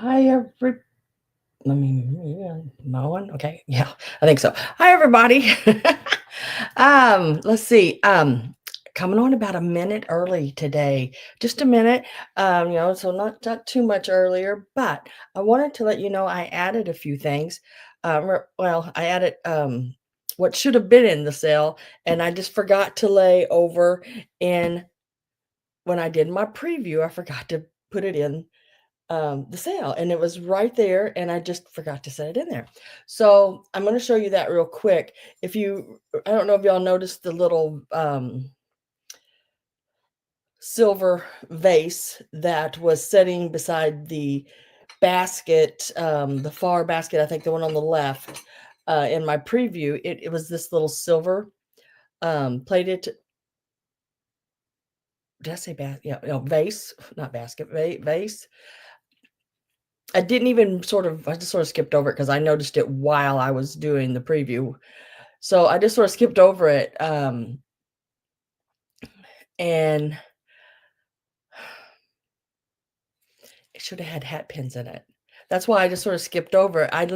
Hi, let me, yeah, my one. Okay, yeah, I think so. Hi, everybody. Let's see. Coming on about a minute early today, just a minute. So not too much earlier, but I wanted to let you know I added a few things. I added what should have been in the sale, and I just forgot to lay over in when I did my preview. I forgot to put it in the sale, and it was right there, and I just forgot to set it in there. So I'm going to show you that real quick. I don't know if y'all noticed the little silver vase that was sitting beside the basket, the far basket, I think the one on the left, in my preview. It was this little silver plated. Did I say yeah, vase, not basket, vase. I didn't even I just sort of skipped over it because I noticed it while I was doing the preview. So I just sort of skipped over it. And it should have had hat pins in it. That's why I just sort of skipped over it. I'd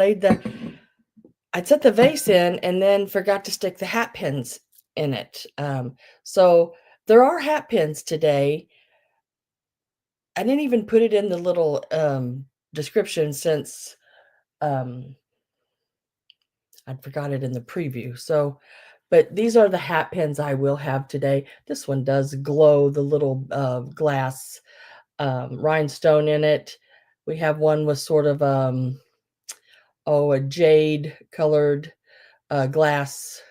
set the vase in and then forgot to stick the hat pins in it. So there are hat pins today. I didn't even put it in the little description since I'd forgot it in the preview. So, but these are the hat pins I will have today. This one does glow, the little glass rhinestone in it. We have one with sort of a jade colored glass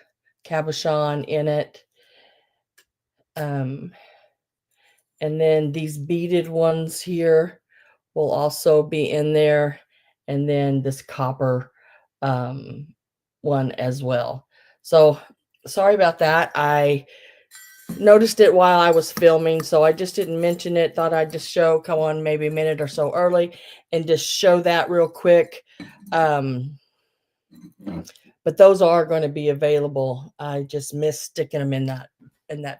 cabochon in it. And then these beaded ones here will also be in there. And then this copper one as well. So sorry about that. I noticed it while I was filming, so I just didn't mention it. Thought I'd just come on maybe a minute or so early and just show that real quick. But those are going to be available. I just missed sticking them in that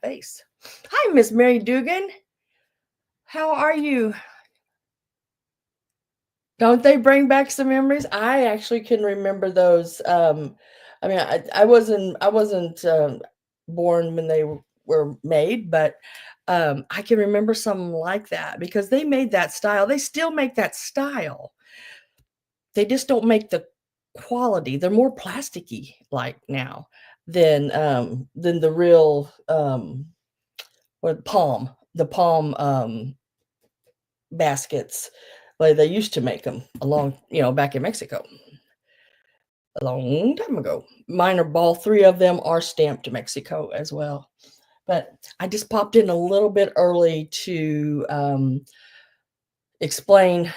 vase. Hi, Miss Mary Dugan. How are you? Don't they bring back some memories? I actually can remember those. I mean, I wasn't born when they were made, but I can remember something like that because they made that style. They still make that style. They just don't make the quality. They're more plasticky like now than the real or the palm baskets like they used to make them back in Mexico a long time ago. Mine are all three of them are stamped to Mexico as well. But I just popped in a little bit early to explain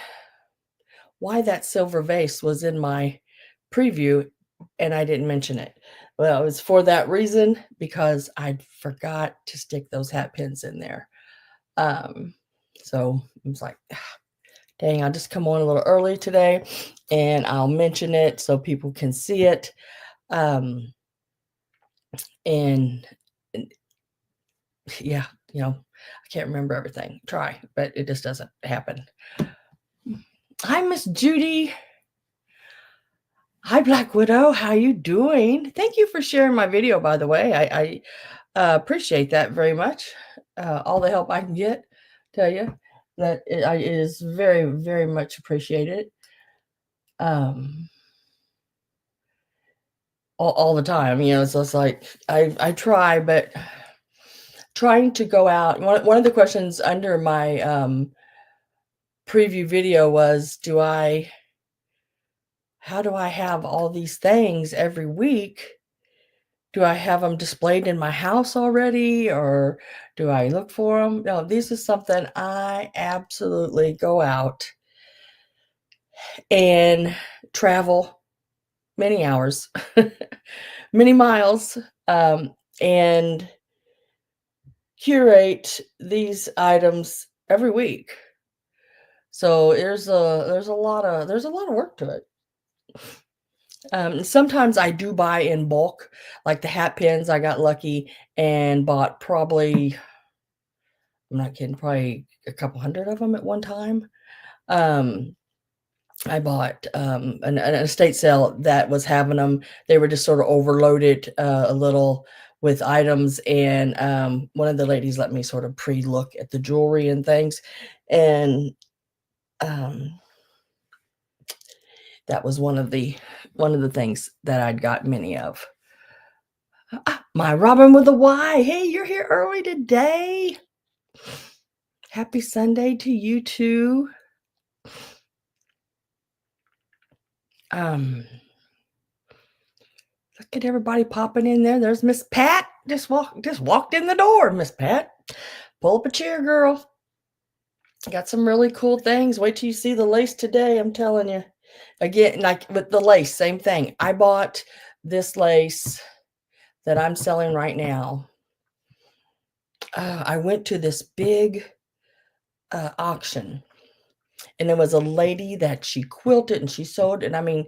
why that silver vase was in my preview and I didn't mention it. Well, it was for that reason because I forgot to stick those hat pins in there. So I was like, dang, I'll just come on a little early today and I'll mention it so people can see it. And, and yeah, I can't remember everything. Try, but it just doesn't happen. Hi, Miss Judy. Hi, Black Widow. How you doing? Thank you for sharing my video, by the way. I appreciate that very much. All the help I can get, tell you that it is very, very much appreciated. All the time, it's just like I try, but trying to go out. One of the questions under my preview video was, how do I have all these things every week? Do I have them displayed in my house already, or do I look for them? No, this is something I absolutely go out and travel many hours, many miles, and curate these items every week. So there's a lot of work to it. Sometimes I do buy in bulk, like the hat pins. I got lucky and bought probably, I'm not kidding, probably a couple hundred of them at one time. I bought, an estate sale that was having them. They were just sort of overloaded, a little with items, and, one of the ladies let me sort of pre-look at the jewelry and things, and, um, that was one of the things that I'd got many of. My Robin with a Y. Hey, you're here early today. Happy Sunday to you too. Um, Look at everybody popping in there. There's Miss Pat. Just walked in the door, Miss Pat. Pull up a chair, girl. Got some really cool things. Wait till you see the lace today. I'm telling you. Again, like with the lace, same thing. I bought this lace that I'm selling right now. I went to this big auction, and there was a lady that she quilted and she sewed. And I mean,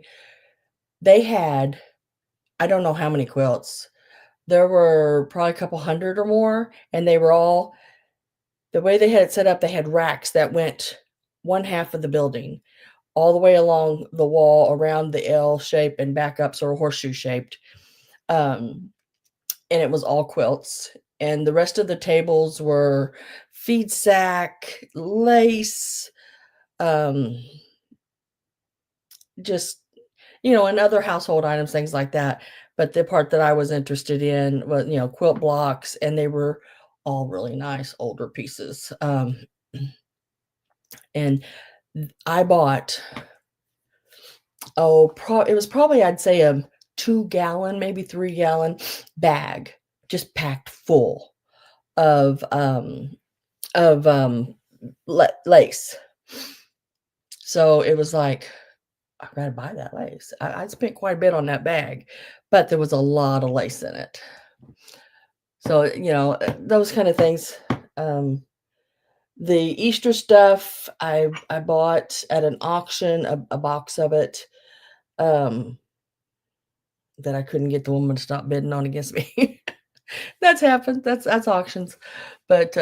they had, I don't know how many quilts. There were probably a couple hundred or more, and they were all the way they had it set up. They had racks that went one half of the building all the way along the wall around the L shape and back up, sort of horseshoe shaped. Um, and it was all quilts. And the rest of the tables were feed sack, lace, um, just, and other household items, things like that. But the part that I was interested in was, quilt blocks, and they were all really nice older pieces. And I bought, it was probably, I'd say, a 2-gallon, maybe 3-gallon bag, just packed full of of um lace. So it was like, I gotta buy that lace. I spent quite a bit on that bag, but there was a lot of lace in it. So, those kind of things. Um, the Easter stuff, I bought at an auction, a box of it, um, that I couldn't get the woman to stop bidding on against me. That's happened. That's auctions. But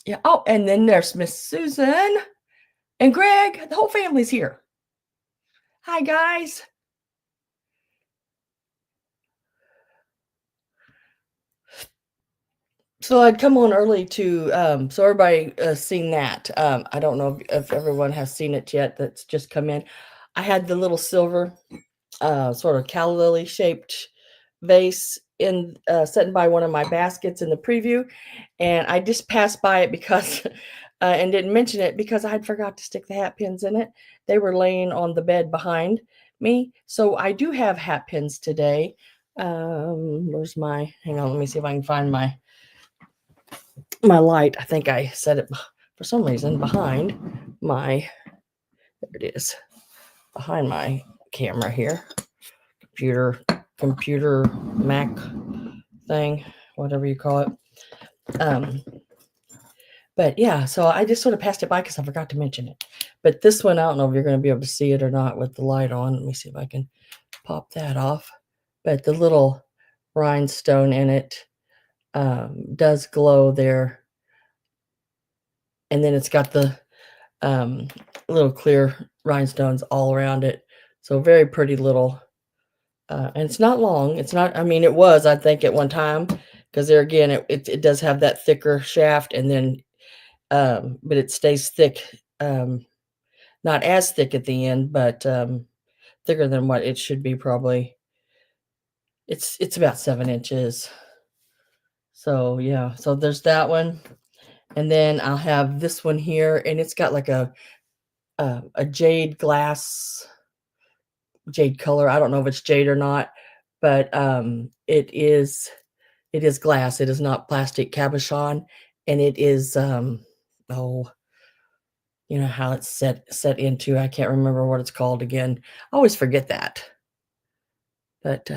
yeah. Oh, and then there's Miss Susan and Greg. The whole family's here. Hi, guys. So I'd come on early to, so everybody seen that. I don't know if everyone has seen it yet that's just come in. I had the little silver, sort of calla lily shaped vase in sitting by one of my baskets in the preview, and I just passed by it because and didn't mention it because I'd forgot to stick the hat pins in it. They were laying on the bed behind me, so I do have hat pins today. Where's my? Hang on, let me see if I can find my light. I think I set it for some reason behind my. There it is, behind my camera here. Computer Mac thing, whatever you call it. But yeah, so I just sort of passed it by because I forgot to mention it. But this one, I don't know if you're going to be able to see it or not with the light on. Let me see if I can pop that off. But the little rhinestone in it does glow there. And then it's got the little clear rhinestones all around it. So very pretty little. And it's not long. It's not, I mean, it was, I think, at one time, because there again, it does have that thicker shaft, and then, but it stays thick, not as thick at the end, but thicker than what it should be probably. It's about 7 inches. So yeah, so there's that one. And then I'll have this one here, and it's got like a jade color. I don't know if it's jade or not, but it is glass. It is not plastic cabochon, and it is oh, you know how it's set into. I can't remember what it's called again. I always forget that. But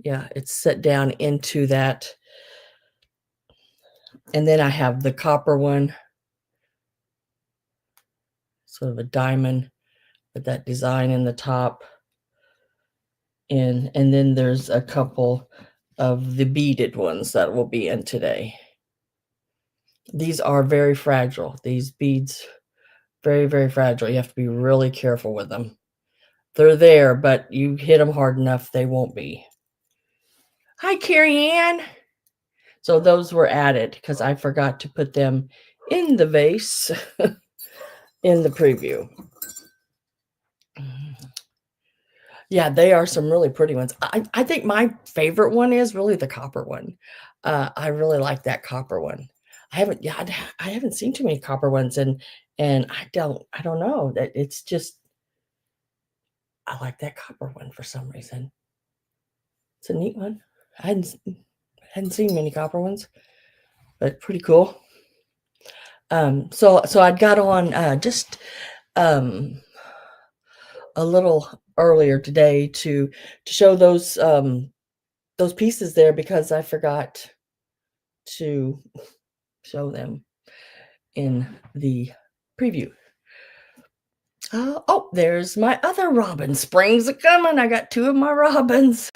yeah, it's set down into that. And then I have the copper one, sort of a diamond with that design in the top. And then there's a couple of the beaded ones that will be in today. These are very fragile. These beads Very, very fragile. You have to be really careful with them. They're there, but you hit them hard enough, they won't be. Hi, Carrie Ann. So those were added because I forgot to put them in the vase in the preview. Yeah, they are some really pretty ones. I think my favorite one is really the copper one. I really like that copper one. I haven't seen too many copper ones, and I don't know that it's just I like that copper one for some reason. It's a neat one. I hadn't seen many copper ones, but pretty cool. So I'd got on just um a little earlier today to show those pieces there because I forgot to show them in the preview. Oh, there's my other robin. Spring's a coming. I got two of my robins.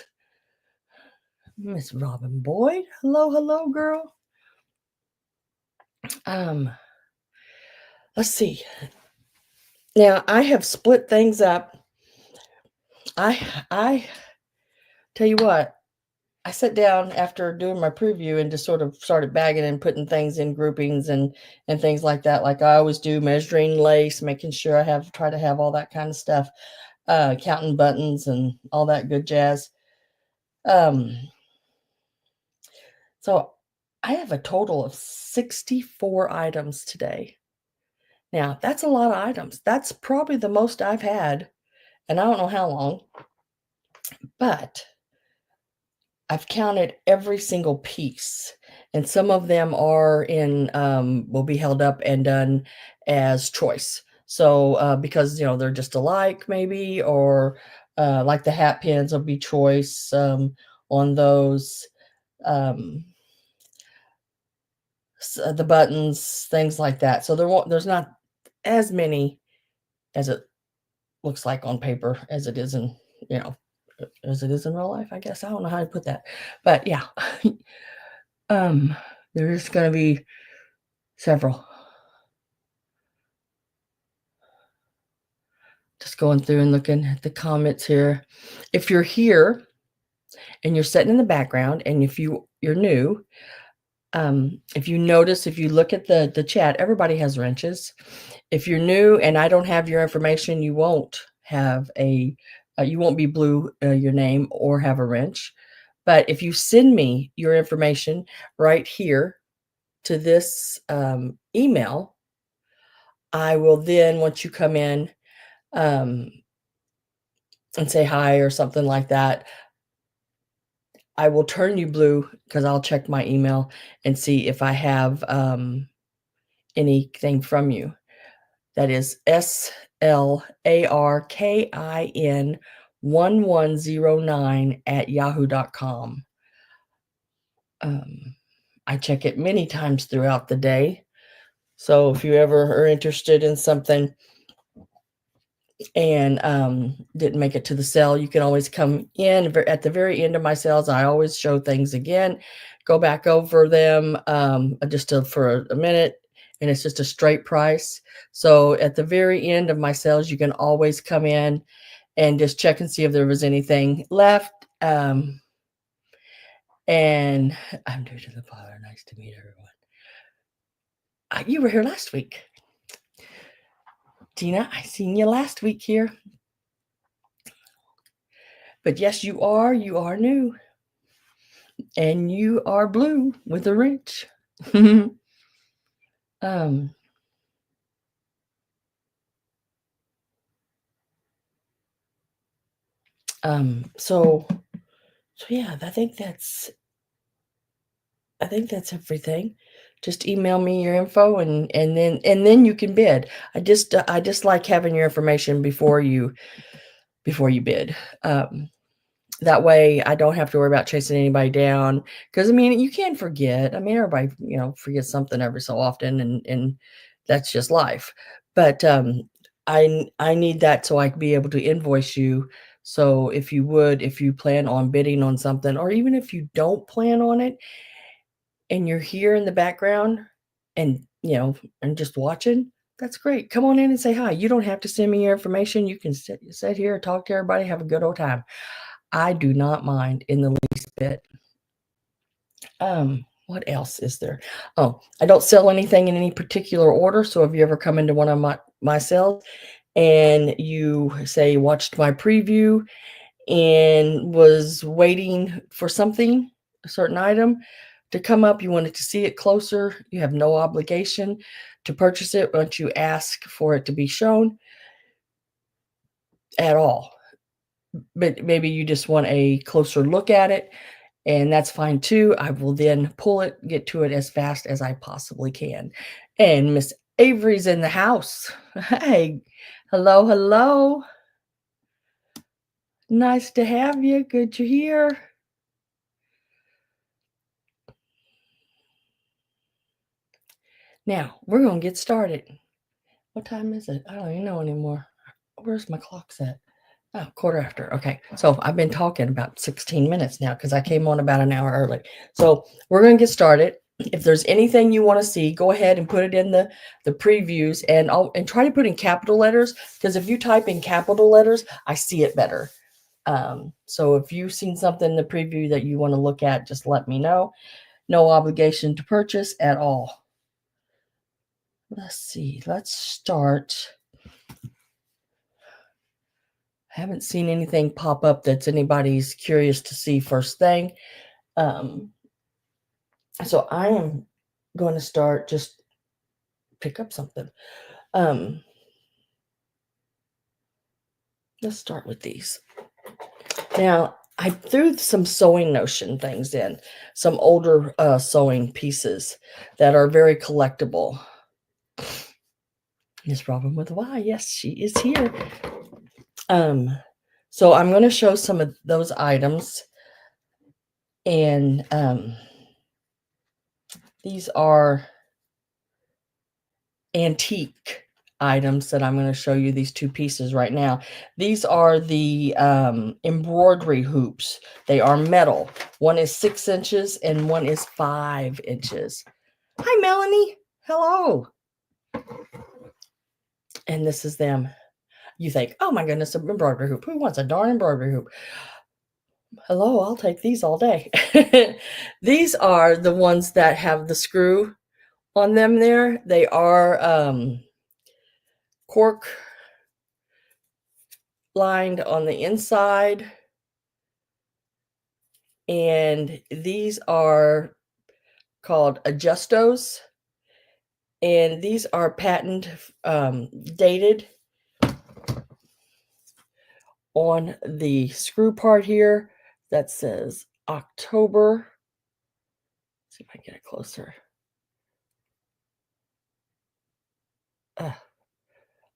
Miss Robin Boyd. Hello, hello, girl. Um, let's see. Now I have split things up. I tell you what, I sat down after doing my preview and just sort of started bagging and putting things in groupings and things like that, like I always do, measuring lace, making sure I try to have all that kind of stuff, counting buttons and all that good jazz. So I have a total of 64 items today. Now, that's a lot of items. That's probably the most I've had, and I don't know how long, but I've counted every single piece, and some of them are will be held up and done as choice. So, because, they're just alike maybe, or like the hat pins will be choice on those. Um, the buttons, things like that. So there's not as many as it looks like on paper as it is in, you know, as it is in real life, I guess. I don't know how to put that. But yeah. um there's going to be several. Just going through and looking at the comments here. If you're here and you're sitting in the background and if you're new, if you notice, if you look at the chat, everybody has wrenches. If you're new and I don't have your information, you won't have you won't be blue your name or have a wrench. But if you send me your information right here to this email, I will then, once you come in and say hi or something like that, I will turn you blue because I'll check my email and see if I have anything from you. That is SLARKIN1109 at yahoo.com. I check it many times throughout the day. So if you ever are interested in something and didn't make it to the sale, you can always come in at the very end of my sales. I always show things again, go back over them for a minute, and it's just a straight price. So at the very end of my sales, you can always come in and just check and see if there was anything left. And I'm new to the parlor. Nice to meet everyone. You were here last week. Tina, I seen you last week here. But yes, you are new. And you are blue with a wrench. um, so yeah, I think that's everything. Just email me your info and then you can bid. I just like having your information before you bid. That way I don't have to worry about chasing anybody down. Because I mean, you can forget. I mean, everybody, forgets something every so often, and that's just life. But I need that so I can be able to invoice you. So if you plan on bidding on something, or even if you don't plan on it, and you're here in the background and and just watching, That's great. Come on in and say hi. You don't have to send me your information. You can sit here, talk to everybody, have a good old time. I do not mind in the least bit. What else is there? Oh, I don't sell anything in any particular order. So if you ever come into one of my sales and you say watched my preview and was waiting for something, a certain item to come up, you wanted to see it closer, you have no obligation to purchase it once you ask for it to be shown at all. But maybe you just want a closer look at it, and that's fine too. I will then pull it, get to it as fast as I possibly can. And Miss Avery's in the house. Hey, hello, hello. Nice to have you. Good you're here. Now, we're going to get started. What time is it? I don't even know anymore. Where's my clock set? Oh, quarter after. Okay. So I've been talking about 16 minutes now because I came on about an hour early. So we're going to get started. If there's anything you want to see, go ahead and put it in the previews, and try to put in capital letters, because if you type in capital letters, I see it better. So if you've seen something in the preview that you want to look at, just let me know. No obligation to purchase at all. Let's see. Let's start. I haven't seen anything pop up that's anybody's curious to see first thing. So I am going to start, just pick up something. Let's start with these. Now, I threw some sewing notion things in, some older sewing pieces that are very collectible. Miss Robin with a Y, yes, she is here. So I'm going to show some of those items, and these are antique items that I'm going to show you, these two pieces right now. These are the embroidery hoops. They are metal. One is 6 inches and one is 5 inches. Hi, Melanie. Hello. And this is them. You think, oh my goodness, an embroidery hoop. Who wants a darn embroidery hoop? Hello, I'll take these all day. These are the ones that have the screw on them there. They are cork lined on the inside, and these are called adjustos, and these are patent dated on the screw part here that says October. Let's see if I can get it closer.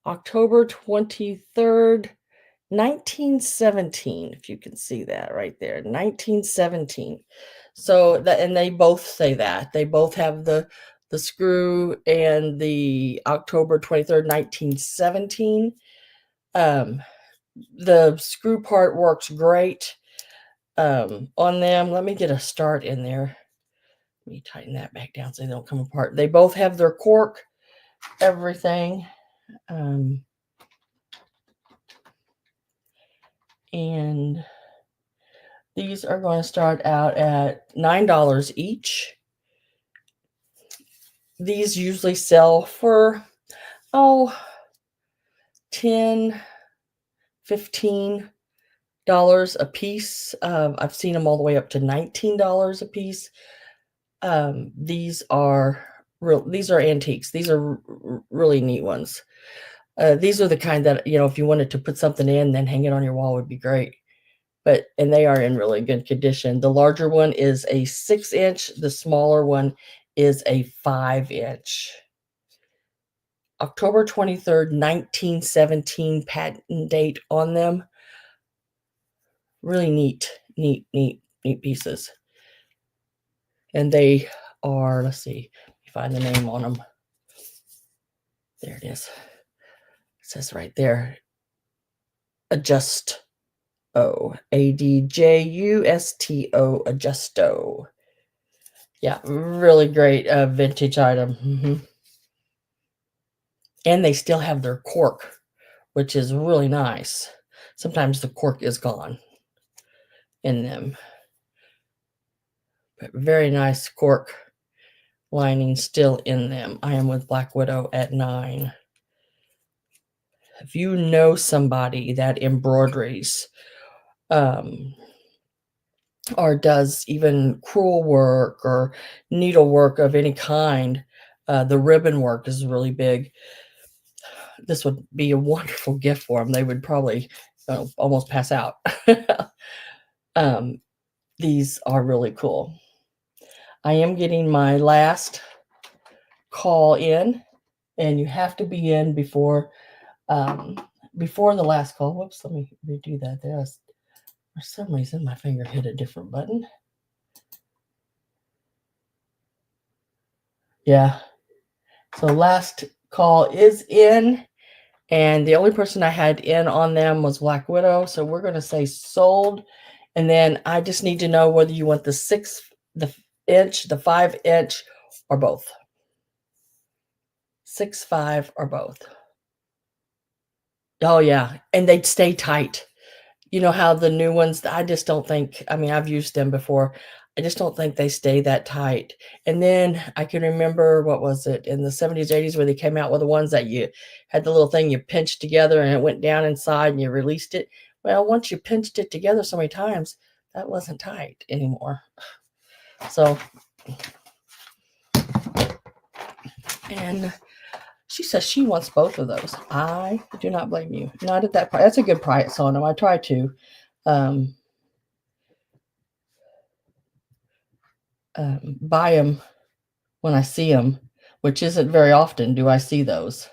October 23rd, 1917, if you can see that right there, 1917. So that, and they both say that. They both have the screw and the October 23rd, 1917. The screw part works great on them. Let me get a start in there. Let me tighten that back down so they don't come apart. They both have their cork, everything. And these are going to start out at $9 each. These usually sell for, $10, $15 a piece. I've seen them all the way up to $19 a piece. These are antiques. These are really neat ones. These are the kind that, if you wanted to put something in, then hang it on your wall would be great. And they are in really good condition. The larger one is a 6-inch. The smaller one is a 5-inch. October 23rd, 1917 patent date on them. Really neat pieces. And they are, let's see, let me find the name on them. There it is. It says right there, Adjusto. Adjusto. Adjusto. Yeah, really great vintage item. and they still have their cork, which is really nice. Sometimes the cork is gone in them, but very nice cork lining still in them. I am with Black Widow at 9. If you know somebody that embroideries, um, or does even crewel work or needlework of any kind, the ribbon work is really big. This would be a wonderful gift for them. They would probably almost pass out. um, these are really cool. I am getting my last call in, and you have to be in before the last call. Whoops, let me redo that. For some reason, my finger hit a different button. Yeah. So last call is in, and the only person I had in on them was Black Widow. So we're going to say sold. And then I just need to know whether you want the 6-inch, the 5-inch, or both. 6, 5, or both. Oh, yeah. And they'd stay tight. You know how the new ones, I just don't think, I mean, I've used them before. I just don't think they stay that tight. And then I can remember, what was it, in the 70s, 80s, where they came out with the ones that you had the little thing you pinched together and it went down inside and you released it. Well, once you pinched it together so many times, that wasn't tight anymore. So, and she says she wants both of those. I do not blame you. Not at that price. That's a good price on them. I try to buy them when I see them, which isn't very often do I see those.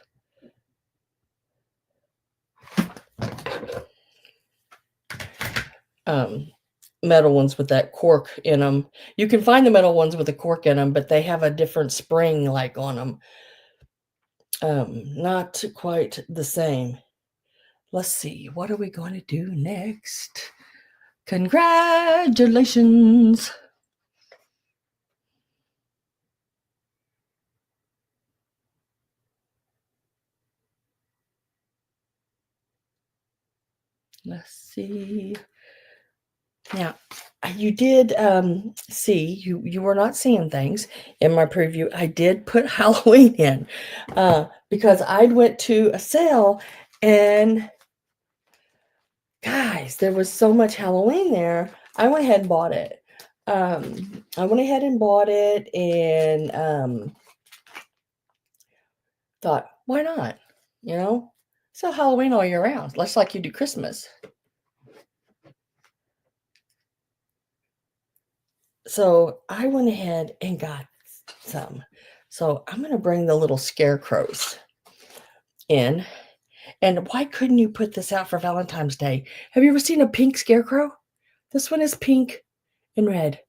Metal ones with that cork in them. You can find the metal ones with the cork in them, but they have a different spring like on them. Not quite the same. Let's see. What are we going to do next? Congratulations. Let's see. Now, you did see, you were not seeing things in my preview. I did put Halloween in because I went to a sale, and guys, there was so much Halloween there. I went ahead and bought it. I went ahead and bought it, and thought, why not? You know, sell Halloween all year round, just like you do Christmas. So I went ahead and got some. So I'm going to bring the little scarecrows in. And why couldn't you put this out for Valentine's Day? Have you ever seen a pink scarecrow? This one is pink and red.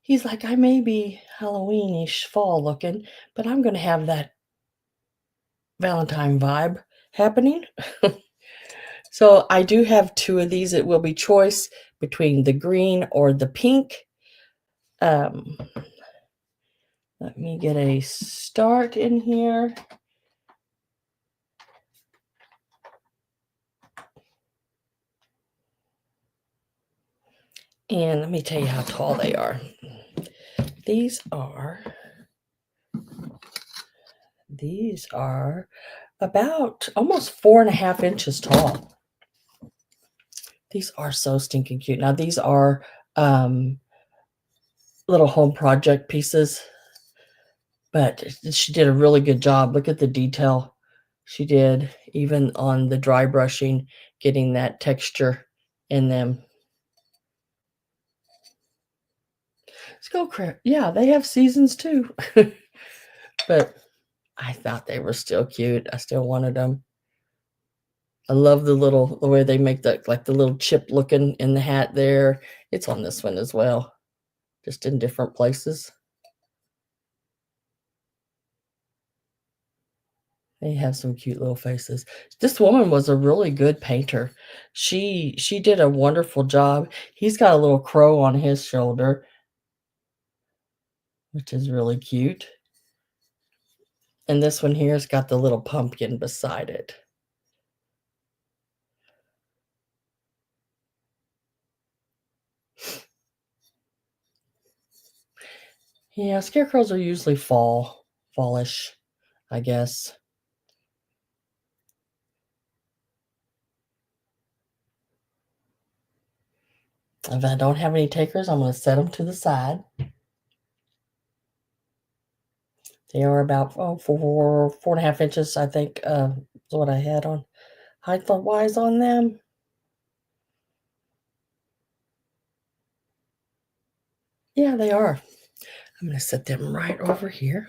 He's like, I may be Halloweenish fall looking, but I'm going to have that Valentine vibe happening. So I do have 2 of these. It will be choice between the green or the pink. Let me get a start in here. And let me tell you how tall they are. These are about almost 4.5 inches tall. These are so stinking cute. Now, these are little home project pieces, but she did a really good job. Look at the detail she did, even on the dry brushing, getting that texture in them. Skullcraft, yeah, they have seasons too. But I thought they were still cute. I still wanted them. I love the way they make the little chip looking in the hat there. It's on this one as well, just in different places. They have some cute little faces. This woman was a really good painter. She did a wonderful job. He's got a little crow on his shoulder, which is really cute. And this one here's got the little pumpkin beside it. Yeah, scarecrows are usually fallish, I guess. If I don't have any takers, I'm going to set them to the side. They are about 4.5 inches, I think, is what I had on height-wise on them. Yeah, they are. I'm going to set them right over here.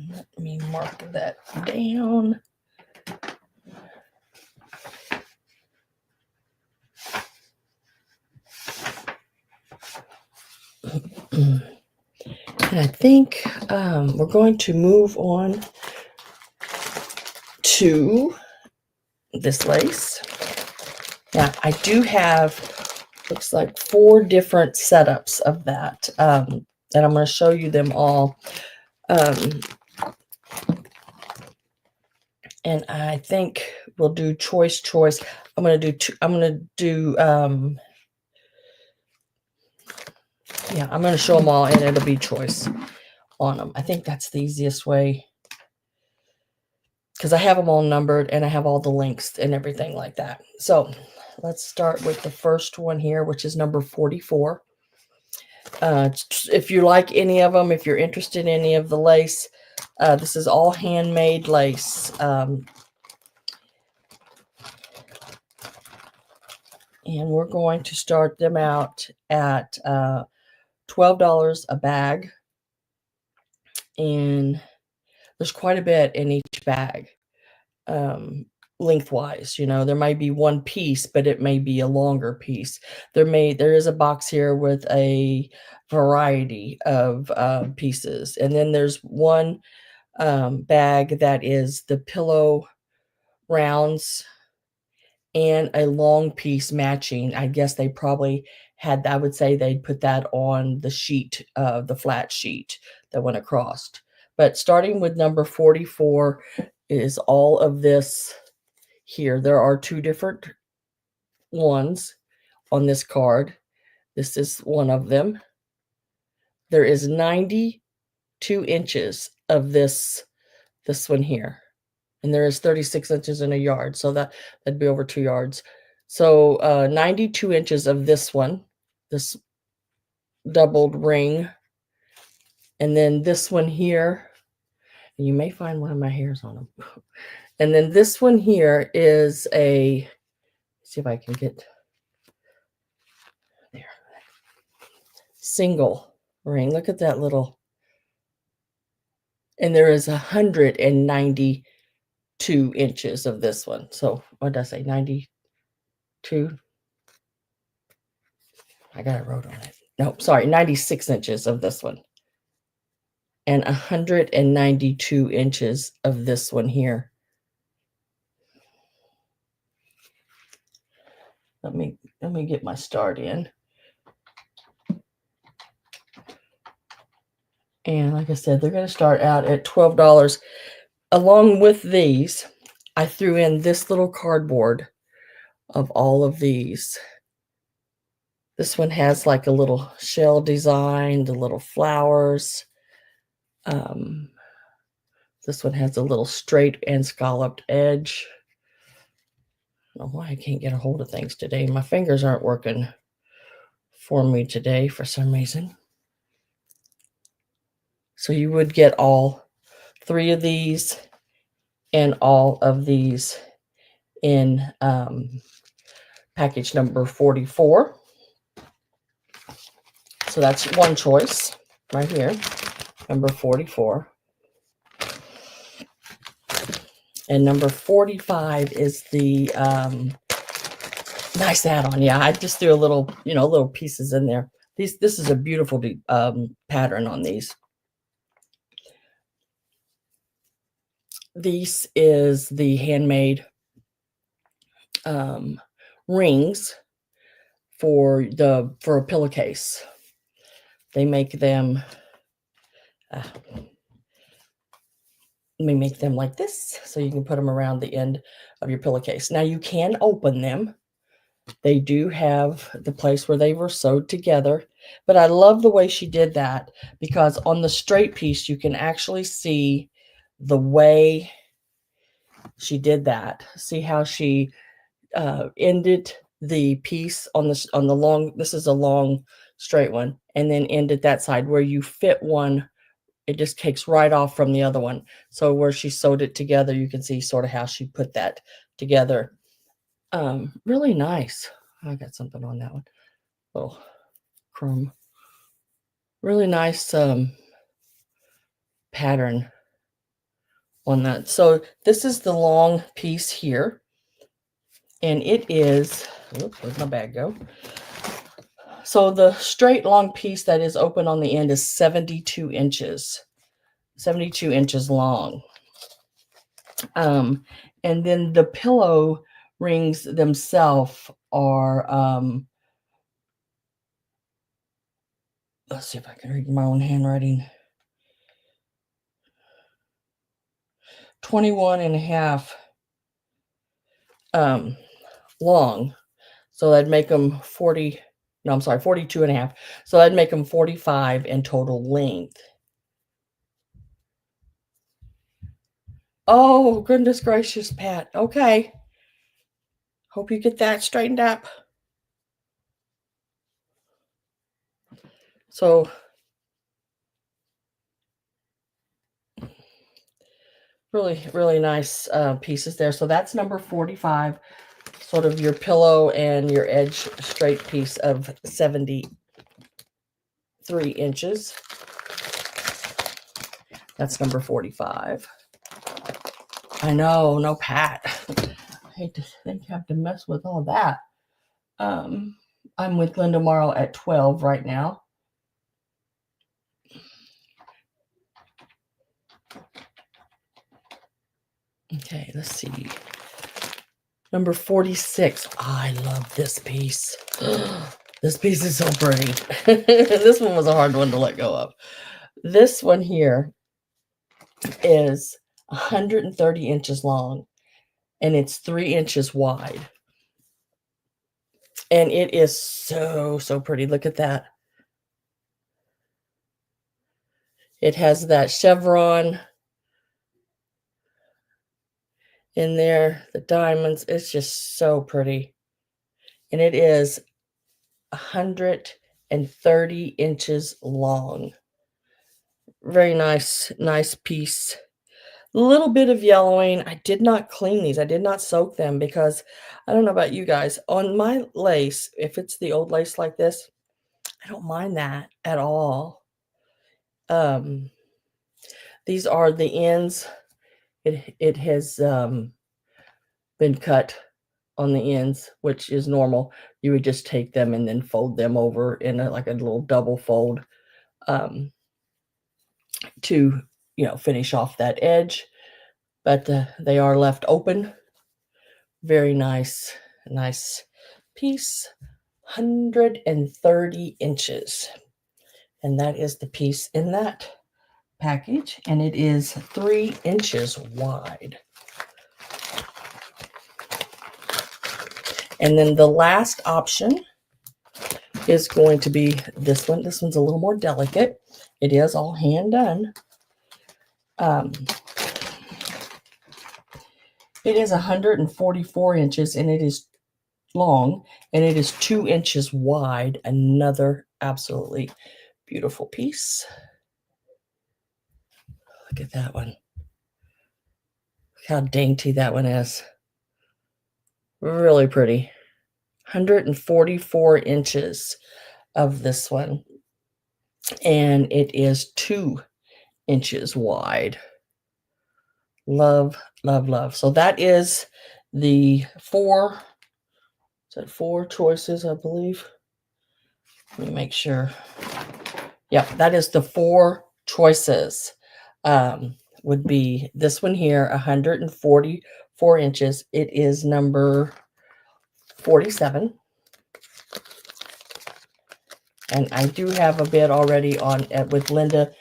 Let me mark that down. And I think we're going to move on to this lace. Now, I do have, looks like 4 different setups of that, and I'm going to show you them all. And I think we'll do choice. I'm going to do I'm going to do yeah, I'm going to show them all, and it'll be choice on them. I think that's the easiest way, because I have them all numbered and I have all the links and everything like that. So let's start with the first one here, which is number 44. If you like any of them, if you're interested in any of the lace, this is all handmade lace. And we're going to start them out at $12 a bag. And there's quite a bit in each bag, lengthwise. You know, there might be one piece, but it may be a longer piece. There is a box here with a variety of pieces. And then there's one bag that is the pillow rounds and a long piece matching. I guess they probably had, I would say they'd put that on the sheet, the flat sheet that went across. But starting with number 44 is all of this here. There are 2 different ones on this card. This is one of them. There is 92 inches of this one here. And there is 36 inches in a yard, so that'd be over 2 yards. So 92 inches of this one, this doubled ring. And then this one here, and you may find one of my hairs on them. And then this one here is a, see if I can get there, single ring. Look at that little, and there is 192 inches of this one. So what did I say, 92? I got it wrote on it. No, sorry, 96 inches of this one. And 192 inches of this one here. Let me get my start in. And like I said, they're going to start out at $12. Along with these, I threw in this little cardboard of all of these. This one has like a little shell design, the little flowers. This one has a little straight and scalloped edge. I don't know why I can't get a hold of things today. My fingers aren't working for me today for some reason. So you would get all 3 of these and all of these in package number 44. So that's one choice right here, number 44. And number 45 is the nice add-on. Yeah, I just threw a little, little pieces in there. This is a beautiful pattern on these. This is the handmade rings for a pillowcase. They make them, let me make them like this so you can put them around the end of your pillowcase. Now you can open them. They do have the place where they were sewed together, but I love the way she did that, because on the straight piece you can actually see the way she did that. See how she ended the piece on the long, this is a long straight one, and then ended that side where you fit one, it just takes right off from the other one. So where she sewed it together, you can see sort of how she put that together. Really nice. I got something on that one, little crumb. Really nice pattern on that. So this is the long piece here, and it is, oops, where'd my bag go? So the straight long piece that is open on the end is 72 inches, 72 inches long. And then the pillow rings themselves are, let's see if I can read my own handwriting, 21 and a half long. So that'd make them 40, no, I'm sorry, 42 and a half. So that'd make them 45 in total length. Oh, goodness gracious, Pat. Okay. Hope you get that straightened up. So really, really nice pieces there. So that's number 45, sort of your pillow and your edge straight piece of 73 inches. That's number 45. I know, no Pat. I hate to think I have to mess with all that. I'm with Linda Morrow at 12 right now. Okay, let's see. Number 46. Oh, I love this piece. This piece is so pretty. This one was a hard one to let go of. This one here is 130 inches long, and it's 3 inches wide. And it is so, so pretty. Look at that. It has that chevron in there, the diamonds. It's just so pretty. And it is 130 inches long. Very nice, nice piece. A little bit of yellowing. I did not clean these. I did not soak them because I don't know about you guys. On my lace, if it's the old lace like this, I don't mind that at all. These are the ends. It has been cut on the ends, which is normal. You would just take them and then fold them over in like a little double fold to, finish off that edge. But they are left open. Very nice, nice piece. 130 inches. And that is the piece in that package. And it is 3 inches wide. And then the last option is going to be this one. This one's a little more delicate. It is all hand done. It is 144 inches, and it is long, and it is 2 inches wide. Another absolutely beautiful piece. Look at that one. Look how dainty that one is. Really pretty. 144 inches of this one, and it is 2 inches wide. Love, love, love. So that is the four choices, I believe. Let me make sure. Yeah, that is the 4 choices. Would be this one here, 144 inches. It is number 47. And I do have a bid already on with Linda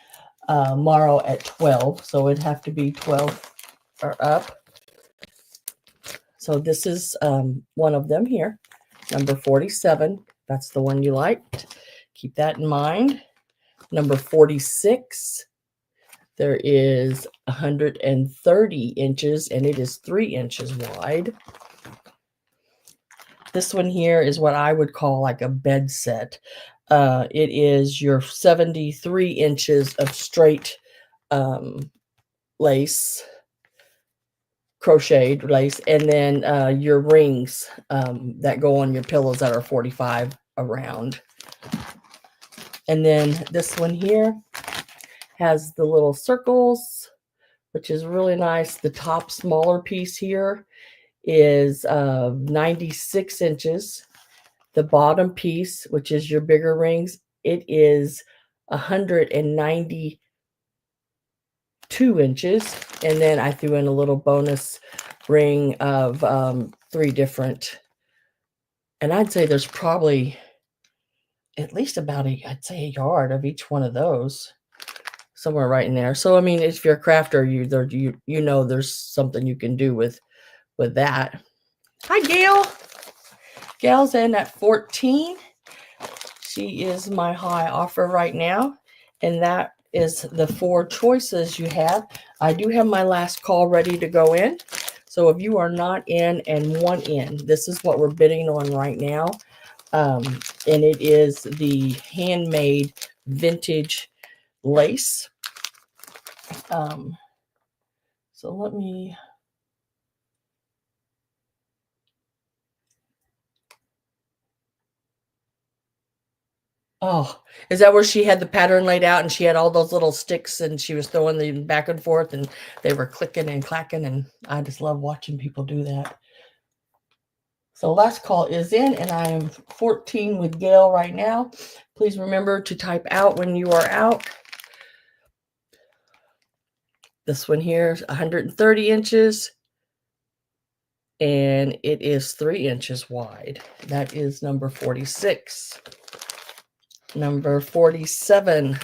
Morrow at 12, so it'd have to be 12 or up. So this is one of them here, number 47. That's the one you liked. Keep that in mind. Number 46, there is 130 inches, and it is 3 inches wide. This one here is what I would call like a bed set. It is your 73 inches of straight lace, crocheted lace, and then your rings that go on your pillows that are 45 around. And then this one here has the little circles, which is really nice. The top smaller piece here is 96 inches. The bottom piece, which is your bigger rings, it is 192 inches. And then I threw in a little bonus ring of 3 different, and I'd say there's probably at least about I'd say a yard of each one of those, somewhere right in there. So I mean, if you're a crafter, you know there's something you can do with that. Hi, Gail. Gail's in at 14. She is my high offer right now, and that is the 4 choices you have. I do have my last call ready to go in. So if you are not in and want in, this is what we're bidding on right now. And it is the Handmade vintage lace. So let me... Oh, is that where she had the pattern laid out and she had all those little sticks and she was throwing them back and forth and they were clicking and clacking, and I just love watching people do that. So last call is in, and I am 14 with Gail right now. Please remember to type out when you are out. This one here is 130 inches, and it is 3 inches wide. That is number 46. Number 47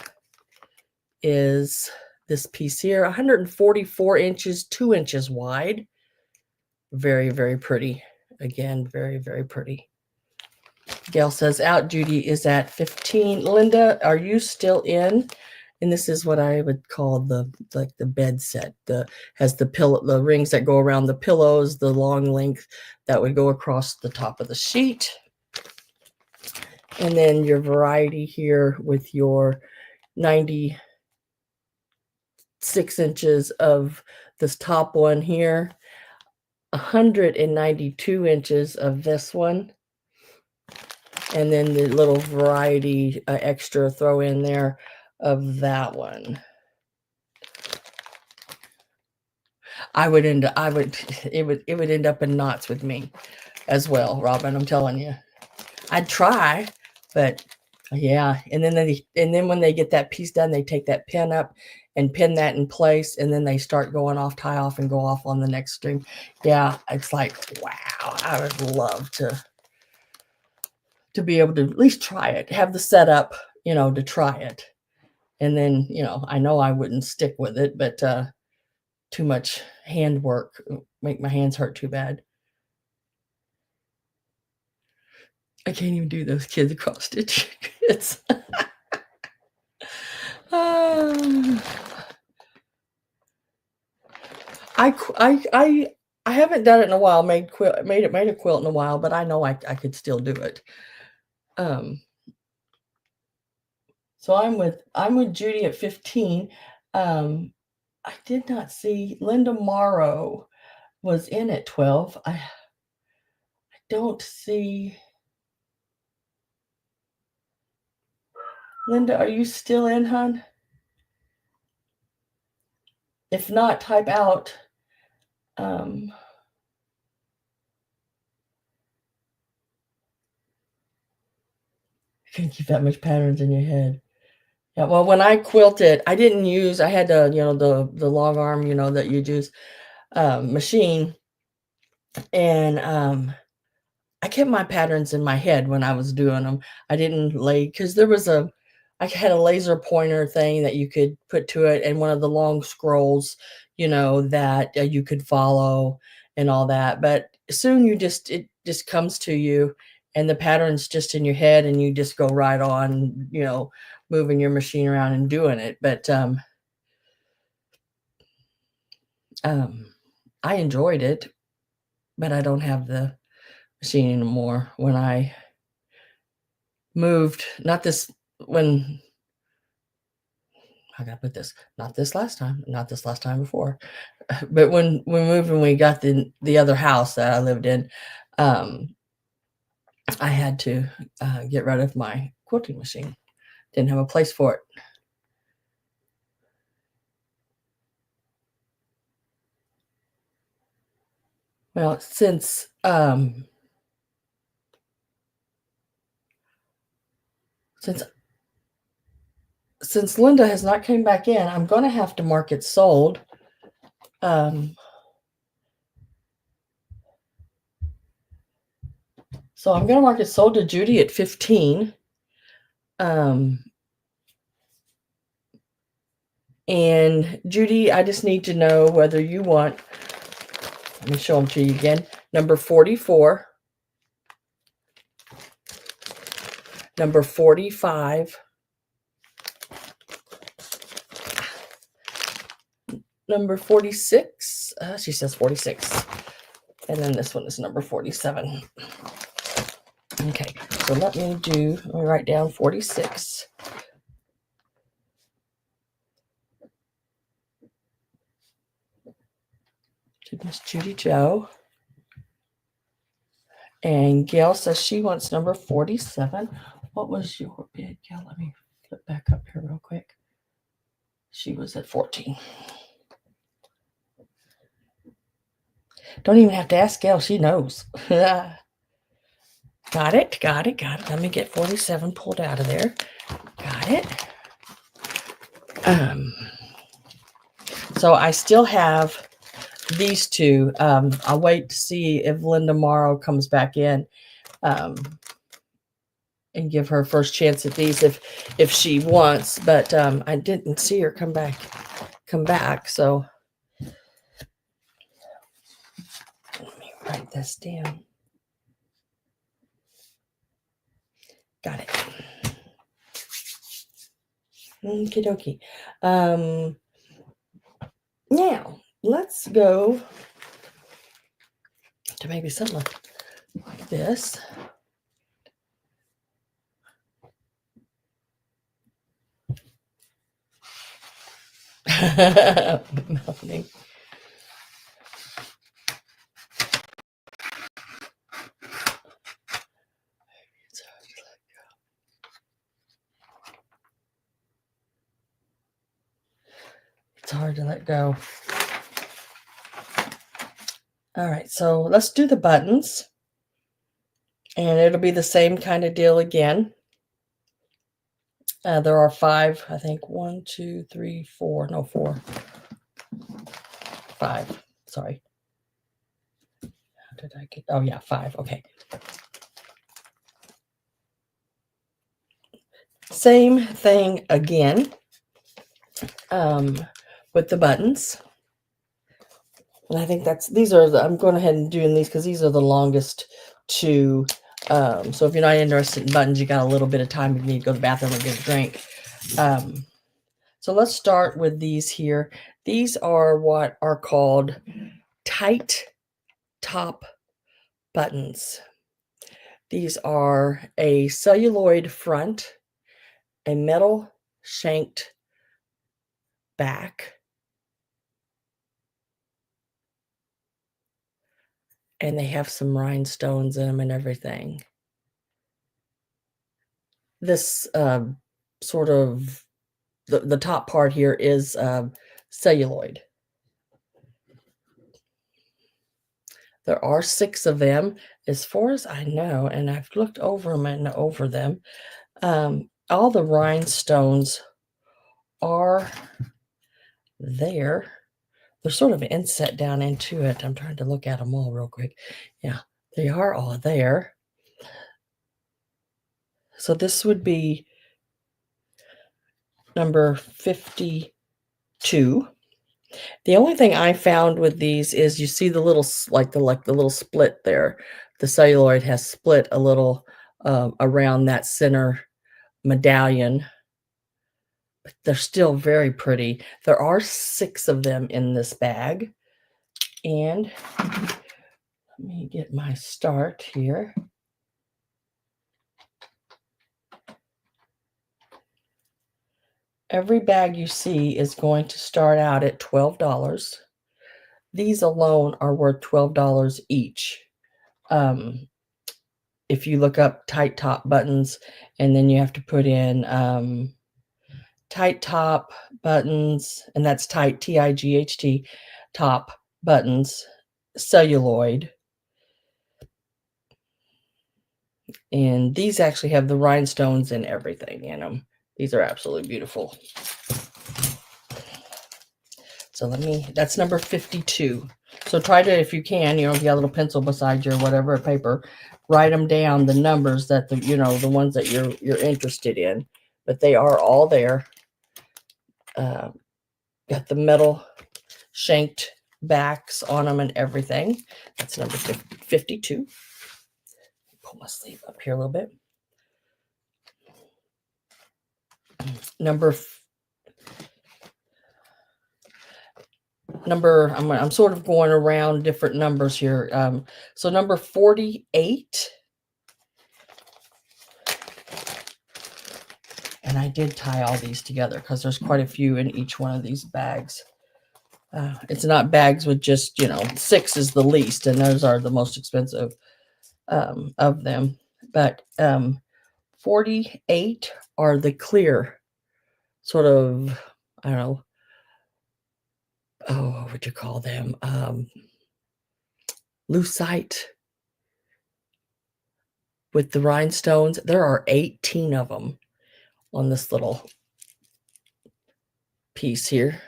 is this piece here, 144 inches, 2 inches wide. Very, very pretty. Again, very, very pretty. Gail says out. Judy is at 15. Linda, are you still in? And this is what I would call the bed set. Has the pillow, the rings that go around the pillows, the long length that would go across the top of the sheet. And then your variety here with your 96 inches of this top one here, 192 inches of this one, and then the little variety extra throw in there of that one. It would end up in knots with me as well, Robin. I'm telling you, I'd try, but yeah. And then when they get that piece done, they take that pin up and pin that in place, and then they start going off, tie off, and go off on the next string. Yeah, it's like, wow, I would love to be able to at least try it, have the setup, to try it. And then, I know I wouldn't stick with it, but too much hand work, make my hands hurt too bad. I can't even do those kids cross stitch. It's I haven't done it in a while. Made a quilt in a while, but I know I could still do it. So I'm with Judy at 15. I did not see Linda Morrow was in at 12. I don't see Linda. Are you still in, hon? If not, type out. You can't keep that much patterns in your head. Yeah, well, when I quilted, I didn't use, I had the, the long arm, that you use machine. And I kept my patterns in my head when I was doing them. I didn't lay because there was I had a laser pointer thing that you could put to it, and one of the long scrolls, that you could follow and all that. But soon it just comes to you, and the pattern's just in your head, and you just go right on, moving your machine around and doing it. But um, I enjoyed it, but I don't have the machine anymore. When I moved, not this when how can I put this? Not this last time, not this last time before, but when we moved and we got the other house that I lived in, um, I had to get rid of my quilting machine. Didn't have a place for it. Well, since since Linda has not came back in, I'm going to have to mark it sold. Um, so I'm going to mark it sold to Judy at 15. Um, and Judy, I just need to know whether you want, let me show them to you again. Number 44, number 45, number 46. She says 46. And then this one is number 47. Okay, so let me write down 46. To Miss Judy Joe. And Gail says she wants number 47. What was your bid, Gail? Let me flip back up here real quick. She was at 14. Don't even have to ask Gail. She knows. Got it. Let me get 47 pulled out of there. Got it. So I still have these two. I'll wait to see if Linda Morrow comes back in and give her first chance at these if she wants. But I didn't see her come back. So let me write this down. Got it. Okie dokie. Now let's go to maybe something like this. Melanie. It's hard to let go. All right, so let's do the buttons. And it'll be the same kind of deal again. There are 5, I think. 1, 2, 3, 4. No, 4. 5. Sorry. How did I get? Oh, yeah, 5. Okay. Same thing again with the buttons. And I think I'm going ahead and doing these because these are the longest two. So if you're not interested in buttons, you got a little bit of time if you need to go to the bathroom or get a drink. So let's start with these here. These are what are called tight top buttons. These are a celluloid front, a metal shanked back, and they have some rhinestones in them and everything. This sort of the top part here is celluloid. There are 6 of them, as far as I know, and I've looked over them and over them. All the rhinestones are there. They're sort of inset down into it. I'm trying to look at them all real quick. Yeah, They are all there. So this would be number 52. The only thing I found with these is you see the little like the little split there. The celluloid has split a little around that center medallion. But they're still very pretty. There are 6 of them in this bag. And let me get my start here. Every bag you see is going to start out at $12. These alone are worth $12 each. If you look up tight top buttons, and then you have to put in tight top buttons, and that's tight, T-I-G-H-T, top buttons, celluloid. And these actually have the rhinestones and everything in them. These are absolutely beautiful. So that's number 52. So try to, if you can, if you got a little pencil beside you or whatever, paper, write them down, the numbers that the ones that you're interested in. But they are all there. Got the metal shanked backs on them and everything. That's number 52. Pull my sleeve up here a little bit. I'm sort of going around different numbers here. So number 48. And I did tie all these together because there's quite a few in each one of these bags. It's not bags with just, 6 is the least, and those are the most expensive of them. But 48 are the clear sort of, I don't know, what would you call them? Lucite with the rhinestones. There are 18 of them on this little piece here.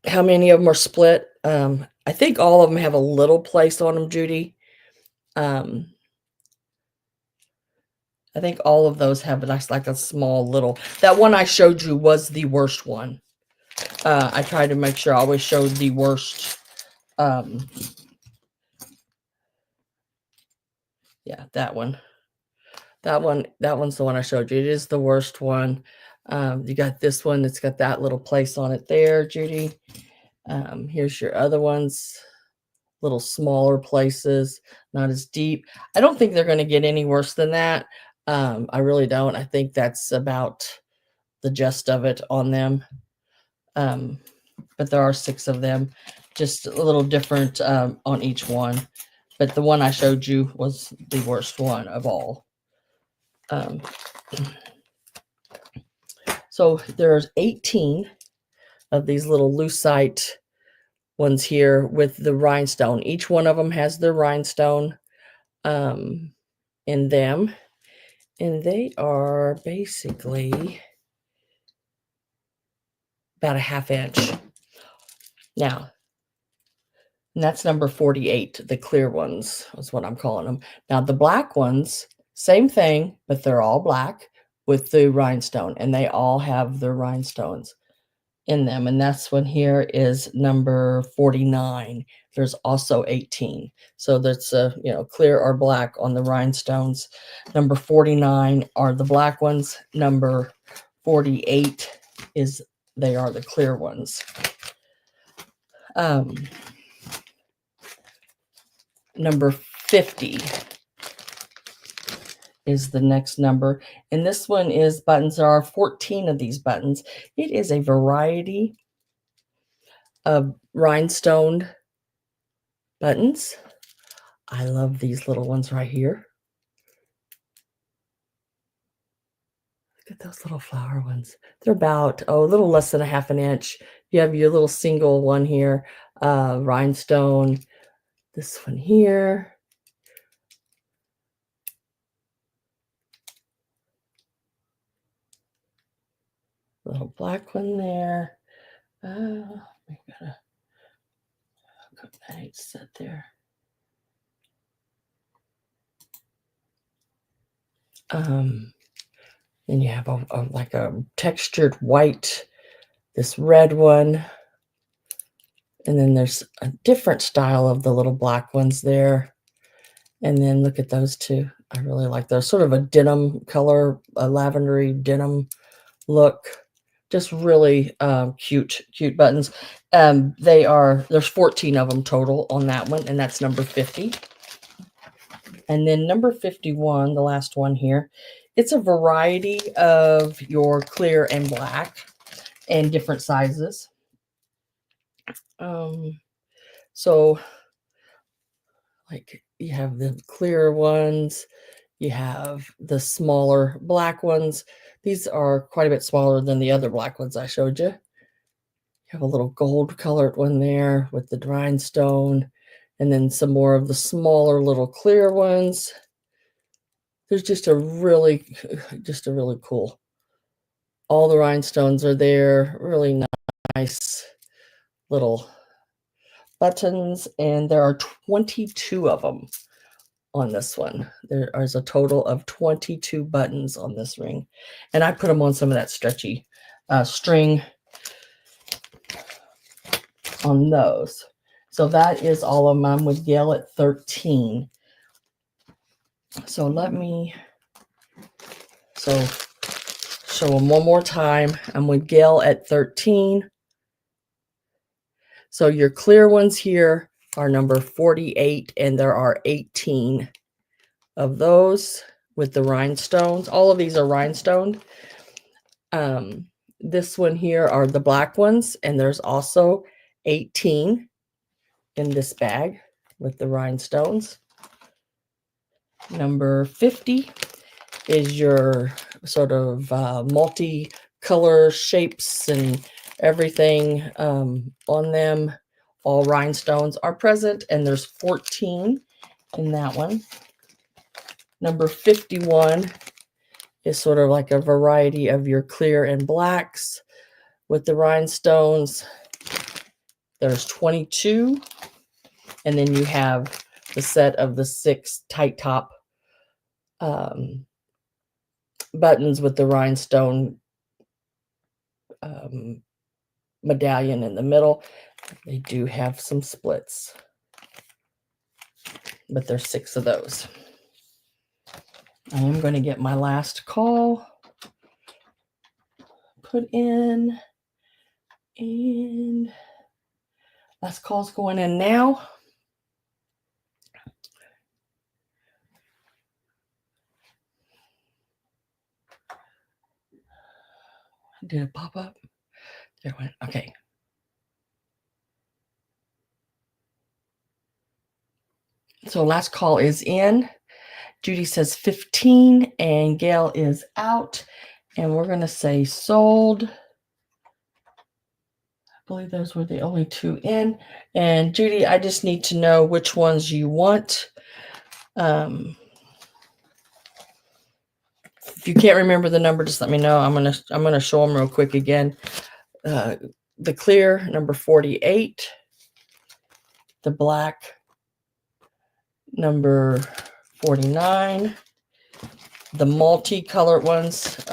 How many of them are split? I think all of them have a little place on them, Judy. I think all of those have like a small little. That one I showed you was the worst one. I tried to make sure I always showed the worst. Yeah, that one. That one's the one I showed you. It is the worst one. You got this one that's got that little place on it there, Judy. Here's your other ones. Little smaller places, not as deep. I don't think they're going to get any worse than that. I really don't. I think that's about the gist of it on them. But there are 6 of them, just a little different on each one. But the one I showed you was the worst one of all. So there's 18 of these little lucite ones here with the rhinestone. Each one of them has their rhinestone in them. And they are basically about a 1/2 inch. Now, and that's number 48, the clear ones is what I'm calling them. Now, the black ones, same thing, but they're all black with the rhinestone, and they all have their rhinestones in them. And that's one here is number 49. There's also 18. So that's clear or black on the rhinestones. Number 49 are the black ones. Number 48 they are the clear ones. Number 50 is the next number. And this one is buttons. There are 14 of these buttons. It is a variety of rhinestone buttons. I love these little ones right here. Look at those little flower ones. They're about, a little less than a 1/2 inch. You have your little single one here, rhinestone. This one here. Little black one there. We gotta put that set there. Then you have like a textured white, this red one, and then there's a different style of the little black ones there. And then look at those two. I really like those. Sort of a denim color, a lavendery denim look. Just really cute buttons. There's 14 of them total on that one, and that's number 50. And then number 51, the last one here, it's a variety of your clear and black and different sizes. So like you have the clear ones, you have the smaller black ones. These are quite a bit smaller than the other black ones I showed you. You have a little gold colored one there with the rhinestone, and then some more of the smaller little clear ones. There's just a really cool. All the rhinestones are there, really nice little buttons, and there are 22 of them on this one. There is a total of 22 buttons on this ring, and I put them on some of that stretchy string on those. So that is all of them with Gail at 13. So let me show them one more time. I'm with Gail at 13. So your clear ones here are number 48, and there are 18 of those with the rhinestones. All of these are rhinestoned. This one here are the black ones, and there's also 18 in this bag with the rhinestones. Number 50 is your sort of multi-color shapes and everything on them. All rhinestones are present, and there's 14 in that one. Number 51 is sort of like a variety of your clear and blacks with the rhinestones. There's 22, and then you have the set of the 6 tight top buttons with the rhinestone medallion in the middle. They do have some splits, but there's 6 of those. I am going to get my last call put in, and last call's going in now. Did it pop up? There it went. Okay. So last call is in. Judy says 15, and Gail is out. And we're going to say sold. I believe those were the only 2 in. And Judy, I just need to know which ones you want. If you can't remember the number, just let me know. I'm gonna show them real quick again. The clear, number 48. The black, number 49. The multicolored ones,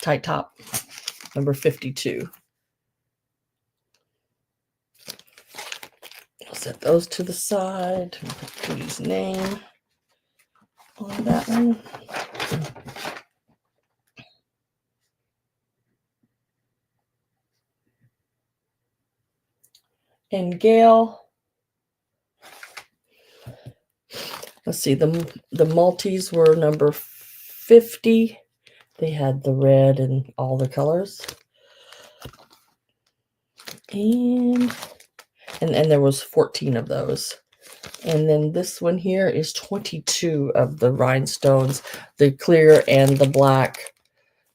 tight top, number 52. I'll set those to the side. Put Judy's name on that one. And Gail, let's see, the multis were number 50. They had the red and all the colors. And there was 14 of those. And then this one here is 22 of the rhinestones, the clear and the black.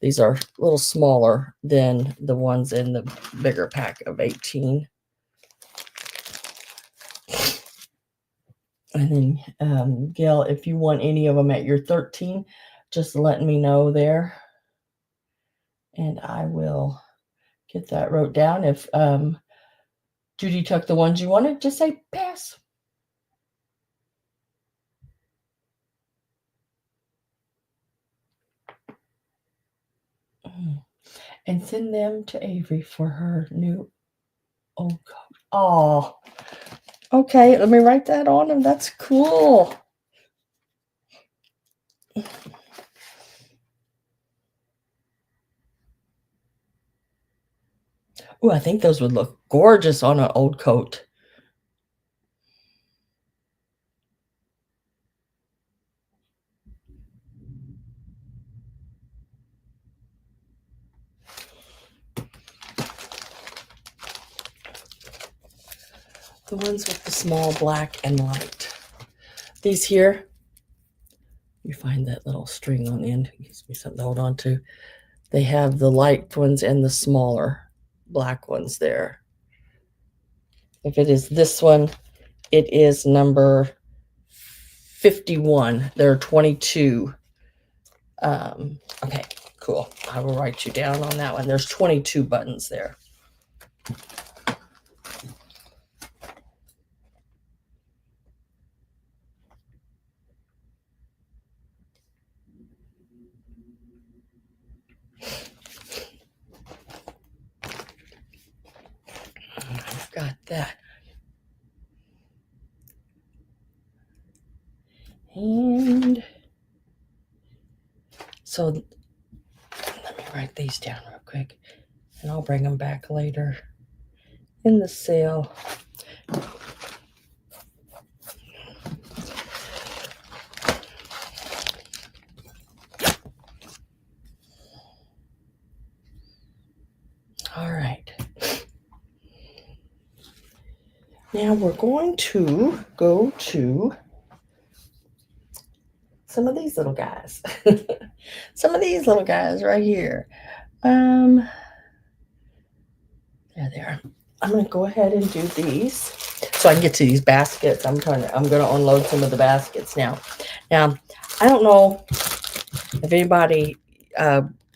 These are a little smaller than the ones in the bigger pack of 18. And then, Gail, if you want any of them at your 13, just let me know there. And I will Get that wrote down. If Judy took the ones you wanted, just say pass. And send them to Avery for her new old coat. Oh, okay. Let me write that on him. That's cool. Oh, I think those would look gorgeous on an old coat. The ones with the small black and white. These here, you find that little string on the end. It gives me something to hold on to. They have the light ones and the smaller black ones there. If it is this one, it is number 51. There are 22. Okay, cool. I will write you down on that one. There's 22 buttons there. I've got that. And so let me write these down real quick, and I'll bring them back later in the sale. All right. Now we're going to go to some of these little guys. Some of these little guys right here. There they are. I'm going to go ahead and do these so I can get to these baskets. I'm going to unload some of the baskets now. Now, I don't know if anybody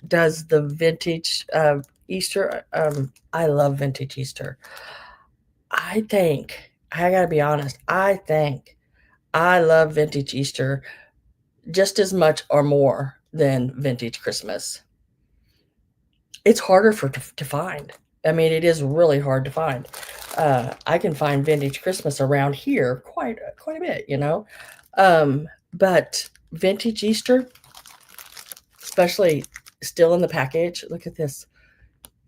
does the vintage Easter. I love vintage Easter. I got to be honest, I love vintage Easter just as much or more than vintage Christmas. It's harder to find. I mean, it is really hard to find. I can find vintage Christmas around here quite a bit, you know. But vintage Easter, especially still in the package. Look at this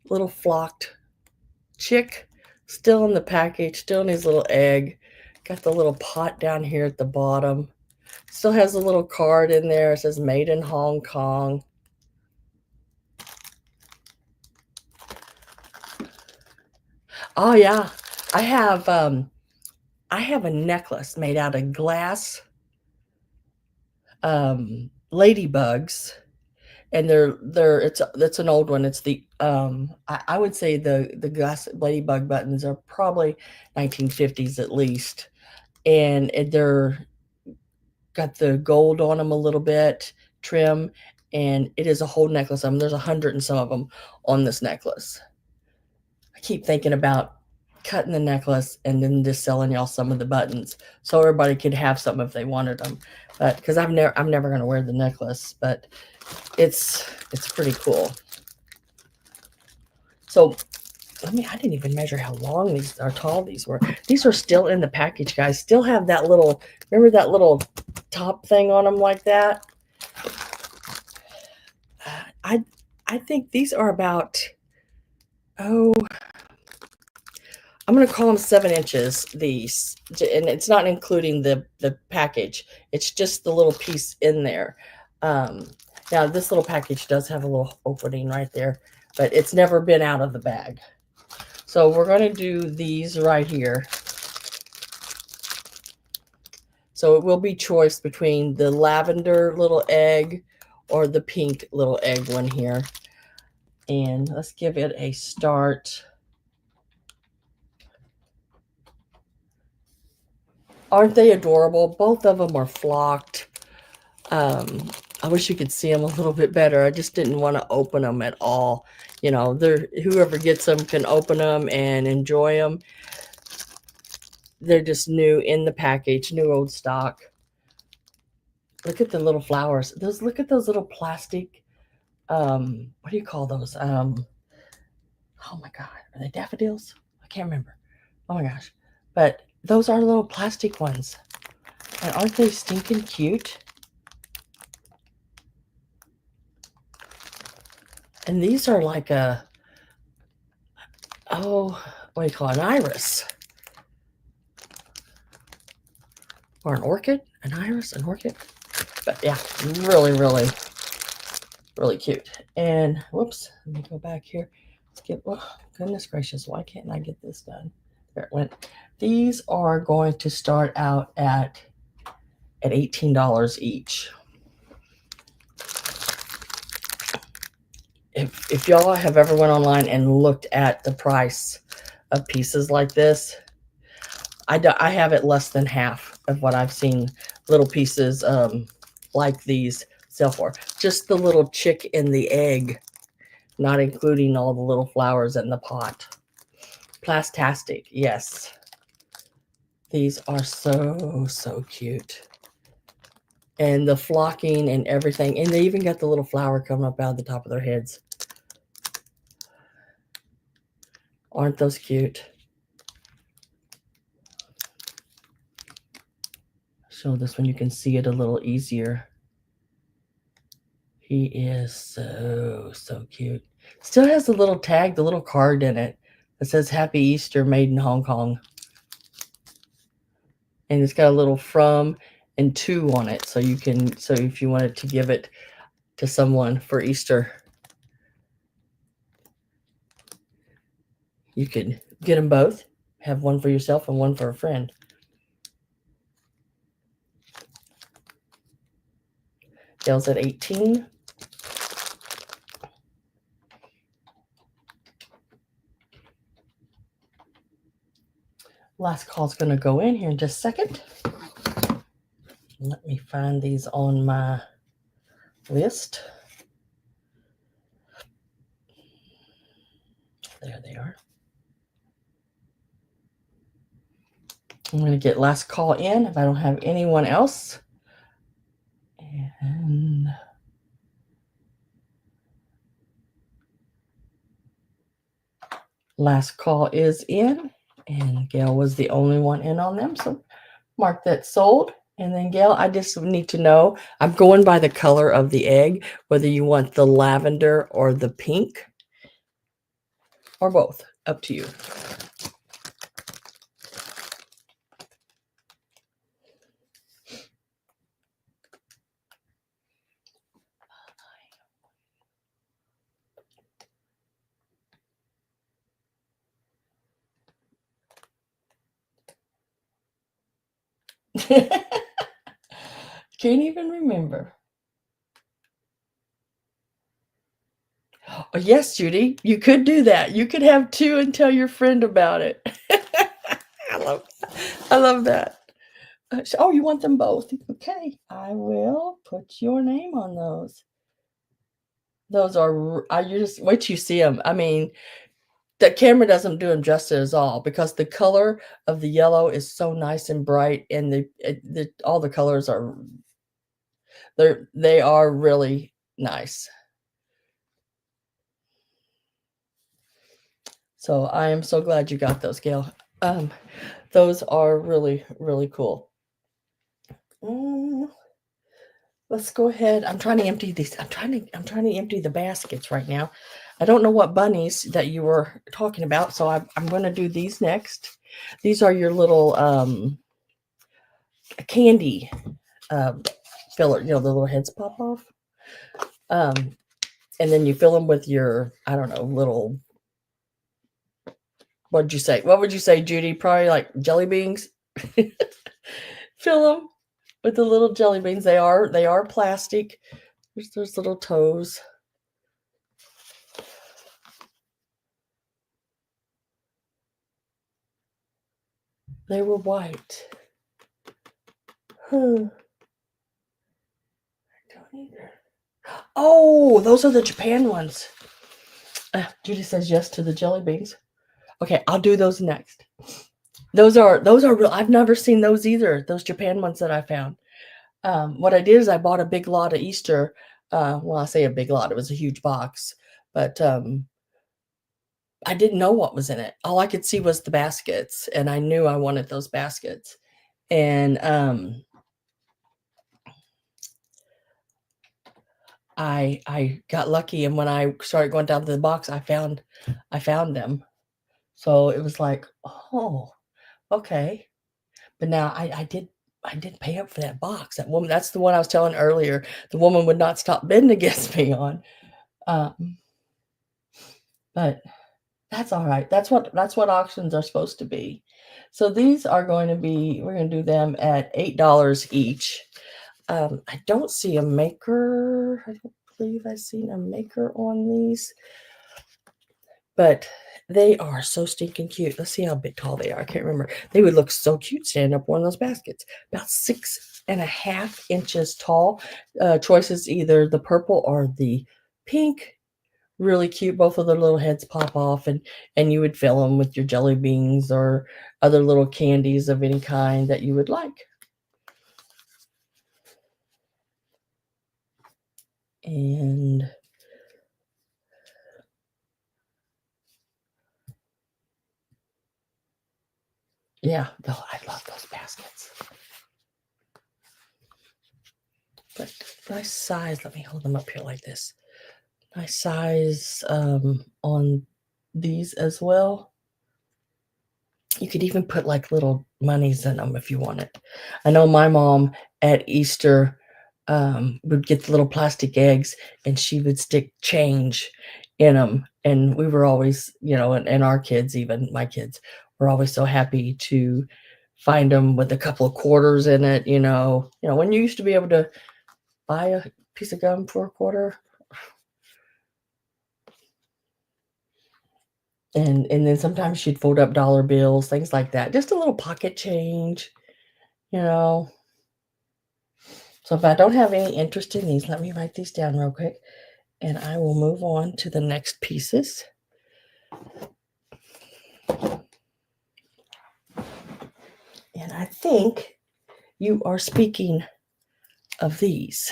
little flocked chick, still in the package, still in his little egg. Got the little pot down here at the bottom. Still has a little card in there. It says made in Hong Kong. Oh yeah, I have a necklace made out of glass ladybugs, and it's an old one. It's the I would say the glass ladybug buttons are probably 1950s at least, and they're got the gold on them a little bit trim, and it is a whole necklace of them. There's 100 and some of them on this necklace. I keep thinking about cutting the necklace and then just selling y'all some of the buttons so everybody could have some if they wanted them. But because I'm never going to wear the necklace, but it's pretty cool. So I didn't even measure how long these or tall these were. These are still in the package, guys. Still have that little, remember that little top thing on them like that? I think these are about, I'm going to call them 7 inches, these. And it's not including the package. It's just the little piece in there. Now, this little package does have a little opening right there, but it's never been out of the bag. So we're going to do these right here. So it will be choice between the lavender little egg or the pink little egg one here. And let's give it a start. Aren't they adorable? Both of them are flocked. I wish you could see them a little bit better. I just didn't want to open them at all. You know, they're, whoever gets them can open them and enjoy them. They're just new in the package, new old stock. Look at the little flowers. Those, look at those little plastic, what do you call those? Oh my God, are they daffodils? I can't remember. Oh my gosh. But those are little plastic ones. And aren't they stinking cute? And these are like a, oh, what do you call it? An iris. Or an orchid? An iris? An orchid? But yeah, really, really, really cute. And whoops, let me go back here. Let's get, oh, goodness gracious, why can't I get this done? There it went. These are going to start out at $18 each. If y'all have ever went online and looked at the price of pieces like this, I have it less than half of what I've seen little pieces like these sell for. Just the little chick in the egg, not including all the little flowers in the pot. Plastastic, yes. These are so, so cute. And the flocking and everything. And they even got the little flower coming up out of the top of their heads. Aren't those cute? Show this one, you can see it a little easier. He is so, so cute. Still has the little tag, the little card in it that says Happy Easter, made in Hong Kong. And it's got a little from and to on it. So you can, so if you wanted to give it to someone for Easter, you could get them both. Have one for yourself and one for a friend. Gail's at 18. Last call's going to go in here in just a second. Let me find these on my list. There they are. I'm going to get last call in if I don't have anyone else. And last call is in. And Gail was the only one in on them. So mark that sold. And then Gail, I just need to know, I'm going by the color of the egg, whether you want the lavender or the pink or both. Up to you. Can't even remember. Oh, yes, Judy, you could do that. You could have two and tell your friend about it. I love that. Oh, you want them both? Okay, I will put your name on those. Those are, you just wait till you see them. I mean, the camera doesn't do them justice at all because the color of the yellow is so nice and bright, and all the colors are, they are really nice. So I am so glad you got those, Gail. Those are really, really cool. Let's go ahead. I'm trying to empty these. I'm trying to empty the baskets right now. I don't know what bunnies that you were talking about, so I'm going to do these next. These are your little candy filler. You know, the little heads pop off. And then you fill them with your, I don't know, little. What'd you say? What would you say, Judy? Probably like jelly beans. Fill them with the little jelly beans. They are plastic. There's those little toes. They were white. I don't Oh, those are the Japan ones. Judy says yes to the jelly beans. Okay, I'll do those next. Those are real. I've never seen those either. Those Japan ones that I found. What I did is I bought a big lot of Easter. Well, I say a big lot. It was a huge box, but I didn't know what was in it. All I could see was the baskets, and I knew I wanted those baskets. And I got lucky, and when I started going down to the box, I found them. So it was like, oh, okay. But now I did pay up for that box. That woman, that's the one I was telling earlier. The woman would not stop bidding against me on. Um, but that's all right. That's what auctions are supposed to be. So these are going to be, we're going to do them at $8 each. I don't see a maker. I don't believe I've seen a maker on these, but they are so stinking cute. Let's see how big tall they are. I can't remember. They would look so cute standing up one of those baskets. About 6.5 inches tall. Choices either the purple or the pink. Really cute. Both of their little heads pop off, and you would fill them with your jelly beans or other little candies of any kind that you would like. And yeah, I love those baskets. But nice size. Let me hold them up here like this. Nice size on these as well. You could even put like little monies in them if you wanted. I know my mom at Easter would get the little plastic eggs, and she would stick change in them. And we were always, and our kids, even my kids, were always so happy to find them with a couple of quarters in it. When you used to be able to buy a piece of gum for a quarter. And then sometimes she'd fold up dollar bills, things like that. Just a little pocket change, you know. So if I don't have any interest in these, let me write these down real quick, and I will move on to the next pieces. And I think you are speaking of these,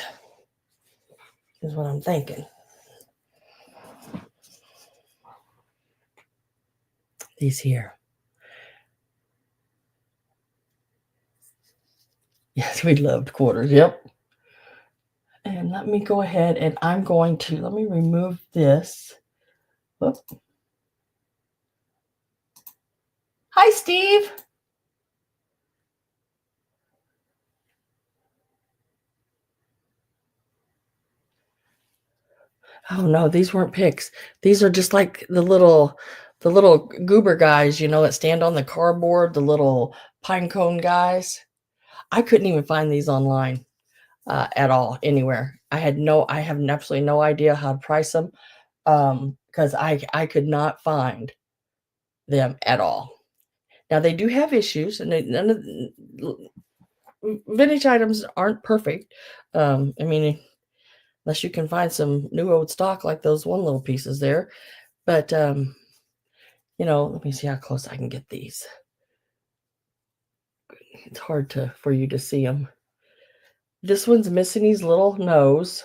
is what I'm thinking. These here. Yes, we loved quarters. Yep. And let me go ahead, and let me remove this. Whoop. Hi, Steve. Oh no, these weren't picks. These are just like the little goober guys, that stand on the cardboard, the little pine cone guys. I couldn't even find these online at all anywhere. I have absolutely no idea how to price them because I could not find them at all. Now they do have issues, and none of vintage items aren't perfect. I mean, unless you can find some new old stock like those one little pieces there. But let me see how close I can get these. It's hard for you to see them. This one's missing his little nose,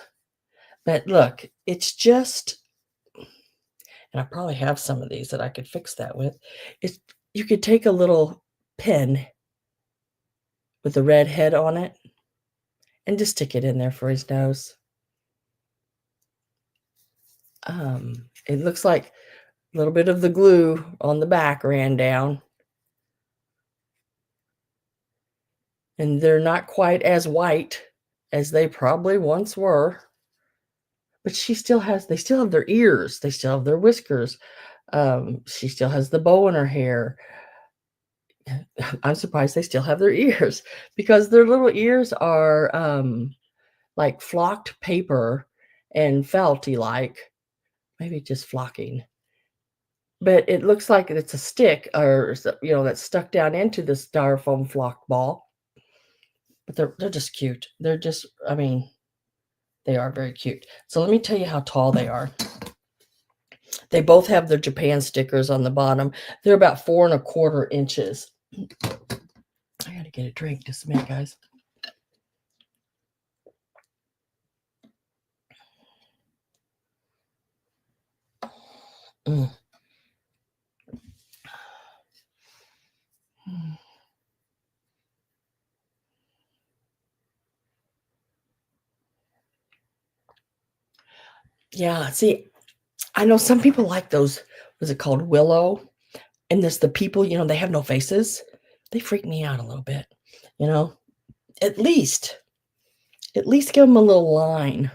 but look, it's just, and I probably have some of these that I could fix that with. It's You could take a little pin with a red head on it and just stick it in there for his nose. It looks like a little bit of the glue on the back ran down. And they're not quite as white as they probably once were. But they still have their ears. They still have their whiskers. She still has the bow in her hair. I'm surprised they still have their ears because their little ears are like flocked paper and felty like, maybe just flocking. But it looks like it's a stick or that's stuck down into the styrofoam flock ball. But they're just cute. They're just, I mean, They are very cute. So let me tell you how tall they are. They both have their Japan stickers on the bottom. They're about 4¼ inches. I gotta get a drink just a minute, guys. Mm. Yeah, see, I know some people like those, what's it called, willow? And there's the people, they have no faces. They freak me out a little bit, you know? At least give them a little line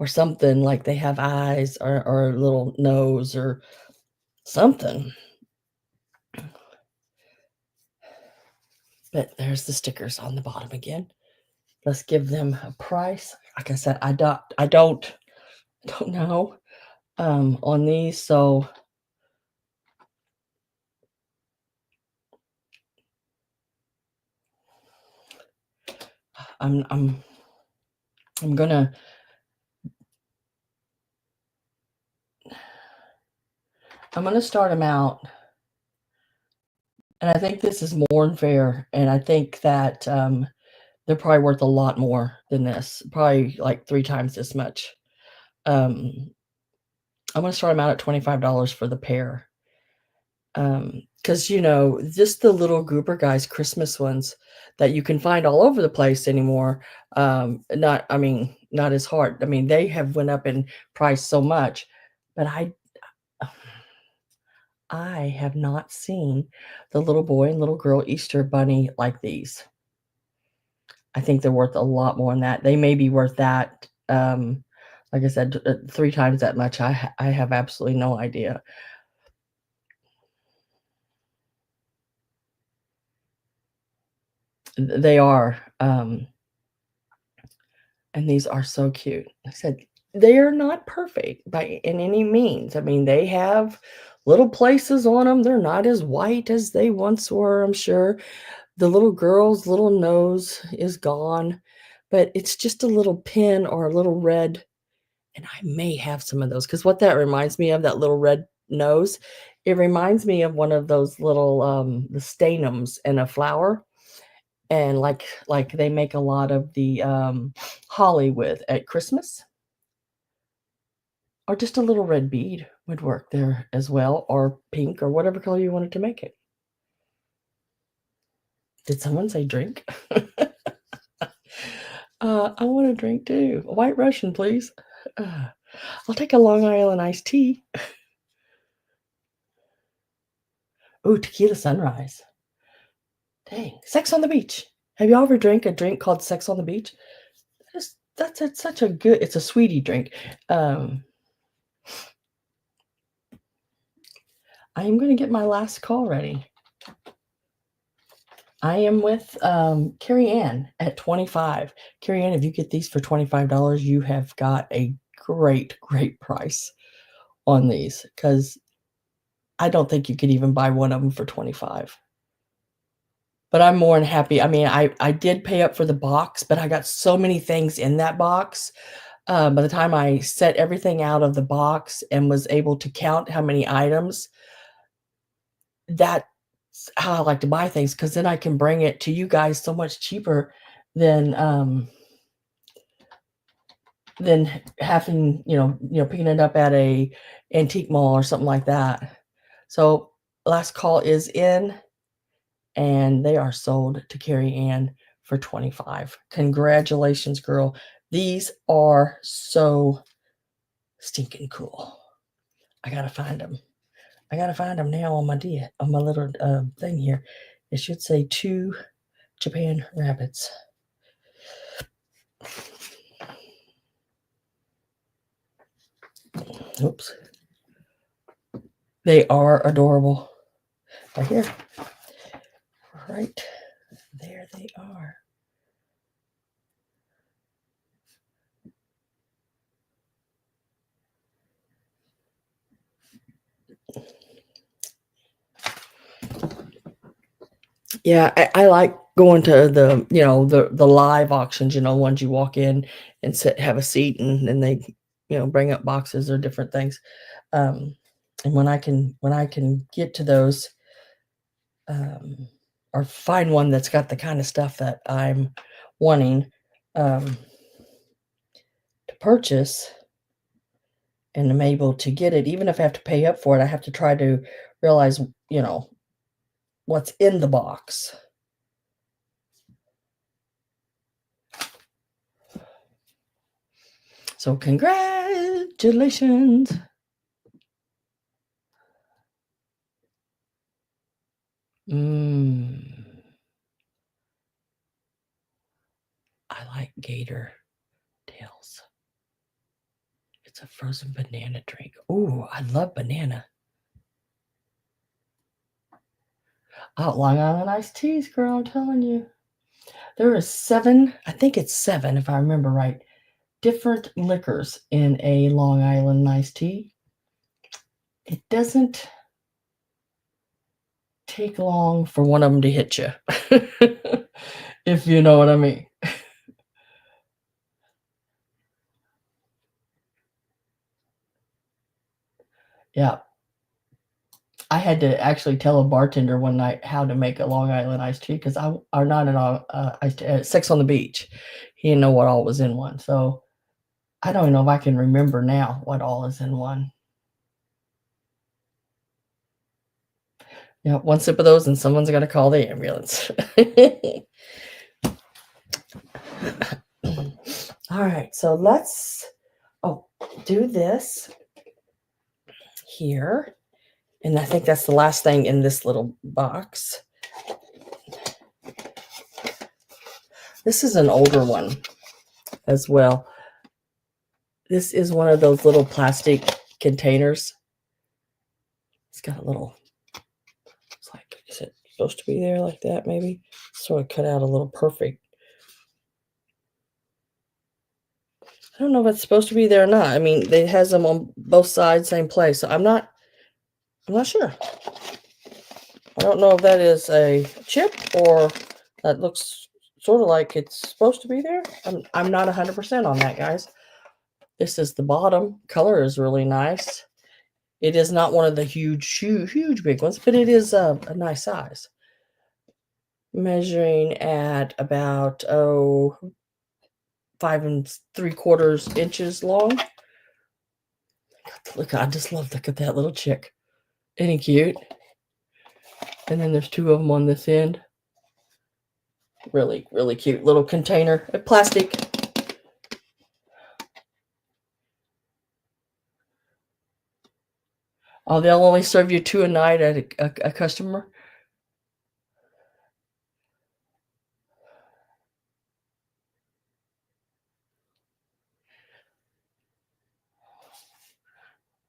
or something, like they have eyes or a little nose or something. But there's the stickers on the bottom again. Let's give them a price. Like I said, I don't know on these, so I'm gonna start them out, and I think this is more than fair, and I think that they're probably worth a lot more than this, probably like 3 times this much. I'm gonna start them out at $25 for the pair. Because just the little goober guys, Christmas ones that you can find all over the place anymore. Not as hard. I mean, they have went up in price so much, but I have not seen the little boy and little girl Easter bunny like these. I think they're worth a lot more than that. They may be worth that. Like I said, 3 times that much. I have absolutely no idea. They are. And these are so cute. I said, they are not perfect by in any means. I mean, they have little places on them. They're not as white as they once were, I'm sure. The little girl's little nose is gone, but it's just a little pin or a little red. And I may have some of those because what that reminds me of, that little red nose, it reminds me of one of those little the stanums in a flower. And like they make a lot of the holly with at Christmas, or just a little red bead would work there as well, or pink, or whatever color you wanted to make it. Did someone say drink? I want a drink too. A White Russian, please. I'll take a Long Island iced tea. Ooh, tequila sunrise. Dang, Sex on the Beach. Have you ever drank a drink called Sex on the Beach? Such a good. It's a sweetie drink. I am going to get my last call ready. I am with Carrie Ann at 25. Carrie Ann, if you get these for $25, you have got a great, great price on these, because I don't think you could even buy one of them for 25. But I'm more than happy. I mean, I did pay up for the box, but I got so many things in that box. By the time I set everything out of the box and was able to count how many items, that's how I like to buy things, because then I can bring it to you guys so much cheaper than having, picking it up at a antique mall or something like that. So last call is in, and they are sold to Carrie Ann for 25. Congratulations, girl. These are so stinking cool. I gotta find them. Now on my little thing here. It should say 2 Japan rabbits. Oops. They are adorable. Right here. Right there they are. Yeah, I like going to the, the live auctions, ones you walk in and sit, have a seat, and then they, bring up boxes or different things. Um, and when I can get to those, um, or find one that's got the kind of stuff that I'm wanting um, to purchase, and I'm able to get it, even if I have to pay up for it, I have to try to realize, what's in the box. So congratulations. I like gator tails. It's a frozen banana drink. Ooh, I love banana. Out Long Island iced teas, girl, I'm telling you. There is 7, I think it's 7, if I remember right, different liquors in a Long Island iced tea. It doesn't take long for one of them to hit you, if you know what I mean. Yeah. I had to actually tell a bartender one night how to make a Long Island iced tea, because I are not an Sex on the Beach. He didn't know what all was in one, so I don't even know if I can remember now what all is in one. Yeah, one sip of those and someone's got to call the ambulance. All right, so let's do this here. And I think that's the last thing in this little box. This is an older one as well. This is one of those little plastic containers. It's got a little, it's like, is it supposed to be there like that maybe? Sort of cut out a little perfect. I don't know if it's supposed to be there or not. I mean, it has them on both sides, same place. So I'm not sure. I don't know if that is a chip or that looks sort of like it's supposed to be there. I'm not 100% on that, guys. This is the bottom. Color is really nice. It is not one of the huge big ones, but it is a nice size. Measuring at about 5 3/4 inches long. Look, I just look at that little chick. Isn't he cute? And then there's 2 of them on this end. Really, really cute little container. Plastic. Oh, they'll only serve you 2 a night at a customer.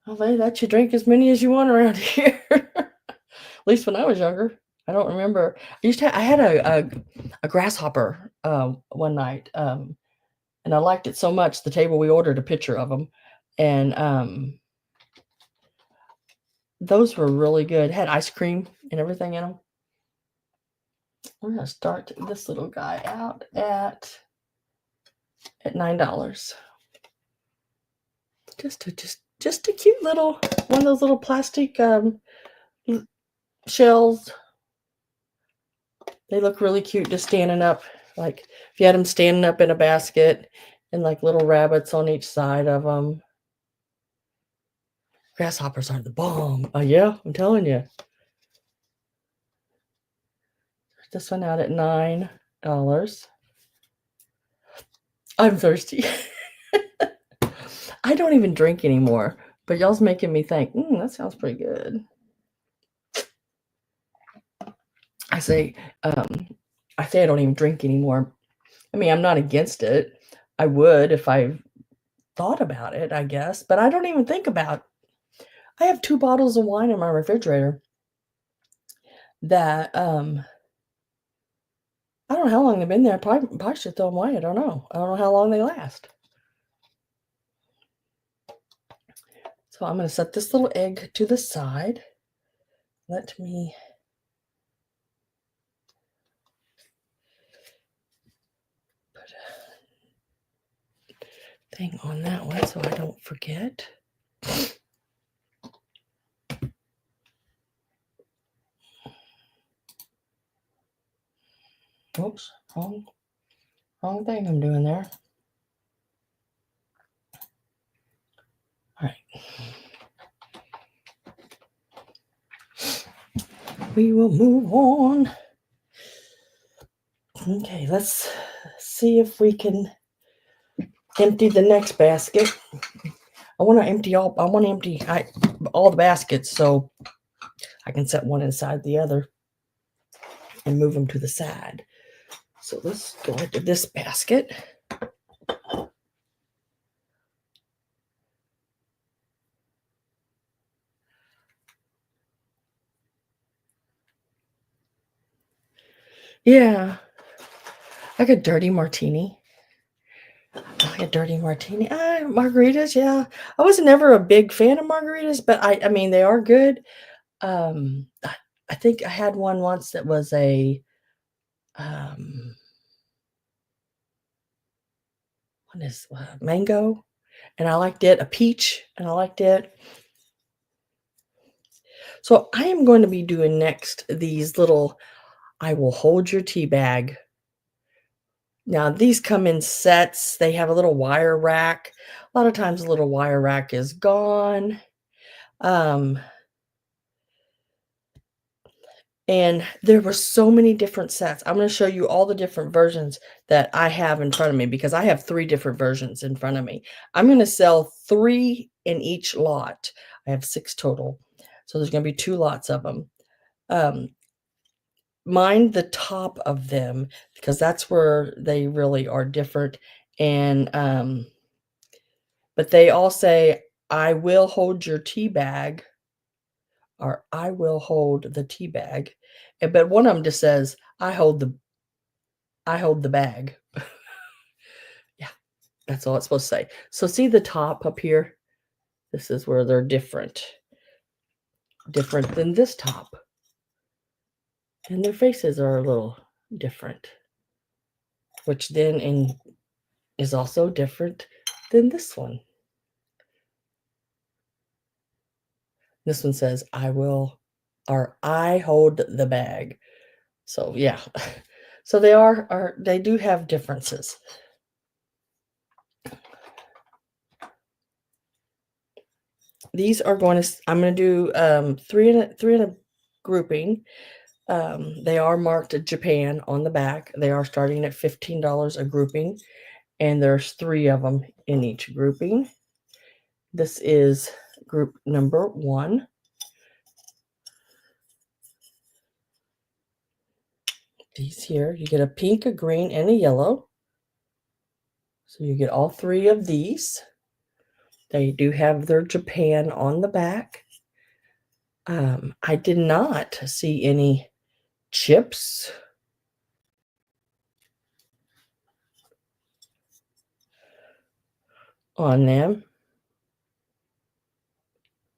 Well, they let you drink as many as you want around here. At least when I was younger. I don't remember. I had a grasshopper one night, and I liked it so much. The table, we ordered a picture of them, and those were really good. Had ice cream and everything in them. We're gonna start this little guy out at $9. Just a cute little one of those little plastic shells. They look really cute just standing up. Like if you had them standing up in a basket, and like little rabbits on each side of them. Grasshoppers are the bomb. Oh yeah, I'm telling you. This one out at $9. I'm thirsty. I don't even drink anymore, but y'all's making me think, that sounds pretty good. I say I don't even drink anymore. I mean, I'm not against it. I would if I thought about it, I guess, but I don't even think about. I have 2 bottles of wine in my refrigerator that I don't know how long they've been there. Probably should throw them away. I don't know. I don't know how long they last. So I'm going to set this little egg to the side. Let me thing on that one so I don't forget. Oops, wrong thing I'm doing there. All right. We will move on. Okay, let's see if we can empty the next basket. I want to empty all the baskets so I can set one inside the other and move them to the side. So let's go into this basket. Yeah, like a dirty martini. Like a dirty martini. Margaritas, yeah. I was never a big fan of margaritas, but I mean they are good. I think I had one once that was a what is mango, and I liked it. A peach, and I liked it. So I am going to be doing next these little I will hold your tea bag. Now these come in sets. They have a little wire rack. A lot of times the little wire rack is gone. And there were so many different sets. I'm going to show you all the different versions that I have in front of me because I have 3 different versions in front of me. I'm going to sell 3 in each lot. I have 6 total. So there's going to be 2 lots of them. Mind the top of them because that's where they really are different. And but they all say, I will hold your tea bag, or I will hold the tea bag. But one of them just says, I hold the bag. Yeah, that's all it's supposed to say. So see the top up here? This is where they're different. Different than this top. And their faces are a little different. Which then is also different than this one. This one says, I will, or I hold the bag. So yeah. So they do have differences. These are I'm going to do 3 in a grouping. They are marked Japan on the back. They are starting at $15 a grouping, and there's 3 of them in each grouping. This is group number 1. These here, you get a pink, a green, and a yellow. So you get all 3 of these. They do have their Japan on the back. I did not see any chips on them.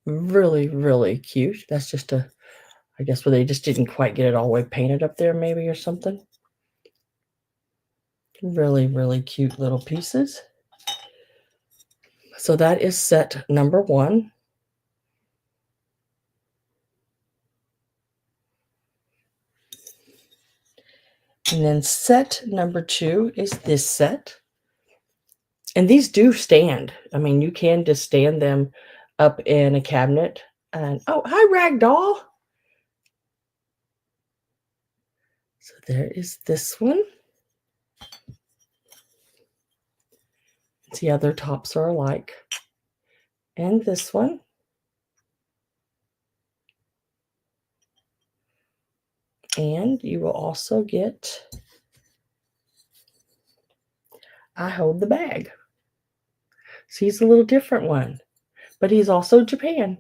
Really, really cute. That's just I guess where they just didn't quite get it all the way painted up there maybe or something. Really, really cute little pieces. So that is set number 1. And then set number 2 is this set. And these do stand. I mean, you can just stand them up in a cabinet. And oh, hi, Ragdoll. So there is this one. See how their tops are alike. And this one. And you will also get I hold the bag. So he's a little different one, but he's also Japan.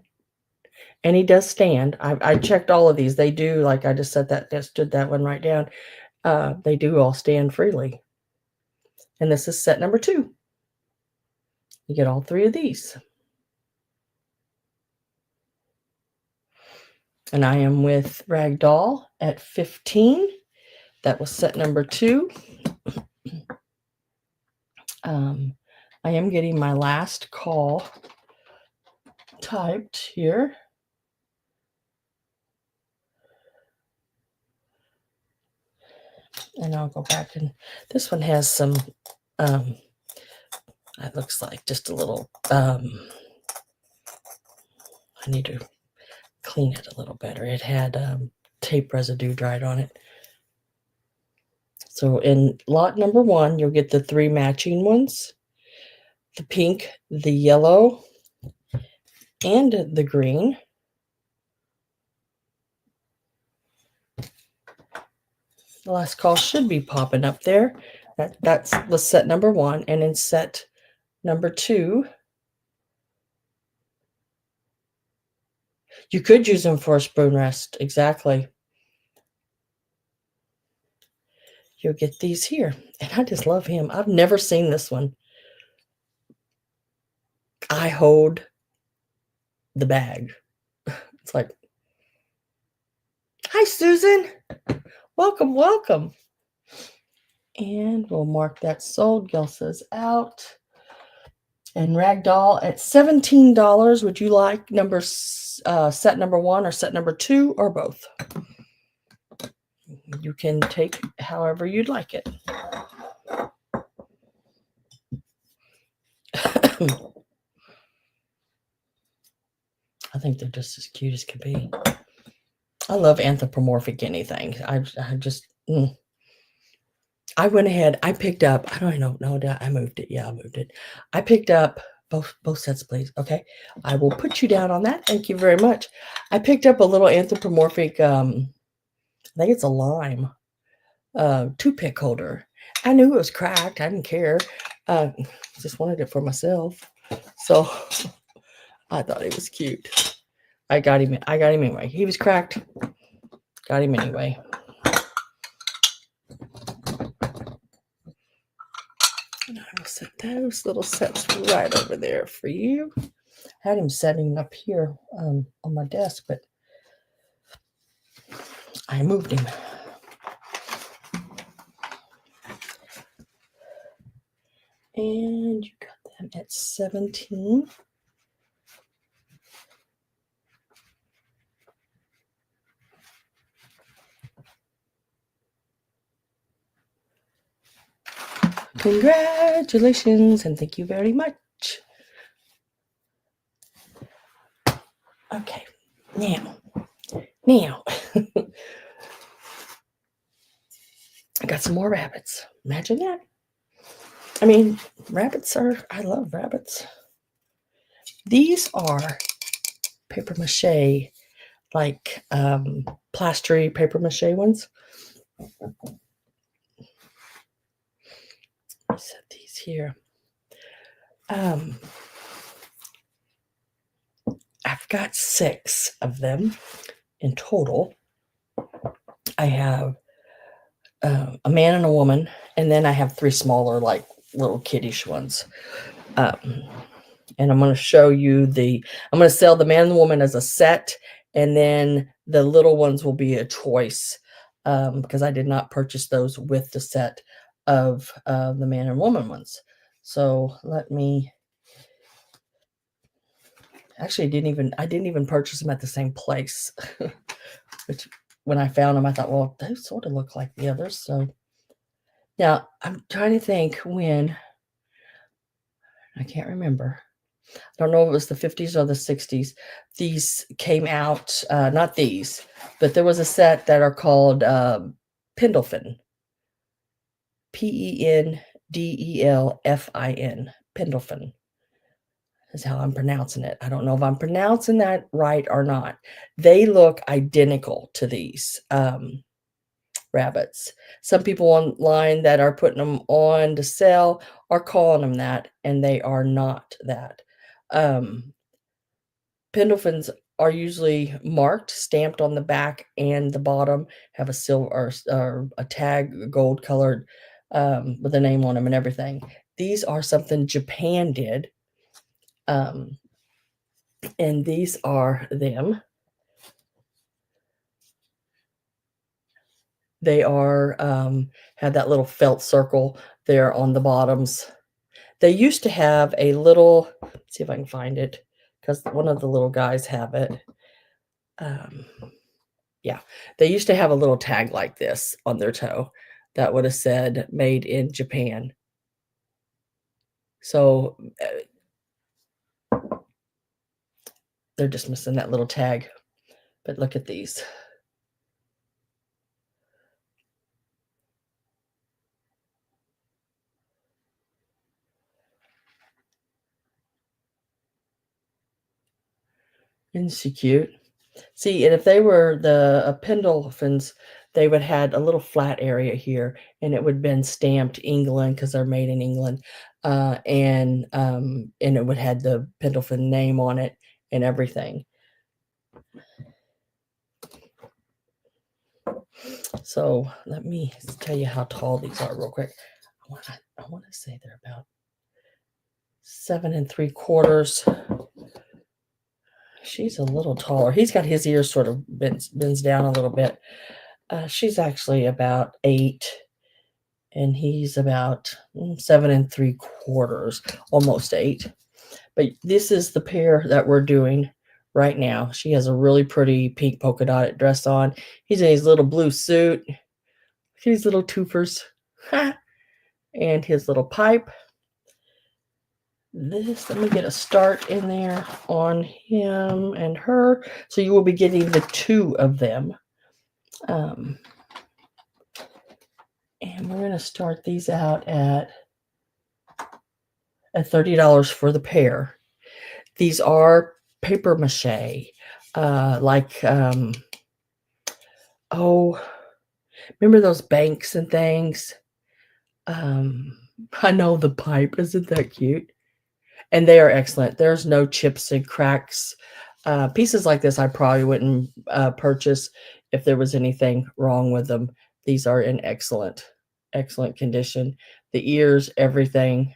And he does stand. I checked all of these. They do, like I just said stood that one right down. They do all stand freely. And this is set number 2. You get all 3 of these. And I am with Ragdoll at 15. That was set number 2. I am getting my last call typed here. And I'll go back, and this one has some, it looks like just a little, I need to clean it a little better. It had tape residue dried on it. So in lot number 1, you'll get the 3 matching ones, the pink, the yellow, and the green. The last call should be popping up there. That's the set number 1. And in set number 2, you could use them for a spoon rest. Exactly. You'll get these here. And I just love him. I've never seen this one. I hold the bag. It's like, hi, Susan. Welcome, welcome. And we'll mark that sold. Gil says out. And Ragdoll at $17. Would you like set number 1 or set number 2 or both? You can take however you'd like it. I think they're just as cute as can be. I love anthropomorphic anything. I just, I went ahead, I picked up, I don't know, no, I moved it. Yeah, I moved it. I picked up both sets, please. Okay. I will put you down on that. Thank you very much. I picked up a little anthropomorphic, I think it's a lime, toothpick holder. I knew it was cracked. I didn't care. Just wanted it for myself. So I thought it was cute. I got him anyway. He was cracked. Got him anyway. And I will set those little sets right over there for you. Had him setting up here on my desk, but I moved him. And you got them at 17. Congratulations and thank you very much. Okay, now I got some more rabbits. Imagine that. I mean, I love rabbits. These are paper mache, like plastery paper mache ones. Let me set these here. I've got 6 of them in total. I have a man and a woman, and then I have 3 smaller, like little kiddish ones. And I'm going to show you I'm going to sell the man and the woman as a set, and then the little ones will be a choice because I did not purchase those with the set of the man and woman ones. So let me. Actually, I didn't even purchase them at the same place. Which when I found them, I thought, well, those sort of look like the others. So now I'm trying to think when. I can't remember. I don't know if it was the 50s or the 60s. These came out, not these, but there was a set that are called Pendleton. Pendleton. Pendleton is how I'm pronouncing it. I don't know if I'm pronouncing that right or not. They look identical to these rabbits. Some people online that are putting them on to sell are calling them that, and they are not that. Pendletons are usually marked, stamped on the back and the bottom, have a silver or a tag, gold colored, with a name on them and everything. These are something Japan did. And these are them. They are have that little felt circle there on the bottoms. They used to have a little, let's see if I can find it, because one of the little guys have it. Yeah, they used to have a little tag like this on their toe that would have said made in Japan. So they're just missing that little tag. But look at these. Isn't she cute? See, and if they were the pendulums, they would had a little flat area here, and it would have been stamped England because they're made in England, and it would had the pendulum name on it and everything. So let me tell you how tall these are real quick. I want to say they're about 7 3/4. She's a little taller. He's got his ears sort of bends down a little bit. She's actually about 8, and he's about 7 3/4, almost 8. But this is the pair that we're doing right now. She has a really pretty pink polka dotted dress on. He's in his little blue suit. His little twofers. And his little pipe. Let me get a start in there on him and her. So you will be getting the 2 of them. And we're going to start these out at $30 for the pair. These are paper mache, oh, remember those banks and things? I know the pipe. Isn't that cute? And they are excellent. There's no chips and cracks. Pieces like this I probably wouldn't purchase if there was anything wrong with them. These are in excellent condition. The ears, everything,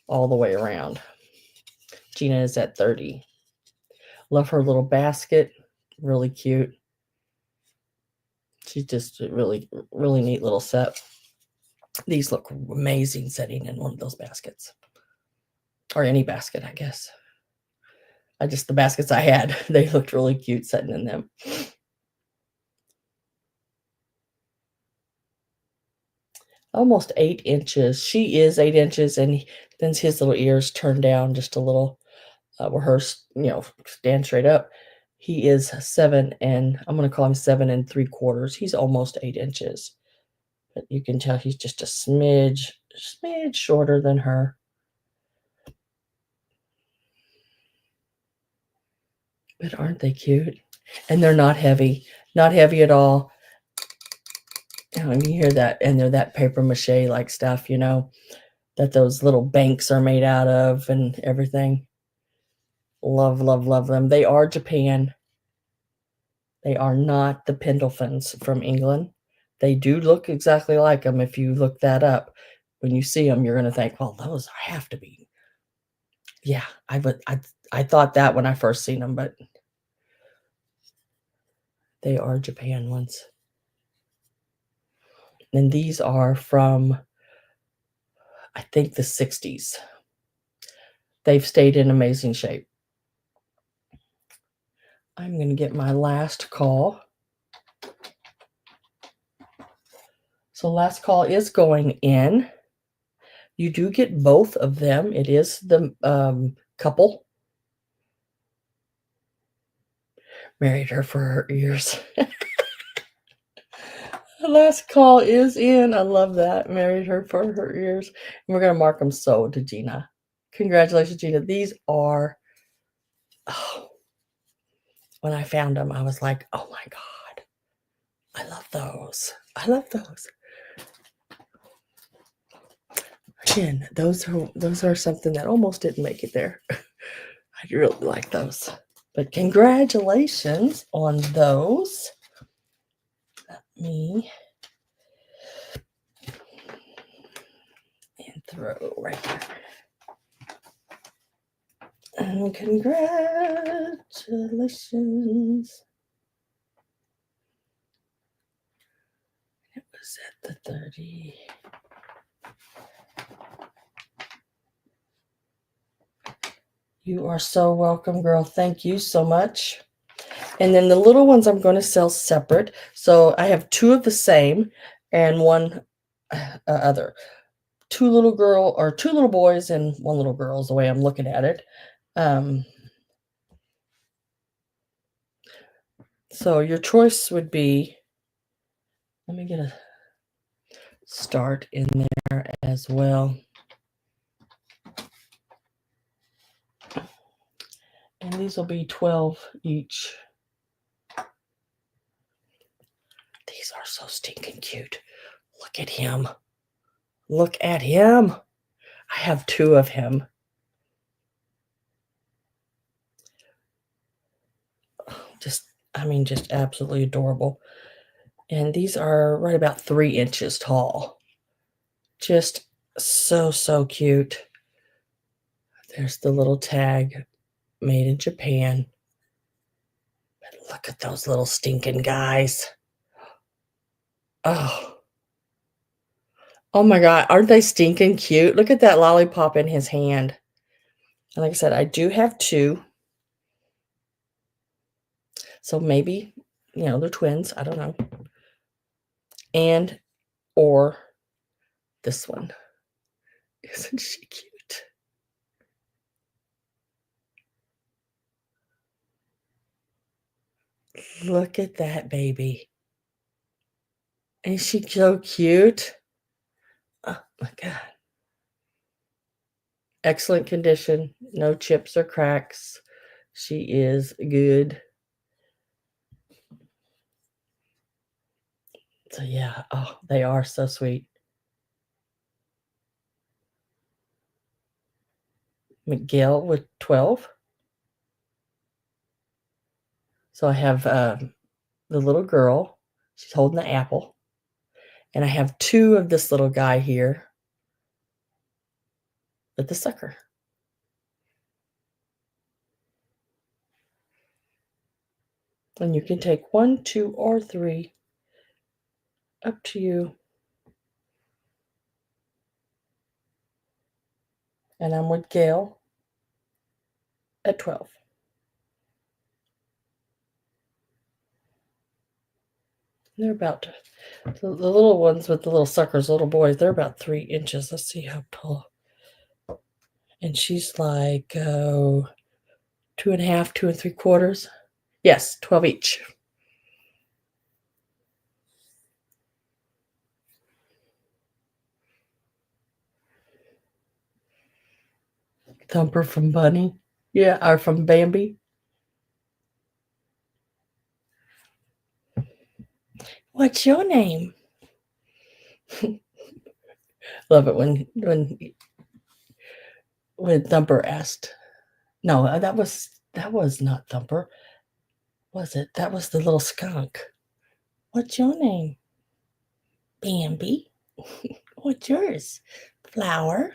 all the way around. Gina is at 30. Love her little basket. Really cute. She's just a really, really neat little set. These look amazing sitting in one of those baskets. Or any basket, I guess. The baskets I had, they looked really cute sitting in them. Almost 8 inches. She is 8 inches, and then his little ears turned down just a little, where hers, stand straight up. He is 7, and I'm going to call him 7 3/4. He's almost 8 inches. But you can tell he's just a smidge shorter than her. But aren't they cute? And they're not heavy. Not heavy at all. And you hear that, and they're that paper mache like stuff, that those little banks are made out of and everything. Love, love, love them. They are Japan. They are not the pendulums from England. They do look exactly like them if you look that up. When you see them, you're going to think, well, those have to be. Yeah, I thought that when I first seen them, but they are Japan ones. And these are from, I think, the 60s. They've stayed in amazing shape. I'm going to get my last call. So last call is going in. You do get both of them. It is the couple. Married her for her ears. The last call is in. I love that. Married her for her ears. And we're going to mark them so to Gina. Congratulations, Gina. These are, when I found them, I was like, oh my God. I love those. I love those. Again, those are something that almost didn't make it there. I really like those. But congratulations on those. Let me throw right here. And congratulations. It was at the 30. You are so welcome, girl. Thank you so much. And then the little ones I'm going to sell separate. So I have two of the same and one other. Two little boys and one little girl is the way I'm looking at it. So your choice would be, let me get a start in there as well. And these will be 12 each. These are so stinking cute. Look at him. Look at him. I have two of him. Just absolutely adorable. And these are right about 3 inches tall. Just so, so cute. There's the little tag, made in Japan. But look at those little stinking guys. Oh. Oh my God, aren't they stinking cute? Look at that lollipop in his hand. And like I said, I do have two. So maybe, they're twins. I don't know. And, or this one. Isn't she cute? Look at that baby. Ain't she so cute? Oh my God. Excellent condition. No chips or cracks. She is good. So yeah, oh, they are so sweet. Miguel with 12. So I have the little girl. She's holding the apple. And I have two of this little guy here with the sucker. And you can take 1, 2, or 3. Up to you. And I'm with Gail at 12. They're about, the little ones with the little suckers, little boys, they're about 3 inches. Let's see how tall. And she's like 2 and a half, 2 3/4. Yes, 12 each. Thumper from Bunny. Yeah, or from Bambi. What's your name? Love it when Thumper asked. No, that was not Thumper. Was it? That was the little skunk. What's your name? Bambi. What's yours? Flower.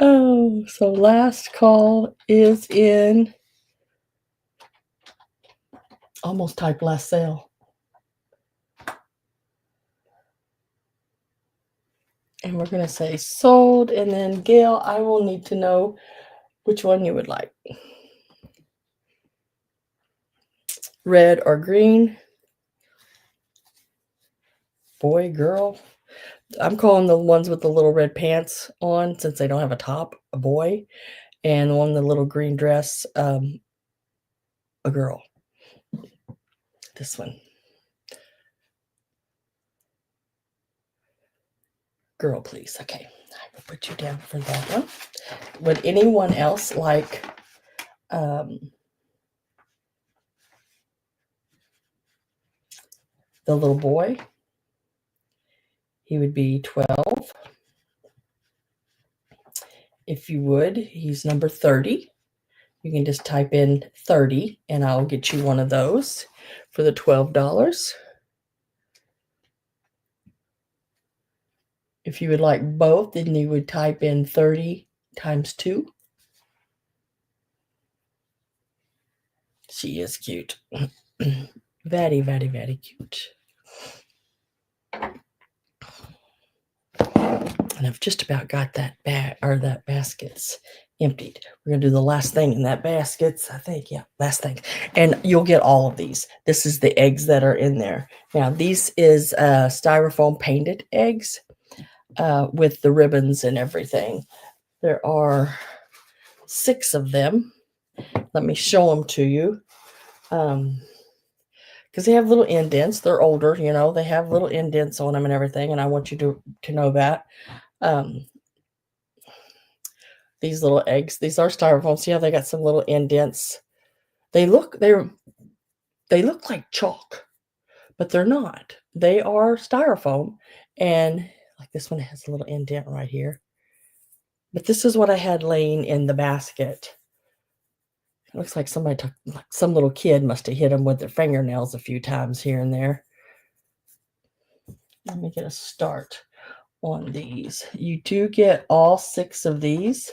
Oh, so last call is in. Almost type last sale. And we're going to say sold. And then, Gail, I will need to know which one you would like. Red or green? Boy, girl. I'm calling the ones with the little red pants on, since they don't have a top, a boy. And the one in the little green dress, a girl. This one. Girl, please. Okay. I will put you down for that one. Would anyone else like the little boy? He would be 12. If you would, he's number 30. You can just type in 30 and I'll get you one of those for the $12. If you would like both, then you would type in 30 times 2. She is cute. Very, very, very cute. And I've just about got that bag or that baskets emptied. We're going to do the last thing in that baskets, I think. Yeah, last thing. And you'll get all of these. This is the eggs that are in there. Now, these is styrofoam painted eggs with the ribbons and everything. There are 6 of them. Let me show them to you. Because they have little indents. They're older, you know. They have little indents on them and everything. And I want you to know that. These little eggs. These are styrofoam. See how they got some little indents? They look like chalk, but they're not. They are styrofoam, and like this one has a little indent right here. But this is what I had laying in the basket. It looks like somebody took, like some little kid must have hit them with their fingernails a few times here and there. Let me get a start on these. You do get all 6 of these.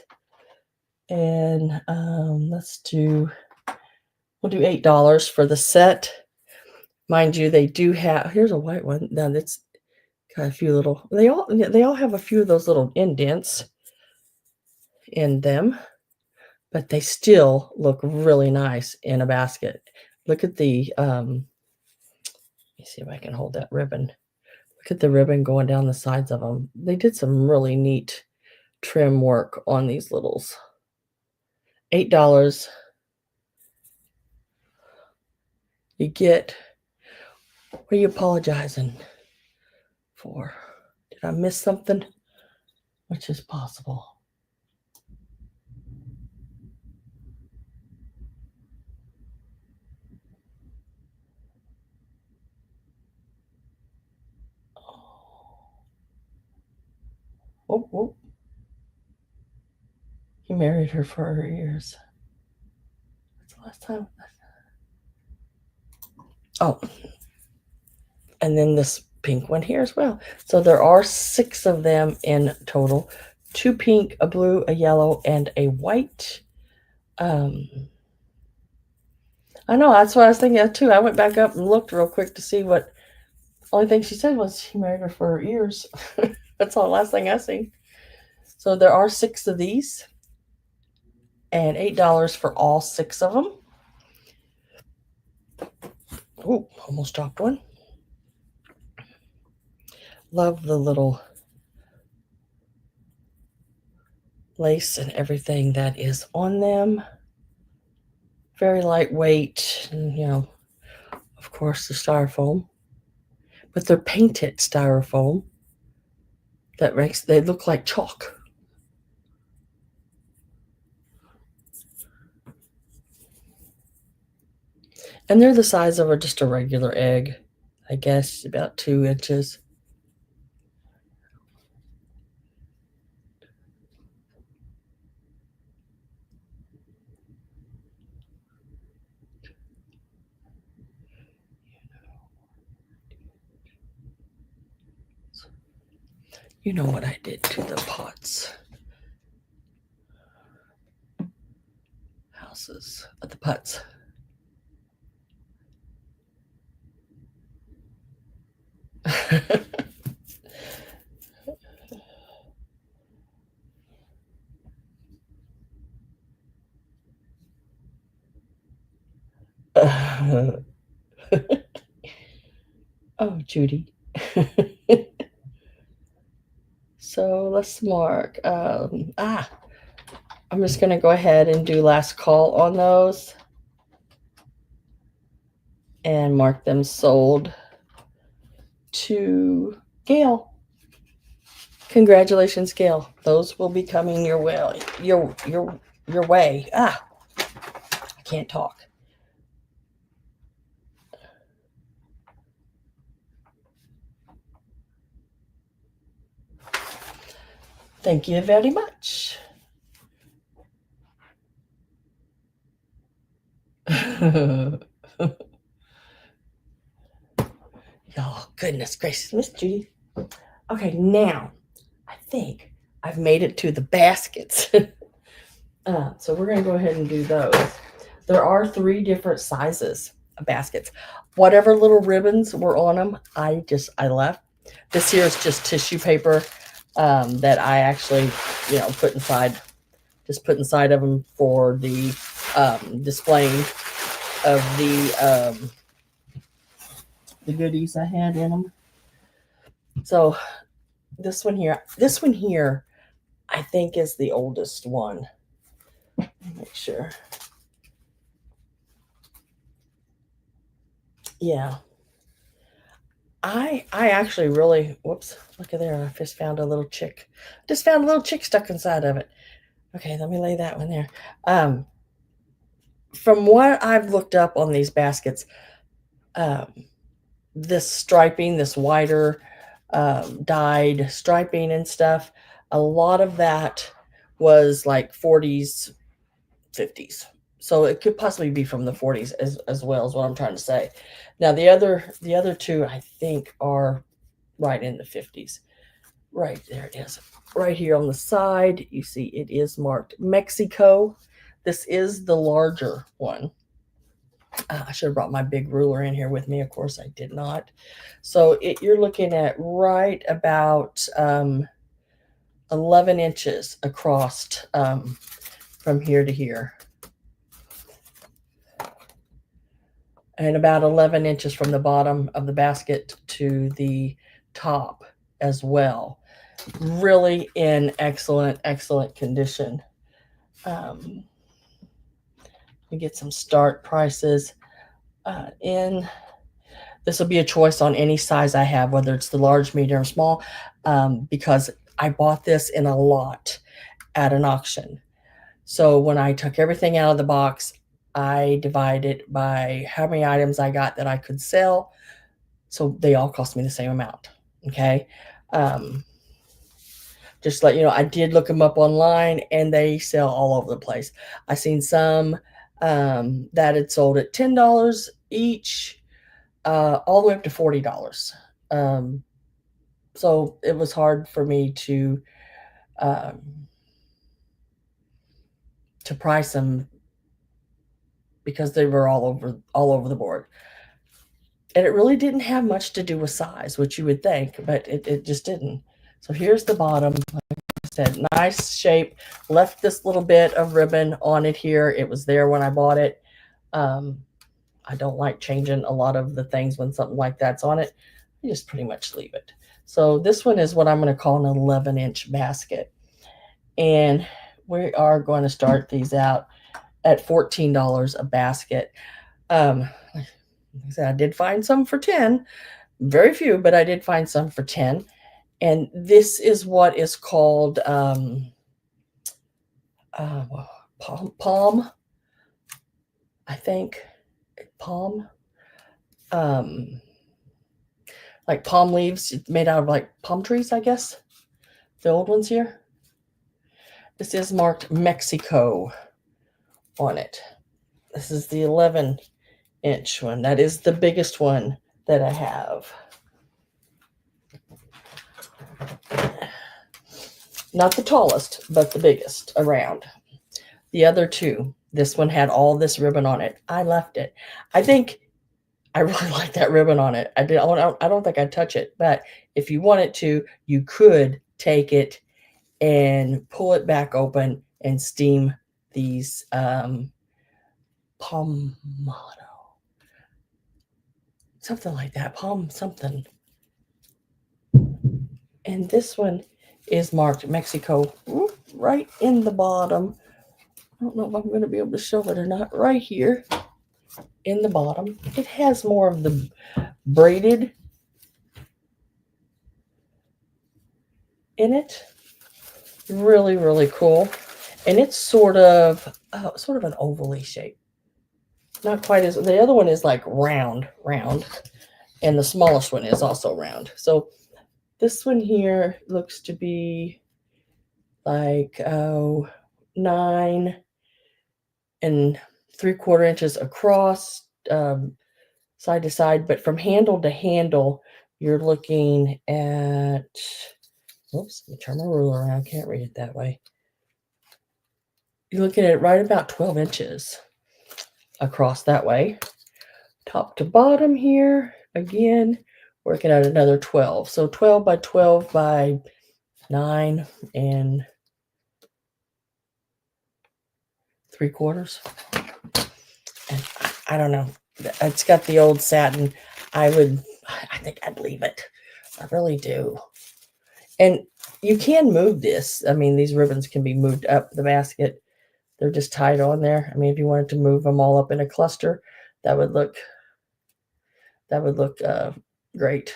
And we'll do $8 for the set. Mind you, they do have, here's a white one. Now that's got a few little, they all have a few of those little indents in them, but they still look really nice in a basket. Look at the, let me see if I can hold that ribbon. Look at the ribbon going down the sides of them. They did some really neat trim work on these littles. $8. You get, what are you apologizing for? Did I miss something? Which is possible. Oh. He married her for her ears. That's the last time. Oh, and then this pink one here as well. So there are 6 of them in total. 2 pink, a blue, a yellow, and a white. I know, that's what I was thinking of too. I went back up and looked real quick to see what, only thing she said was he married her for her ears. That's the last thing I seen. So there are 6 of these. And $8 for all 6 of them. Oh, almost dropped one. Love the little lace and everything that is on them. Very lightweight, and, you know, of course the styrofoam. But they're painted styrofoam. That makes, they look like chalk. And they're the size of just a regular egg. I guess about 2 inches. You know what I did to the pots. Houses, the pots. Oh, Judy. So let's mark. I'm just going to go ahead and do last call on those and mark them sold to Gail. Congratulations, Gail. Those will be coming your way. Your way. I can't talk. Thank you very much. Oh, goodness gracious, Miss Judy. Okay, now I think I've made it to the baskets. So we're going to go ahead and do those. There are 3 different sizes of baskets. Whatever little ribbons were on them, I left. This here is just tissue paper that I actually, put inside just put inside of them for the displaying of the goodies I had in them. So this one here, I think is the oldest one. Make sure. Yeah. I actually really, whoops, look at there. I just found a little chick. Just found a little chick stuck inside of it. Okay, let me lay that one there. From what I've looked up on these baskets, um, this striping, this wider dyed striping and stuff, a lot of that was like 40s, 50s. So it could possibly be from the 40s as well, is what I'm trying to say. Now the other two I think are right in the 50s. Right there it is. Right here on the side, you see it is marked Mexico. This is the larger one. I should have brought my big ruler in here with me. Of course, I did not. So you're looking at right about 11 inches across from here to here. And about 11 inches from the bottom of the basket to the top as well. Really in excellent, excellent condition. We get some start prices in. This will be a choice on any size I have, whether it's the large, medium, or small, because I bought this in a lot at an auction. So when I took everything out of the box, I divided by how many items I got that I could sell. So they all cost me the same amount. Okay. Just to let you know, I did look them up online and they sell all over the place. I seen some that had sold at $10 each, all the way up to $40. So it was hard for me to price them because they were all over the board. And it really didn't have much to do with size, which you would think, but it just didn't. So here's the bottom. Like I said, nice shape. Left this little bit of ribbon on it here. It was there when I bought it. I don't like changing a lot of the things when something like that's on it. I just pretty much leave it. So this one is what I'm going to call an 11-inch basket. And we are going to start these out at $14 a basket. Like I said, I did find some for 10. Very few, but I did find some for 10. And this is what is called palm, I think. Palm. Like palm leaves made out of like palm trees, I guess. The old ones here. This is marked Mexico on it. This is the 11-inch one. That is the biggest one that I have. Not the tallest, but the biggest around. The other two, this one had all this ribbon on it. I left it. I think I really like that ribbon on it. I don't think I'd touch it, but if you wanted to, you could take it and pull it back open and steam these pomado, something like that, palm something. And this one is marked Mexico right in the bottom. I don't know if I'm going to be able to show it or not. Right here in the bottom, it has more of the braided in it. Really, really cool. And it's sort of an ovally shape. Not quite as the other one is like round, and the smallest one is also round. So this one here looks to be like 9 3/4 inches across, side to side, but from handle to handle, you're looking at, oops, let me turn my ruler around. I can't read it that way. You're looking at right about 12 inches across that way. Top to bottom here, again, working at another 12. So 12 by 12 by 9 and 3/4. And I don't know. It's got the old satin. I think I'd leave it. I really do. And you can move this. I mean, these ribbons can be moved up the basket. They're just tied on there. I mean, if you wanted to move them all up in a cluster, that would look great.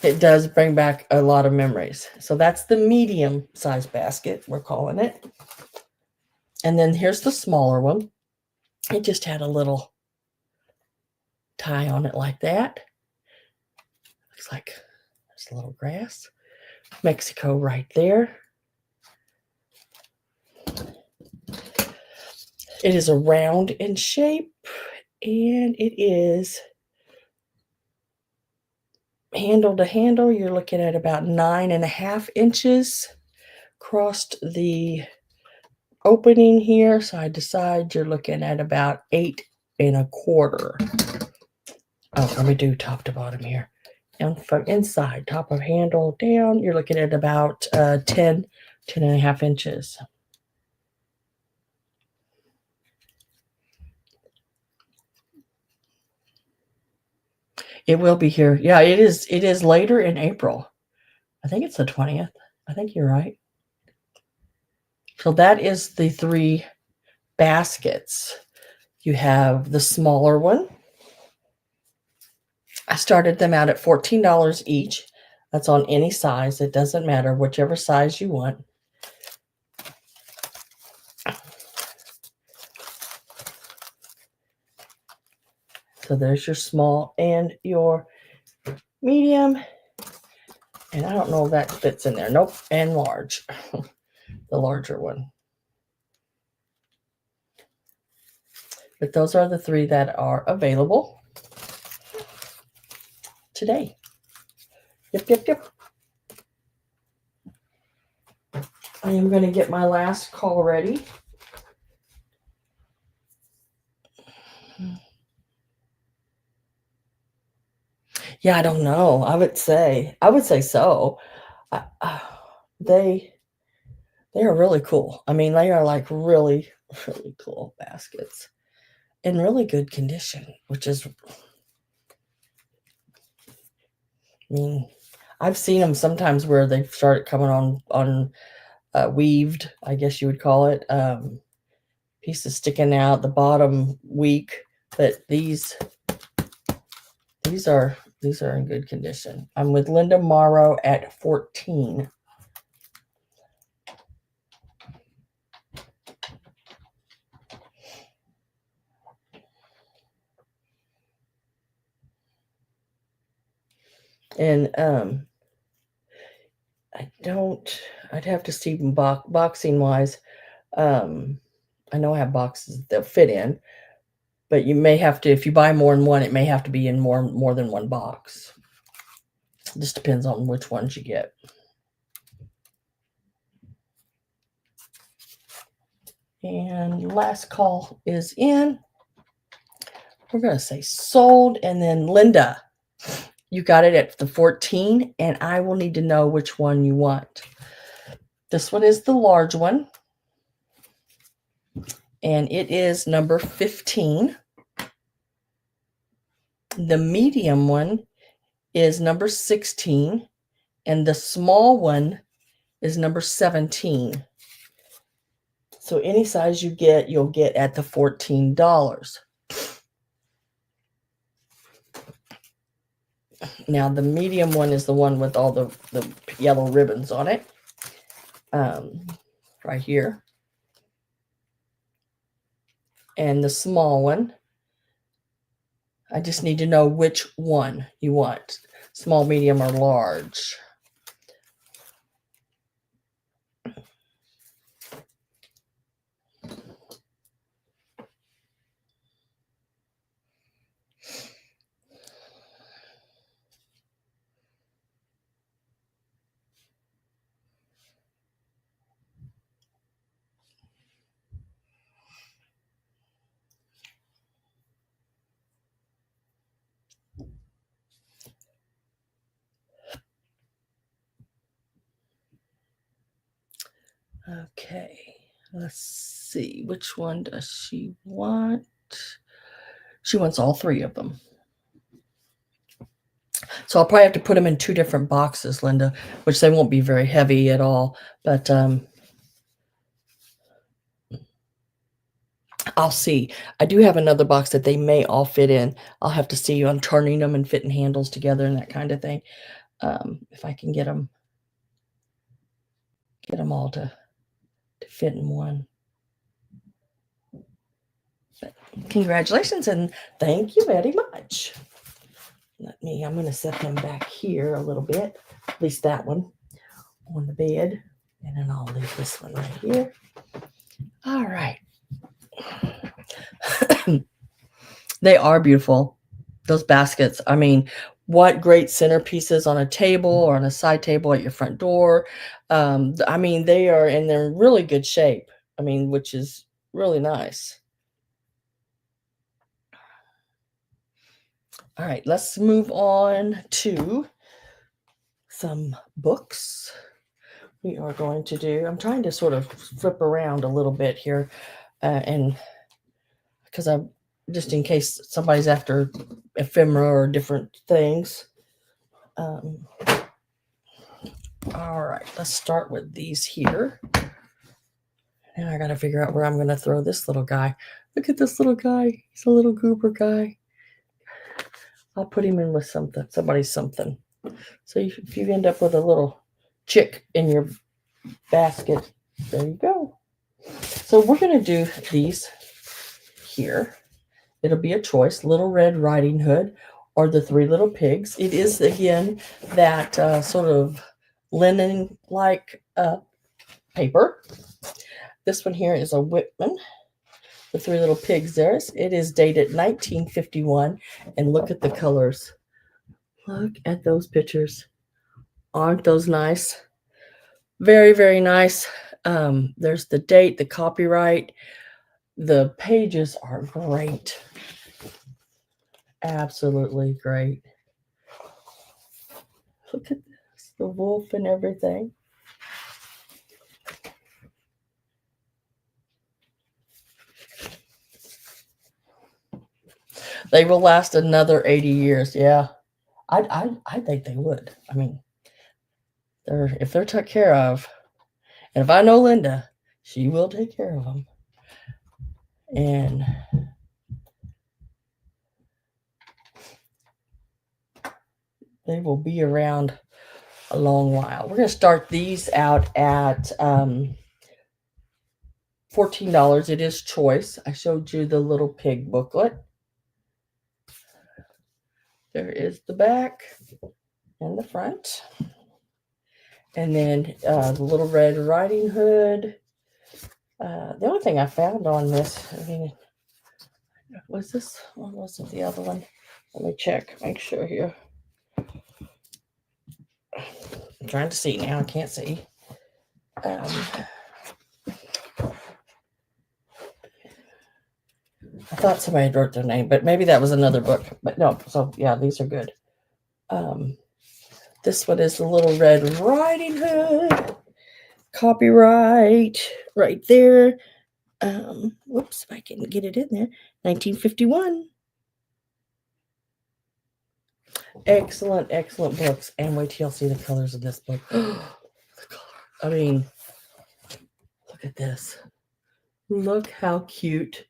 It does bring back a lot of memories. So that's the medium size basket, we're calling it. And then here's the smaller one. It just had a little tie on it like that. Looks like there's a little grass. Mexico right there. It is a round in shape, and it is handle to handle. You're looking at about 9.5 inches across the opening here, side to side. You're looking at about 8.25. Oh, let me do top to bottom here. And from inside, top of handle down, you're looking at about 10.5 inches. It will be here. Yeah, it is. It is later in April. I think it's the 20th. I think you're right. So that is the 3 baskets. You have the smaller one. I started them out at $14 each. That's on any size. It doesn't matter, whichever size you want. So there's your small and your medium. And I don't know if that fits in there. Nope. And large. The larger one. But those are the 3 that are available today. Yep. I am going to get my last call ready. Yeah, I don't know. I would say so. They are really cool. I mean, they are like really, really cool baskets in really good condition, which is, I mean, I've seen them sometimes where they've started coming on weaved, I guess you would call it, pieces sticking out the bottom weak, but these are in good condition. I'm with Linda Morrow at 14. And I'd have to see boxing wise. I know I have boxes they'll fit in, but you may have to, if you buy more than one, it may have to be in more than one box. It just depends on which ones you get. And last call is in. We're going to say sold, and then Linda, you got it at the 14, and I will need to know which one you want. This one is the large one, and it is number 15. The medium one is number 16, and the small one is number 17. So any size you get, you'll get at the $14. Now, the medium one is the one with all the yellow ribbons on it. Right here. And the small one, I just need to know which one you want. Small, medium, or large. Okay. Let's see, which one does she want? She wants all three of them. So I'll probably have to put them in two different boxes, Linda, which they won't be very heavy at all. But I'll see. I do have another box that they may all fit in. I'll have to see on turning them and fitting handles together and that kind of thing. If I can get them all to fit in one. But congratulations and thank you very much. I'm going to set them back here a little bit, at least that one on the bed, and then I'll leave this one right here. All right. They are beautiful, those baskets. I mean, what great centerpieces on a table or on a side table at your front door. I mean, they're in really good shape. I mean, which is really nice. All right, let's move on to some books. We are going to do, I'm trying to sort of flip around a little bit here, and because I'm just in case somebody's after ephemera or different things. All right, let's start with these here. Now I got to figure out where I'm going to throw this little guy. Look at this little guy. He's a little goober guy. I'll put him in with somebody's something. So if you end up with a little chick in your basket, there you go. So we're going to do these here. It'll be a choice, Little Red Riding Hood or the Three Little Pigs. It is, again, that sort of linen-like paper. This one here is a Whitman, the Three Little Pigs. It is dated 1951, and look at the colors. Look at those pictures. Aren't those nice? Very, very nice. There's the date, the copyright. The pages are great. Absolutely great. Look at this, the wolf and everything. They will last another 80 years. Yeah, I think they would. I mean, if they're took care of, and if I know Linda, she will take care of them. And they will be around a long while. We're going to start these out at $14. It is choice. I showed you the little pig booklet. There is the back and the front. And then the Little Red Riding Hood. The only thing I found on this, I mean, was this one? Wasn't the other one? Let me check, make sure here. I'm trying to see now. I can't see. I thought somebody had wrote their name, but maybe that was another book. But no, so yeah, these are good. This one is the Little Red Riding Hood. Copyright right there. Whoops, if I can get it in there. 1951. Excellent, excellent books. And wait till you see the colors of this book. The color. I mean, look at this. Look how cute.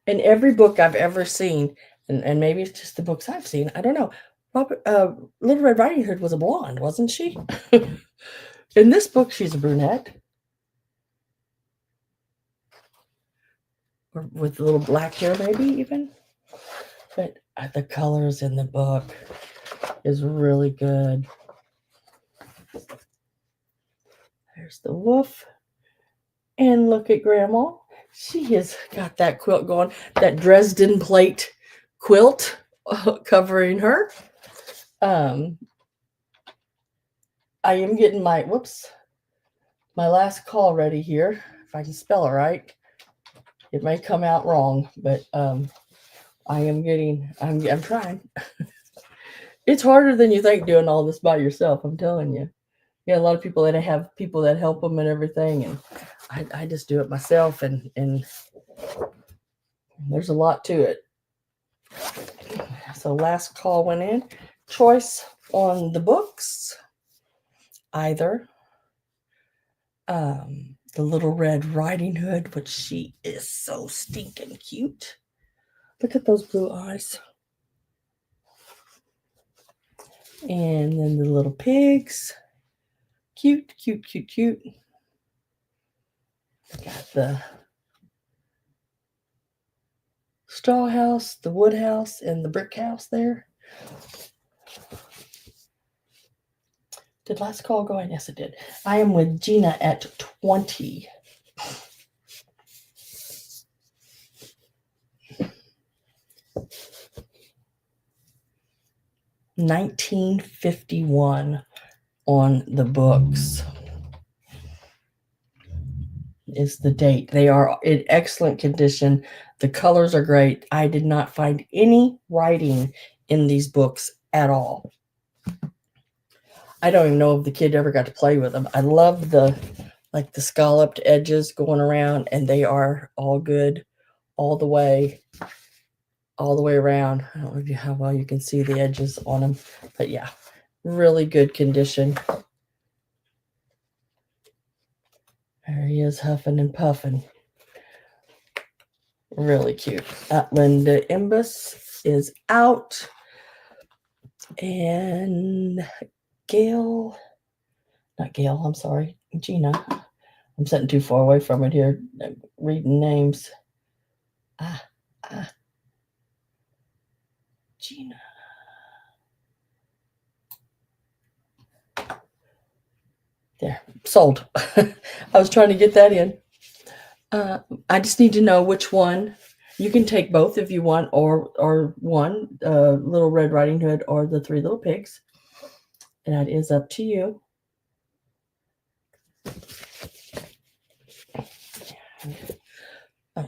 In every book I've ever seen, and maybe it's just the books I've seen, I don't know. Little Red Riding Hood was a blonde, wasn't she? In this book, she's a brunette. Or with a little black hair, maybe even. But the colors in the book is really good. There's the wolf. And look at Grandma. She has got that quilt going, that Dresden plate quilt covering her. I am getting my last call ready here. If I can spell it right. It may come out wrong, but I'm trying. It's harder than you think doing all this by yourself, I'm telling you. Yeah, a lot of people that have people that help them and everything, and I just do it myself, and there's a lot to it. So last call went in. Choice on the books, either the Little Red Riding Hood, which she is so stinking cute. Look at those blue eyes. And then the little pigs. Cute, cute, cute, cute. Got the straw house, the wood house, and the brick house there. Did last call go in? Yes, it did. I am with Gina at 20. $19.51 on the books is the date. They are in excellent condition. The colors are great. I did not find any writing in these books at all. I don't even know if the kid ever got to play with them. I love the scalloped edges going around, and they are all good all the way around. I don't know how well you can see the edges on them, but yeah, really good condition. There he is, huffing and puffing. Really cute. Linda Imbus is out. And I'm sorry, Gina. I'm sitting too far away from it here, reading names. Gina. There, sold. I was trying to get that in. I just need to know which one. You can take both if you want, or one, Little Red Riding Hood or the Three Little Pigs. And that is up to you.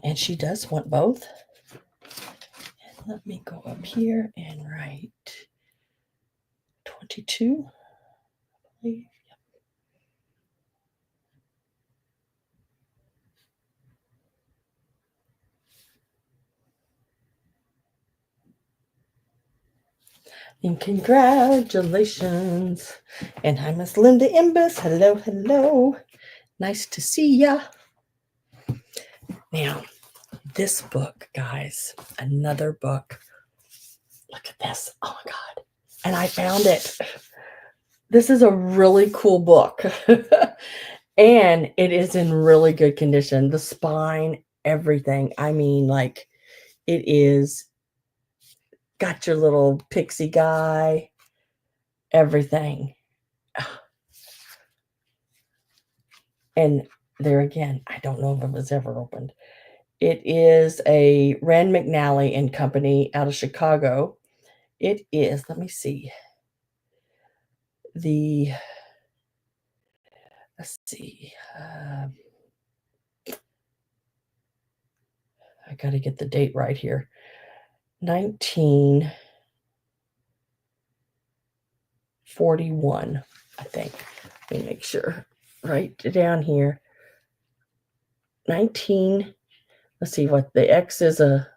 And she does want both. And let me go up here and write 22, I believe. And congratulations. And hi, Miss Linda Imbus. Hello, hello. Nice to see ya. Now, this book, guys, another book. Look at this. Oh my God. And I found it. This is a really cool book. And it is in really good condition. The spine, everything. I mean, like, it is got your little pixie guy, everything. And there again, I don't know if it was ever opened. It is a Rand McNally and Company out of Chicago. It is, let me see. Let's see. I got to get the date right here. 1941, I think. Let me make sure. Right down here. 19. Let's see what the X is a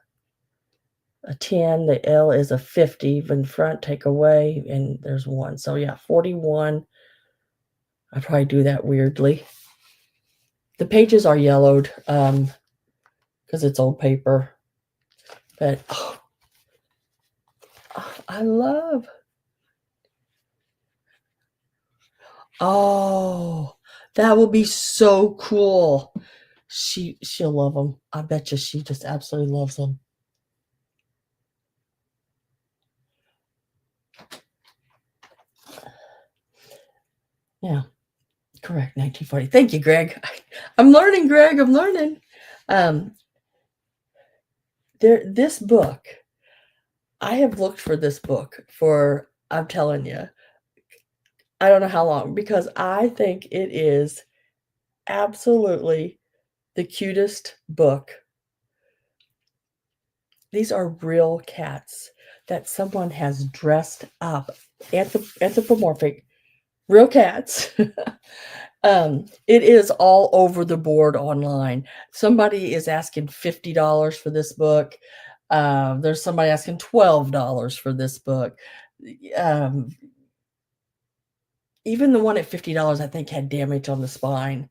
10, the L is a 50. In front, take away, and there's 1. So yeah, 41. I probably do that weirdly. The pages are yellowed because it's old paper. But I love. Oh, that will be so cool. She'll love them. I bet you she just absolutely loves them. Yeah, correct. 1940. Thank you, Greg. I'm learning, Greg. I'm learning. This book, I have looked for this book for, I'm telling you, I don't know how long, because I think it is absolutely the cutest book. These are real cats that someone has dressed up, anthropomorphic, real cats. It is all over the board online. Somebody is asking $50 for this book. There's somebody asking $12 for this book. Um, even the one at $50, I think, had damage on the spine.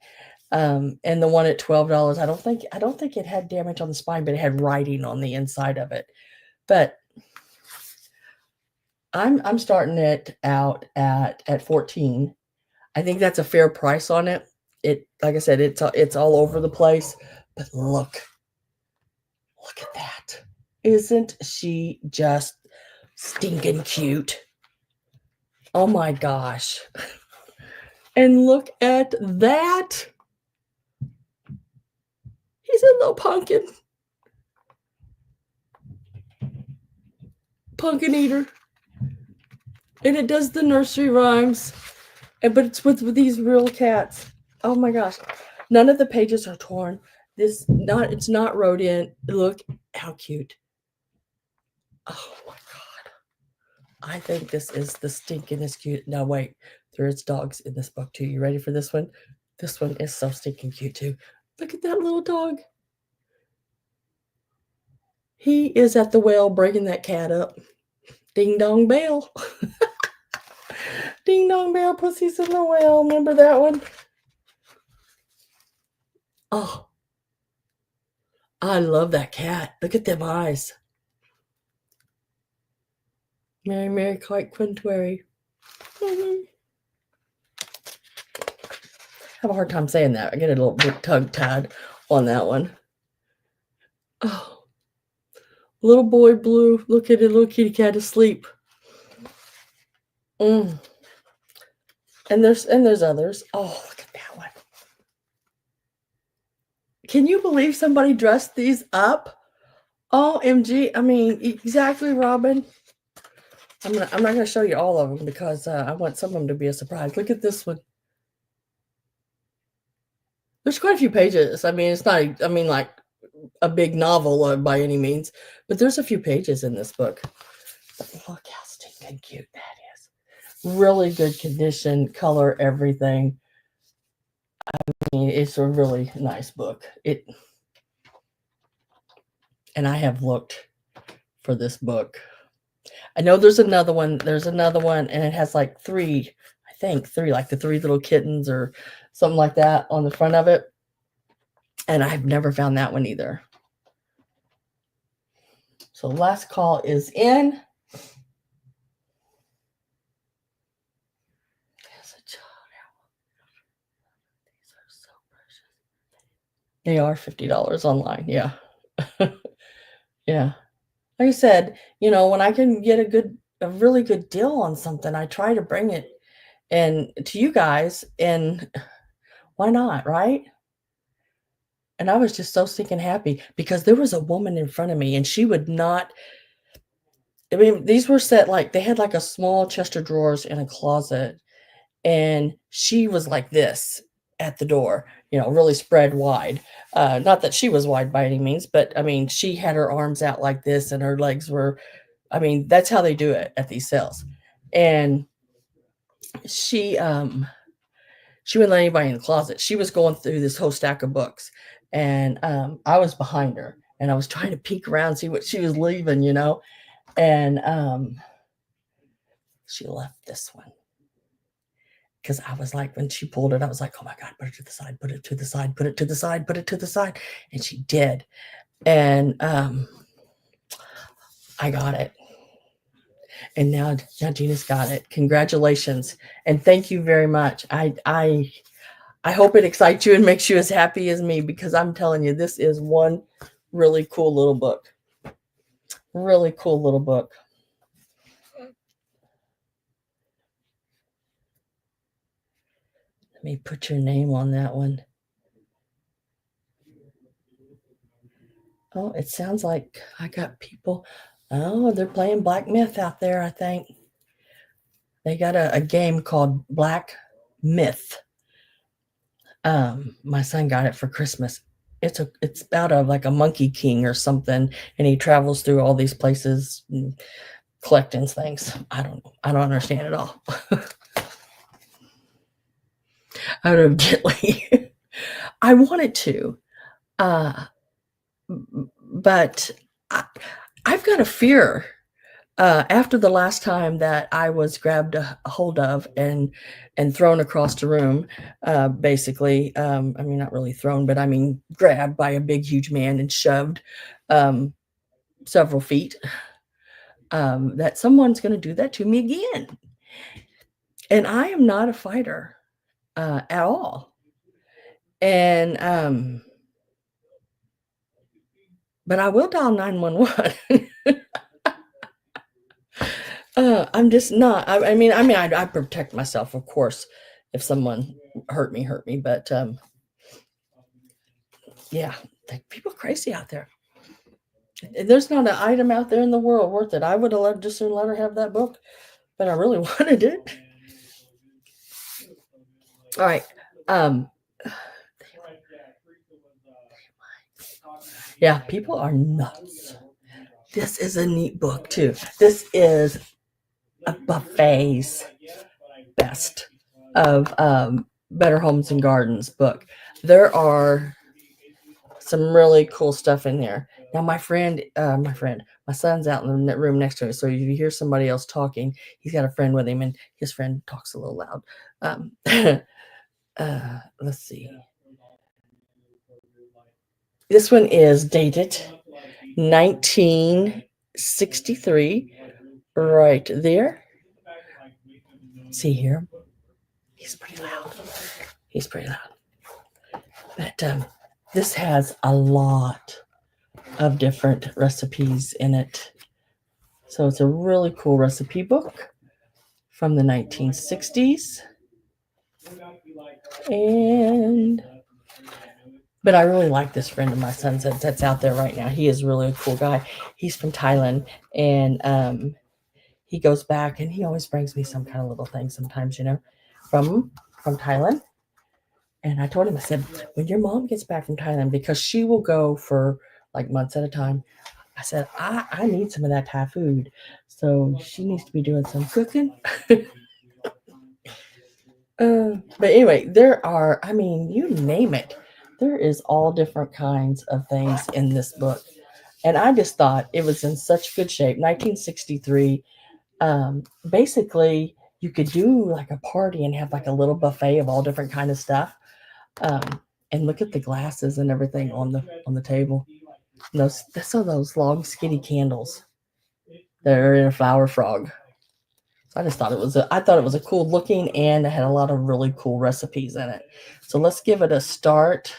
And the one at $12, I don't think it had damage on the spine, but it had writing on the inside of it. But I'm starting it out at 14. I think that's a fair price on it. Like I said, it's all over the place. But look at that. Isn't she just stinking cute? Oh my gosh. And look at that. He's a little pumpkin eater. And it does the nursery rhymes. But it's with these real cats. Oh my gosh. None of the pages are torn. It's not wrote in. Look how cute. Oh my god. I think this is the stinkingest cute. Now wait, there's dogs in this book too. You ready for this one? This one is so stinking cute too. Look at that little dog. He is at the well breaking that cat up. Ding dong bell. Ding dong bell, pussies in the well. Remember that one? Oh, I love that cat. Look at them eyes. Mary, Mary, quite quintuary. Have a hard time saying that. I get a little bit tongue-tied on that one. Oh, little boy blue. Look at it, little kitty cat asleep. And there's others. Oh, look at that one. Can you believe somebody dressed these up? OMG. I mean, exactly, Robin. I'm not gonna show you all of them because I want some of them to be a surprise. Look at this one. There's quite a few pages. I mean, it's not, like a big novel by any means, but there's a few pages in this book. But look how stinking cute that is. Really good condition, color, everything. I mean, it's a really nice book. And I have looked for this book. I know there's another one. There's another one, and it has like three, like the three little kittens or something like that on the front of it. And I've never found that one either. So last call is in. They are $50 online. Yeah. Yeah. Like I said, when I can get a really good deal on something, I try to bring it and to you guys, and why not, right? And I was just so stinking happy because there was a woman in front of me and she would not. I mean, these were set like they had like a small chest of drawers in a closet, and she was like this at the door, really spread wide. Not that she was wide by any means, but I mean, she had her arms out like this and her legs were, I mean, that's how they do it at these sales. And she wouldn't let anybody in the closet. She was going through this whole stack of books, and I was behind her, and I was trying to peek around, see what she was leaving, and she left this one because I was like, when she pulled it, I was like, oh my god, put it to the side, put it to the side, put it to the side, put it to the side, and she did, and I got it. And now Gina's got it. Congratulations. And thank you very much. I hope it excites you and makes you as happy as me, because I'm telling you, this is one really cool little book. Really cool little book. Let me put your name on that one. Oh, it sounds like I got people. Oh, they're playing Black Myth out there, I think. They got a game called Black Myth. My son got it for Christmas. It's about like a monkey king or something, and he travels through all these places collecting things. I don't know. I don't understand it all. evidently. I wanted to, uh, but I, I've got a fear. After the last time that I was grabbed a hold of and thrown across the room, basically, I mean, not really thrown, but I mean, grabbed by a big, huge man and shoved um, several feet, that someone's going to do that to me again. And I am not a fighter at all. And, but I will dial 911. I'm just not. I protect myself, of course, if someone hurt me. But yeah, people are crazy out there. There's not an item out there in the world worth it. I would have just soon let her have that book, but I really wanted it. All right. Um, yeah, people are nuts. This is a neat book too. This is a buffet's best of Better Homes and Gardens book. There are some really cool stuff in there. Now, my son's out in the room next to me. So if you hear somebody else talking, he's got a friend with him, and his friend talks a little loud. Let's see. This one is dated 1963, right there. See here. He's pretty loud. But this has a lot of different recipes in it. So it's a really cool recipe book from the 1960s. But I really like this friend of my son's that's out there right now. He is really a cool guy. He's from Thailand, and he goes back, and he always brings me some kind of little thing sometimes, from Thailand. And I told him, I said, when your mom gets back from Thailand, because she will go for like months at a time, I said, I need some of that Thai food. So she needs to be doing some cooking. But anyway, there are, you name it. There is all different kinds of things in this book. And I just thought it was in such good shape. 1963. Basically, you could do like a party and have like a little buffet of all different kind of stuff. And look at the glasses and everything on the table. Those long skinny candles that are in a flower frog. So I just thought I thought it was a cool looking, and it had a lot of really cool recipes in it. So let's give it a start.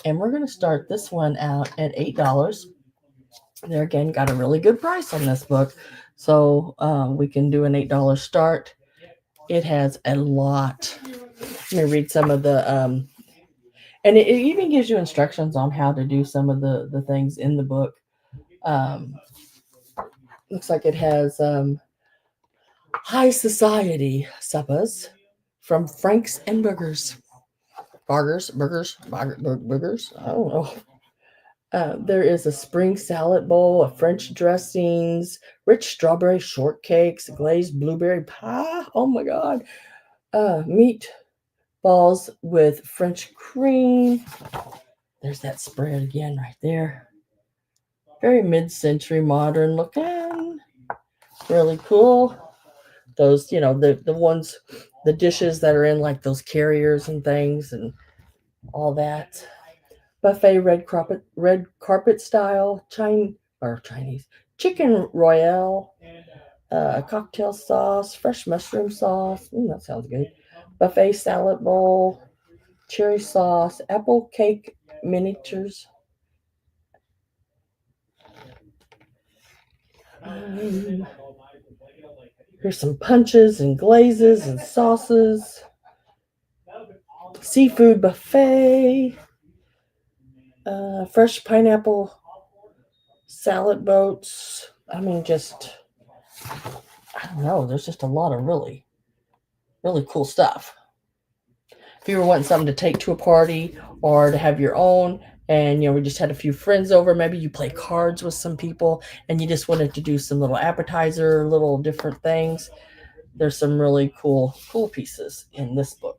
And we're going to start this one out at $8. There again, got a really good price on this book. So we can do an $8 start. It has a lot. Let me read some of the, and it even gives you instructions on how to do some of the things in the book. Looks like it has high society suppers from Franks and Burgers. Burgers. I don't know. There is a spring salad bowl, a French dressings, rich strawberry shortcakes, glazed blueberry pie. Oh my God. Meat balls with French cream. There's that spread again right there. Very mid-century modern looking. Really cool. Those, the ones, the dishes that are in like those carriers and things and all that. Buffet red carpet style Chinese chicken royale, cocktail sauce, fresh mushroom sauce. That sounds good. Buffet salad bowl, cherry sauce, apple cake miniatures. Here's some punches and glazes and sauces. Seafood buffet. Fresh pineapple salad boats. I don't know. There's just a lot of really, really cool stuff. If you were wanting something to take to a party or to have your own, and we just had a few friends over, maybe you play cards with some people and you just wanted to do some little appetizer, little different things. There's some really cool pieces in this book.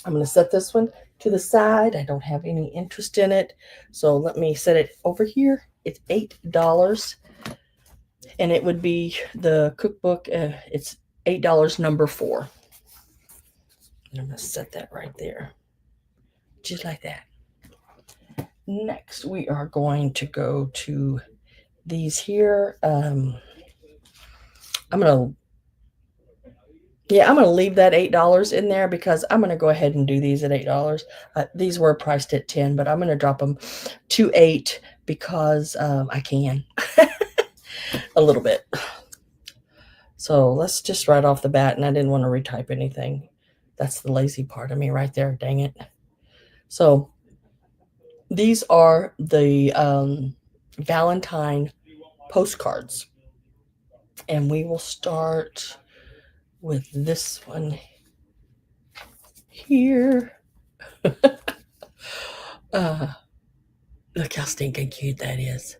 I'm going to set this one to the side. I don't have any interest in it. So let me set it over here. It's $8. And it would be the cookbook. It's $8 number 4. And I'm going to set that right there. Just like that. Next, we are going to go to these here. I'm going to leave that $8 in there because I'm going to go ahead and do these at $8. These were priced at 10, but I'm going to drop them to 8 because I can a little bit. So let's just right off the bat, and I didn't want to retype anything. That's the lazy part of me right there. Dang it. So these are the Valentine postcards. And we will start with this one here. Look how stinking cute that is.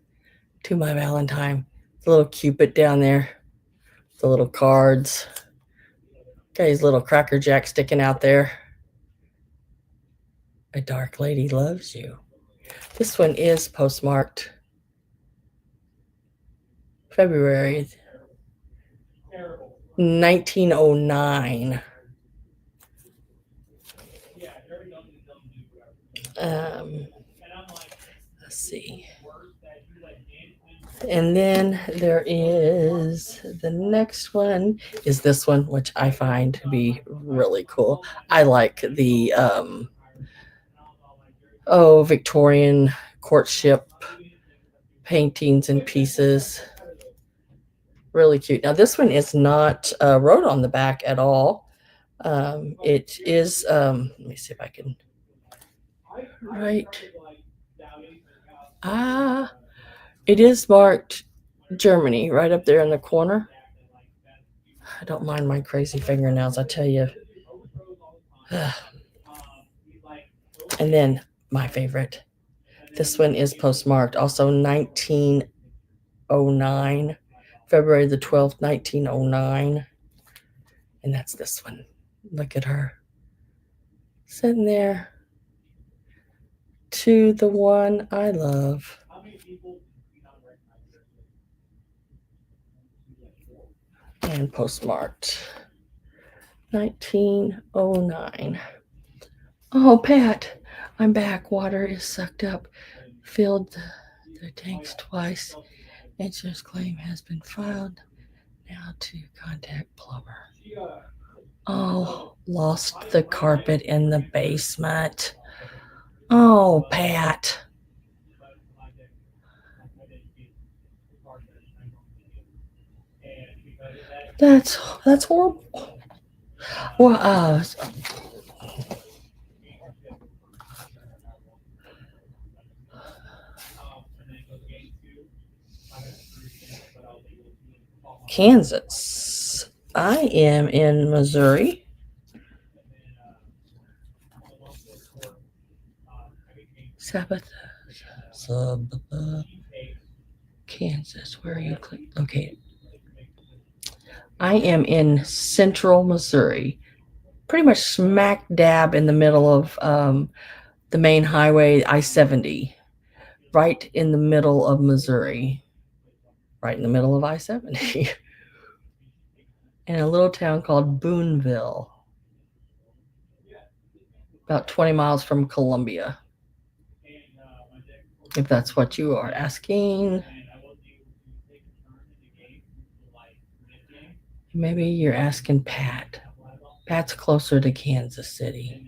To my Valentine. The little Cupid down there. The little cards. Got his little Cracker Jack sticking out there. A dark lady loves you. This one is postmarked February 1909. Let's see. And then there is the next one is this one, which I find to be really cool. I like the Victorian courtship paintings and pieces. Really cute. Now this one is not wrote on the back at all. It is. Let me see if I can. Right. It is marked Germany right up there in the corner. I don't mind my crazy fingernails, I tell you. And then my favorite. This one is postmarked also 1909, February the 12th, 1909. And that's this one. Look at her sitting there. To the one I love. And postmarked 1909. Oh, Pat, I'm back. Water is sucked up. Filled the tanks twice. Insurance claim has been filed. Now to contact plumber. Oh, lost the carpet in the basement. Oh, Pat. That's horrible. Well, Kansas. I am in Missouri. Sabbath, Kansas. Where are you located? I am in central Missouri, pretty much smack dab in the middle of the main highway, I-70, right in the middle of Missouri, right in the middle of I-70, in a little town called Boonville, about 20 miles from Columbia, if that's what you are asking. Maybe you're asking Pat. Pat's closer to Kansas City.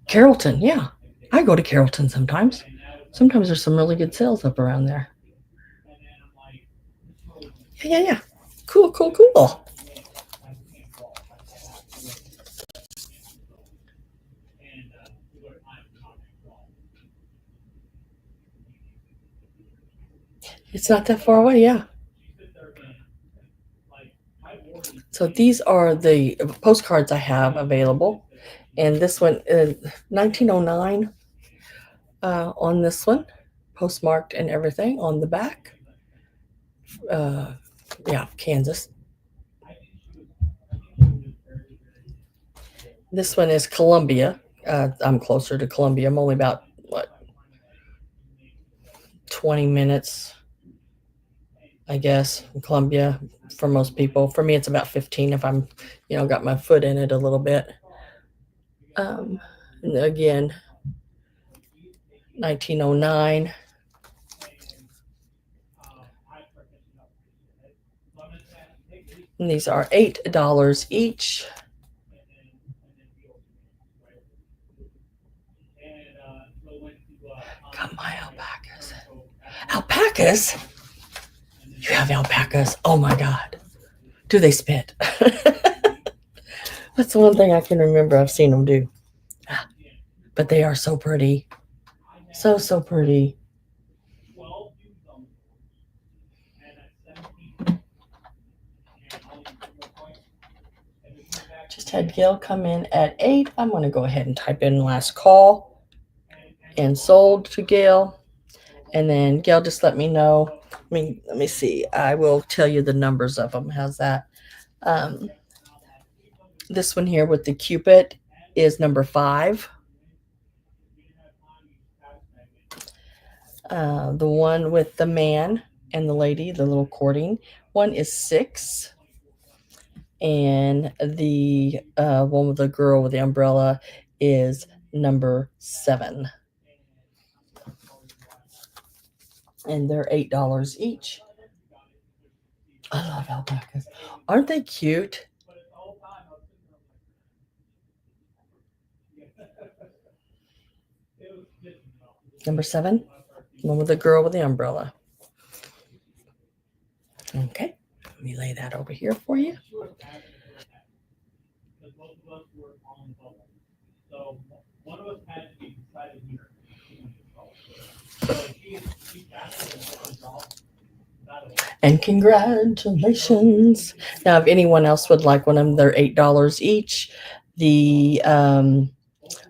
Carrollton, yeah. I go to Carrollton sometimes. Sometimes there's some really good sales up around there. Yeah. Cool. It's not that far away, yeah. So these are the postcards I have available. And this one is 1909 on this one, postmarked and everything on the back. Yeah, Kansas. This one is Columbia. I'm closer to Columbia. I'm only about, what, 20 minutes, I guess, from Columbia for most people. For me, it's about 15 if I'm, got my foot in it a little bit. And again, 1909. And these are $8 each. Got my alpacas. Alpacas? You have alpacas? Oh my God. Do they spit? That's the one thing I can remember I've seen them do. But they are so pretty. So, so pretty. Just had Gail come in at 8. I'm going to go ahead and type in last call and sold to Gail. And then Gail, just let me know. Let me see. I will tell you the numbers of them. How's that? This one here with the Cupid is number 5. The one with the man and the lady, the little courting one, is 6. And the one with the girl with the umbrella is number 7. And they're $8 each. I love alpacas. Aren't they cute? Number 7, one with the girl with the umbrella. Okay, let me lay that over here for you. And congratulations. Now, if anyone else would like one of them, they're $8 each. The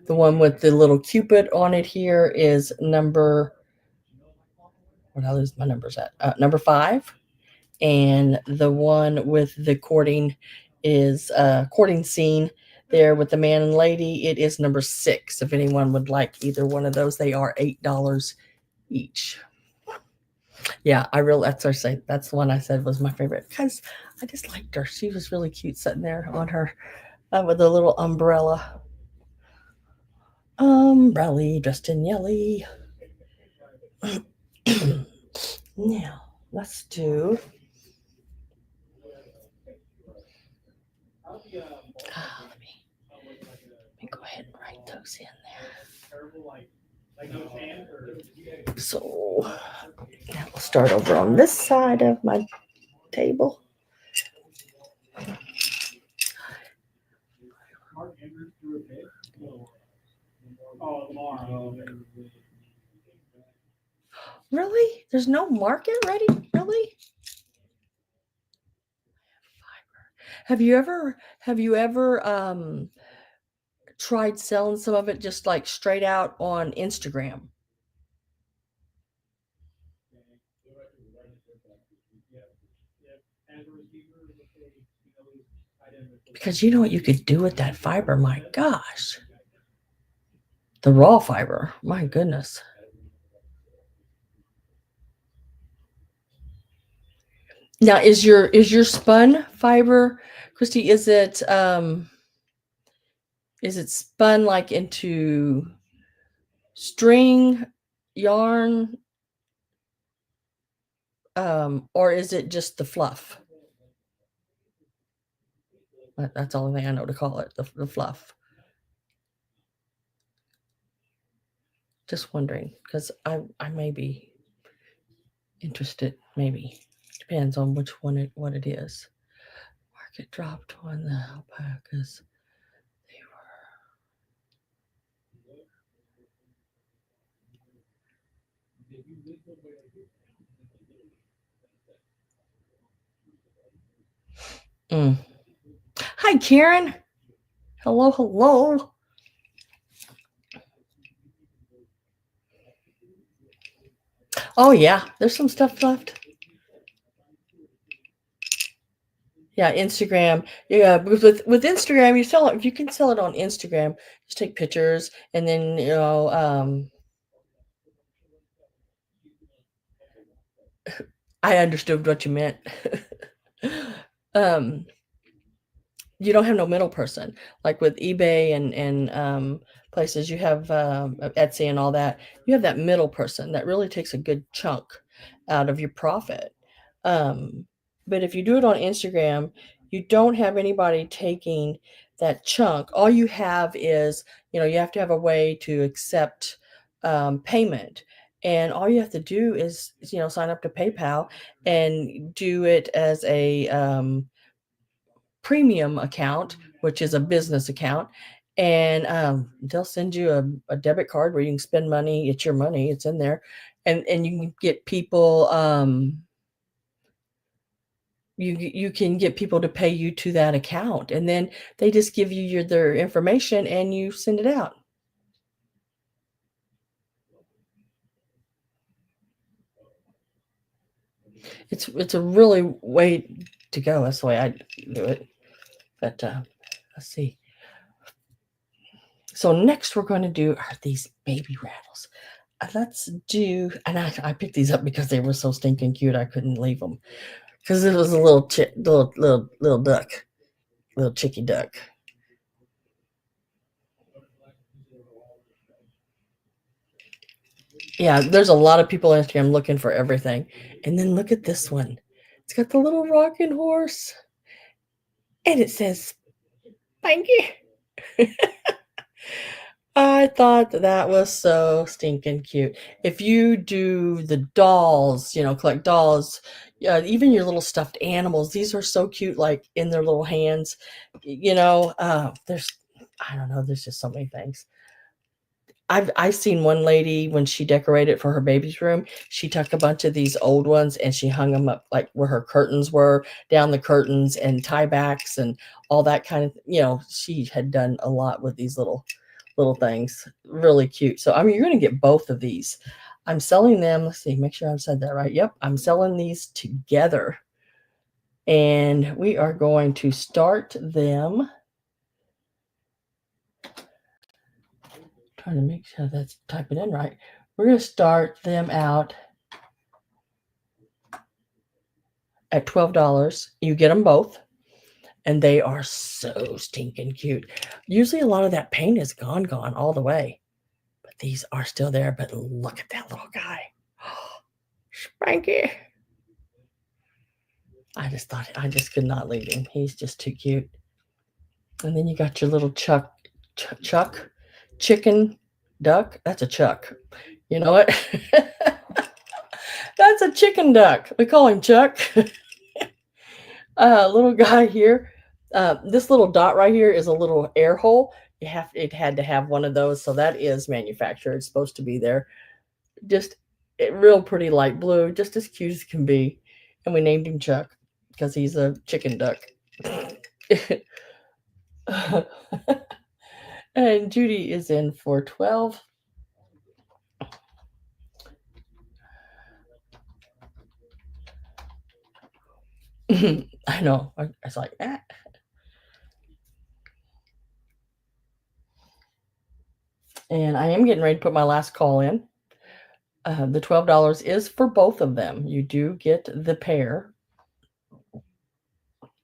one with the little Cupid on it here is number, where did I lose my numbers at? Number 5. And the one with the courting is courting scene there with the man and lady. It is number 6. If anyone would like either one of those, they are $8 each. Yeah, that's the one I said was my favorite because I just liked her. She was really cute sitting there on her with a little umbrella. Umbrella dressed in yellow. Now, let's do. Let me go ahead and write those in there. So, now we'll start over on this side of my table. Really? There's no market ready? Really? Have you ever tried selling some of it just like straight out on Instagram? Because you know what you could do with that fiber? My gosh. The raw fiber. My goodness. Now is your spun fiber, Christy, is it spun like into string, yarn, or is it just the fluff? That's the only thing I know to call it, the fluff. Just wondering, because I may be interested, maybe. Depends on what it is. Market dropped on the alpacas. They were. Hi, Karen. Hello, hello. Oh yeah, there's some stuff left. Yeah, Instagram. Yeah, with Instagram, you sell it if you can sell it on Instagram, just take pictures and then, I understood what you meant. um, you don't have no middle person like with eBay and places you have Etsy and all that. You have that middle person that really takes a good chunk out of your profit. Um, but if you do it on Instagram, you don't have anybody taking that chunk. All you have is, you have to have a way to accept payment. And all you have to do is, sign up to PayPal and do it as a premium account, which is a business account, and they'll send you a debit card where you can spend money. It's your money; it's in there, and you can get people. You can get people to pay you to that account, and then they just give you their information, and you send it out. It's a really way to go. That's the way I do it. But let's see. So next, we're going to do are these baby rattles. Let's do, and I picked these up because they were so stinking cute. I couldn't leave them because it was a little little duck, little chicky duck. Yeah, there's a lot of people on Instagram looking for everything, and then look at this one. It's got the little rocking horse, and it says "Spanky." I thought that was so stinking cute. If you do the dolls, collect dolls, even your little stuffed animals, these are so cute, like in their little hands. There's, I don't know, there's just so many things. I've seen one lady when she decorated for her baby's room, she took a bunch of these old ones and she hung them up like where her curtains were, down the curtains and tie backs and all that kind of, she had done a lot with these little things. Really cute. So I mean you're gonna get both of these. I'm selling them. Let's see, make sure I've said that right. Yep, I'm selling these together. And we are going to start them. Trying to make sure that's typing in right. We're going to start them out at $12. You get them both, and they are so stinking cute. Usually, a lot of that paint is gone all the way, but these are still there. But look at that little guy. Spanky. I just could not leave him. He's just too cute. And then you got your little Chuck, chicken, duck. That's a Chuck. You know what? That's a chicken duck. We call him Chuck. Little guy here. This little dot right here is a little air hole. It had to have one of those, so that is manufactured. It's supposed to be there. Just real pretty light blue, just as cute as can be. And we named him Chuck because he's a chicken duck. And Judy is in for 12. I know. I was like, ah. And I am getting ready to put my last call in. The $12 is for both of them. You do get the pair.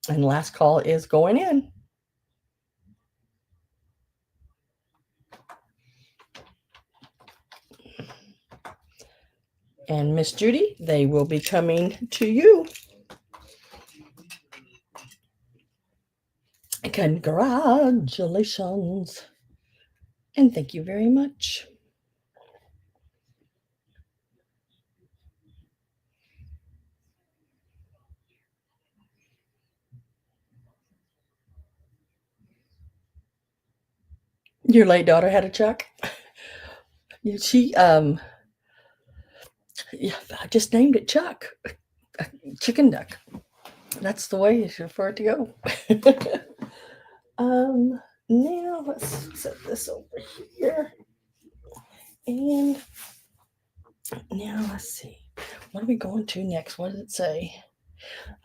And last call is going in. And Miss Judy, they will be coming to you. Congratulations. And thank you very much. Your late daughter had a Chuck. She yeah, I just named it Chuck. Chicken duck. That's the way for it to go. Now let's set this over here. And now let's see. What are we going to next? What does it say?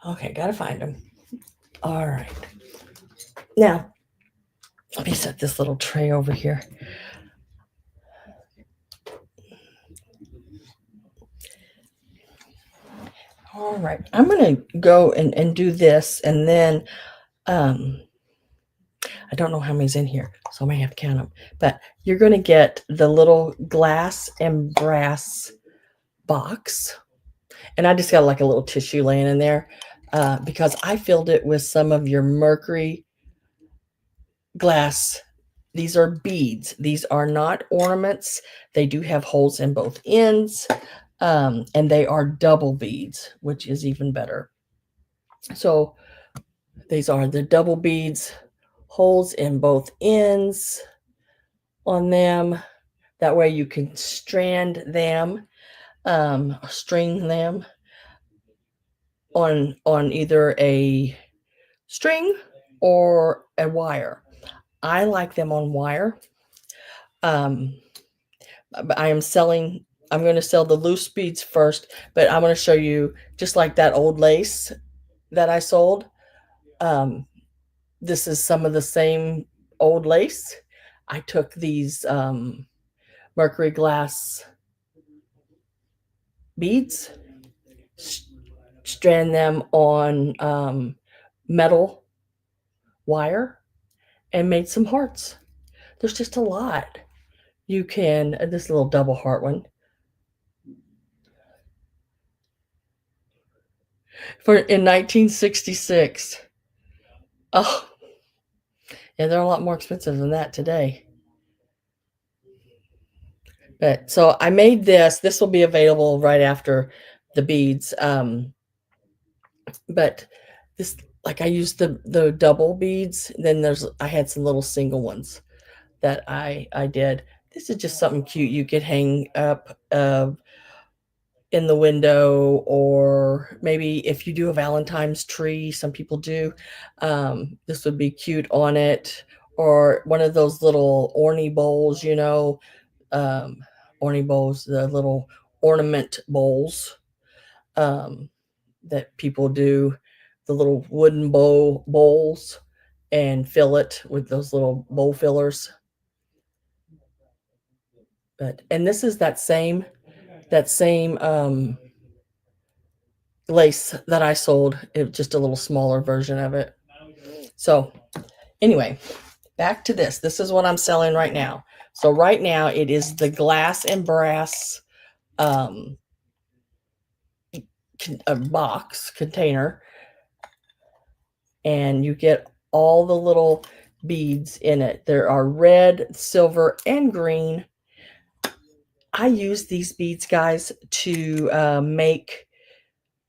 Okay, gotta find them. All right. Now, let me set this little tray over here. All right. I'm going to go and do this, and then I don't know how many's in here, so I may have to count them. But you're going to get the little glass and brass box. And I just got like a little tissue laying in there because I filled it with some of your Mercury glass. These are beads. These are not ornaments. They do have holes in both ends, and they are double beads, which is even better. So these are the double beads, holes in both ends on them. That way you can strand them, string them on either a string or a wire. I like them on wire. I'm going to sell the loose beads first, but I'm going to show you just like that old lace that I sold. This is some of the same old lace. I took these Mercury glass beads, strand them on metal wire, and made some hearts. There's just a lot. You can, this little double heart one. In 1966. Oh, yeah, they're a lot more expensive than that today. But so I made this. This will be available right after the beads. But this, like, I used the double beads. Then I had some little single ones that I did. This is just something cute you could hang up in the window, or maybe if you do a Valentine's tree, some people do. This would be cute on it, or one of those little orny bowls, orny bowls, the little ornament bowls that people do, the little wooden bowls, and fill it with those little bowl fillers. And this is that same lace that I sold. It just a little smaller version of it. So anyway, back to this. This is what I'm selling right now. So right now it is the glass and brass box container, and you get all the little beads in it. There are red, silver, and green. I use these beads, guys, to make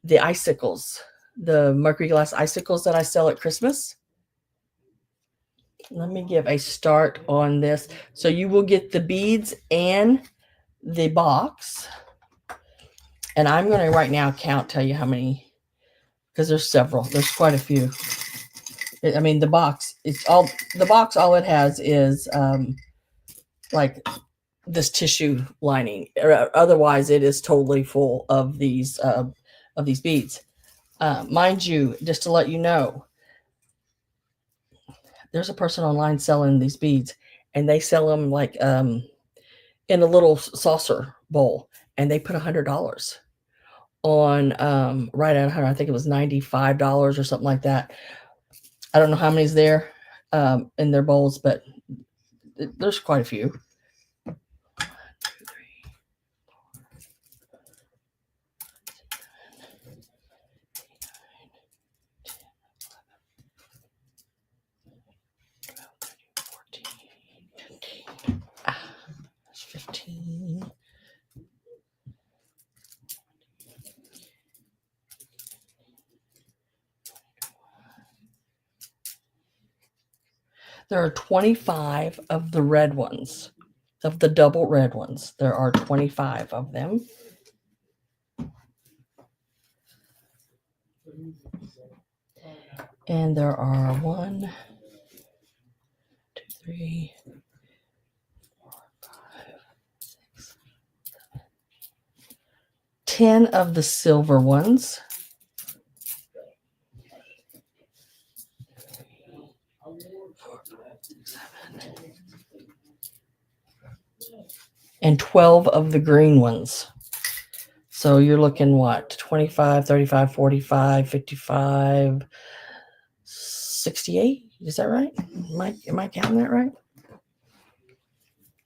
the icicles, the Mercury glass icicles that I sell at Christmas. Let me give a start on this. So you will get the beads and the box. And I'm going to right now tell you how many, because there's several. There's quite a few. I mean, the box all it has is like this tissue lining. Otherwise, it is totally full of these beads. Mind you, just to let you know, there's a person online selling these beads, and they sell them like in a little saucer bowl, and they put $100 on right at 100. I think it was $95 or something like that. I don't know how many's there in their bowls, but there's quite a few. 1, 2, 3, 15. There are 25 of the red ones, of the double red ones. There are 25 of them. And there are 1, 2, 3, 4, 5, 6, 7, 10 of the silver ones. and 12 of the green ones. So you're looking what? 25, 35, 45, 55, 68? Is that right? Am I counting that right?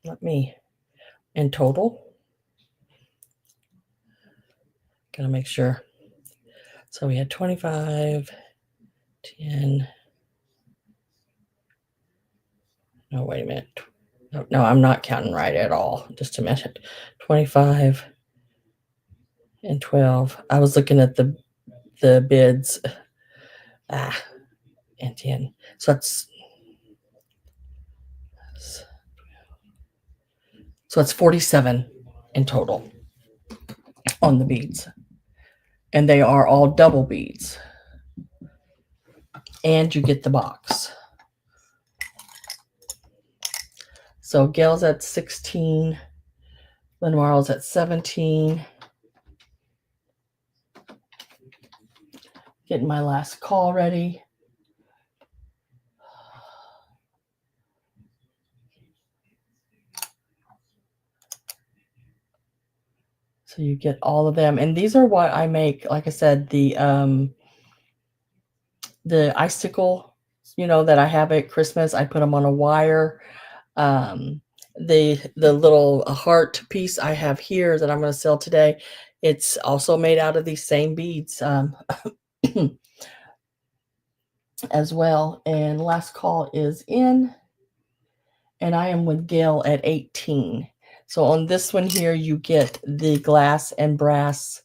Let me, in total. Gotta make sure. So we had 25, 10. No, wait a minute. No, I'm not counting right at all. Just a minute. 25 and 12. I was looking at the bids. And 10. So it's 47 in total on the beads. And they are all double beads. And you get the box. So Gail's at 16. Linda Marl's at 17. Getting my last call ready. So you get all of them. And these are what I make. Like I said, the icicle, that I have at Christmas, I put them on a wire. The little heart piece I have here that I'm going to sell today, it's also made out of these same beads as well. And last call is in, and I am with Gail at 18. So on this one here, you get the glass and brass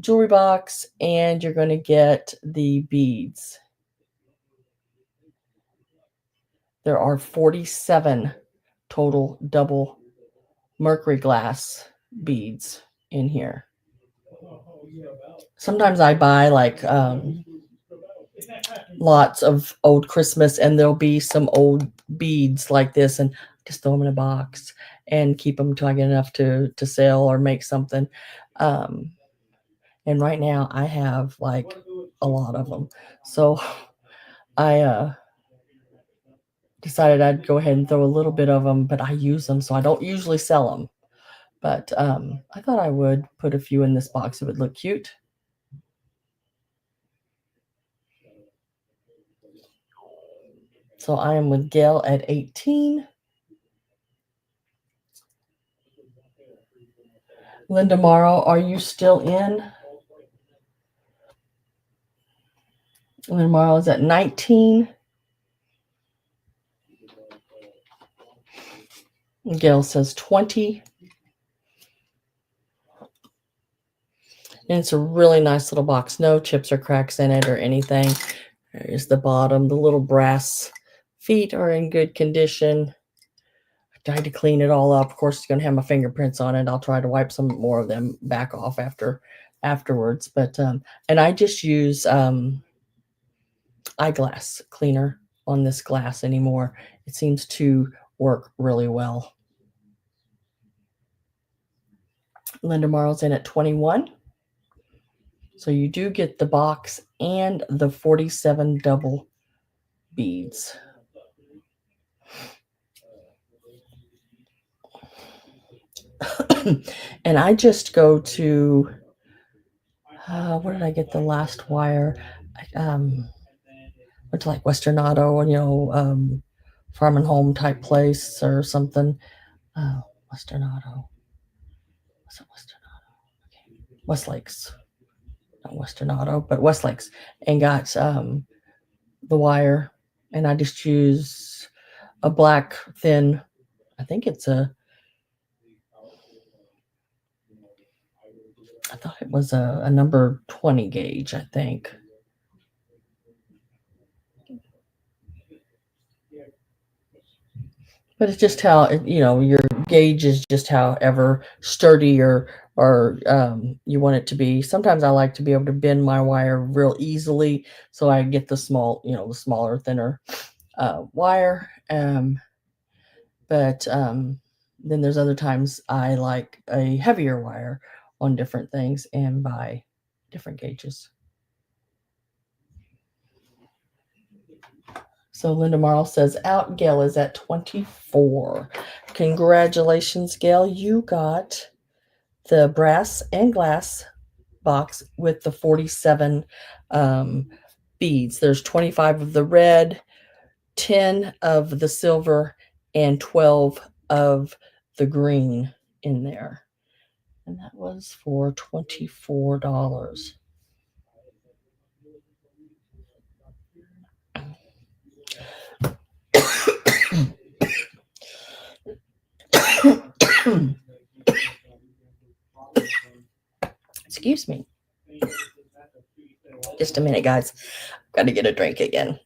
jewelry box, and you're going to get the beads. There are 47 total double Mercury glass beads in here. Sometimes I buy like lots of old Christmas, and there'll be some old beads like this, and just throw them in a box and keep them until I get enough to sell or make something. And right now I have like a lot of them. So I decided I'd go ahead and throw a little bit of them, but I use them, so I don't usually sell them. But I thought I would put a few in this box. It would look cute. So I am with Gail at 18. Linda Morrow, are you still in? Linda Morrow is at 19. Gail says 20. And it's a really nice little box. No chips or cracks in it or anything. There's the bottom. The little brass feet are in good condition. I tried to clean it all up. Of course, it's going to have my fingerprints on it. I'll try to wipe some more of them back off afterwards. But and I just use eyeglass cleaner on this glass anymore. It seems to work really well. Linda Marl's in at 21. So you do get the box and the 47 double beads. And I just go to, where did I get the last wire? Went to like Western Auto, Farm and Home type place or something. Western Auto. Was it Western Auto? Okay. Westlakes. Not Western Auto, but Westlakes. And got the wire. And I just use a black thin, I think it's I thought it was a number 20 gauge, I think. But it's just how, your gauge is just however sturdy or you want it to be. Sometimes I like to be able to bend my wire real easily, so I get the smaller, thinner wire. But then there's other times I like a heavier wire on different things and buy different gauges. So Linda Marl says out. Gail is at 24. Congratulations, Gail. You got the brass and glass box with the 47 beads. There's 25 of the red, 10 of the silver, and 12 of the green in there. And that was for $24. Excuse me. Just a minute, guys. Got to get a drink again.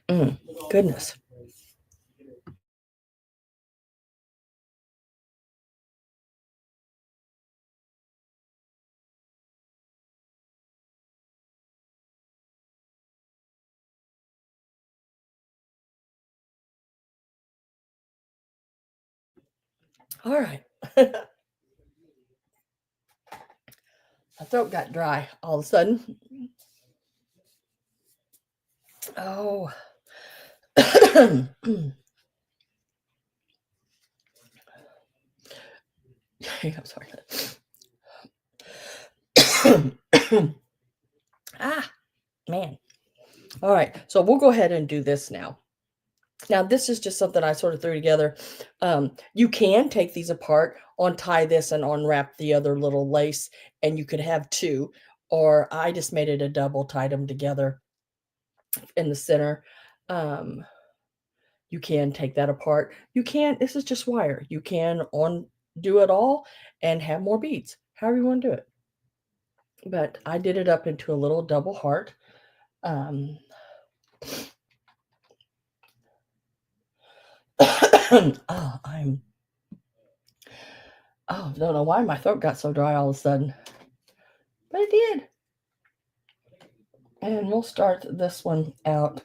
Goodness. All right. My throat got dry all of a sudden. Oh. I'm sorry. Man. All right. So we'll go ahead and do this now. Now, this is just something I sort of threw together. You can take these apart, untie this, and unwrap the other little lace, and you could have two. Or I just made it a double, tied them together in the center. You can take that apart. You can, this is just wire. You can undo it all and have more beads, however you want to do it. But I did it up into a little double heart. Oh, don't know why my throat got so dry all of a sudden, but it did. And we'll start this one out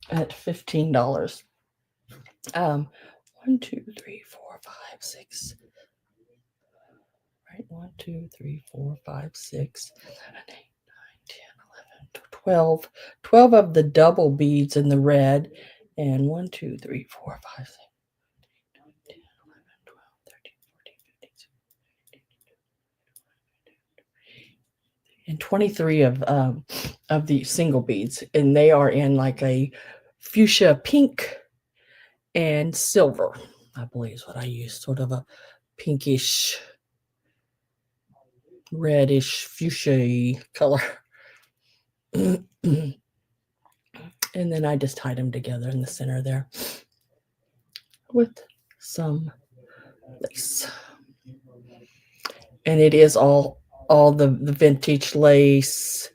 at $15. 1, 2, 3, 4, 5, 6. Right, 1, 2, 3, 4, 5, 6, 7, 8, 9, 10, 11, 12. 12 of the double beads in the red, and 1, 2, 3, 4, 5, 6. 10, 11, 12, 13, 14, 15, 16, 17, and 23 of the single beads, and they are in like a fuchsia pink and silver, I believe is what I used, sort of a pinkish, reddish, fuchsia color. And then I just tied them together in the center there with some lace. And it is all the vintage lace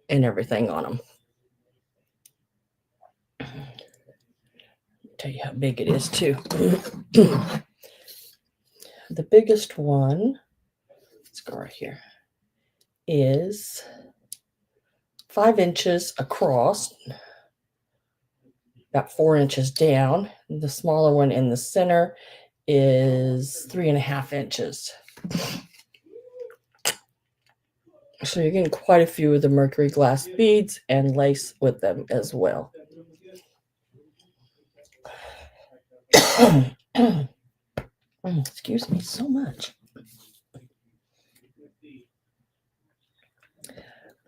and everything on them. Tell you how big it is too. The biggest one, let's go right here, is 5 inches across, about 4 inches down. The smaller one in the center is 3.5 inches. So you're getting quite a few of the Mercury glass beads and lace with them as well. Excuse me so much.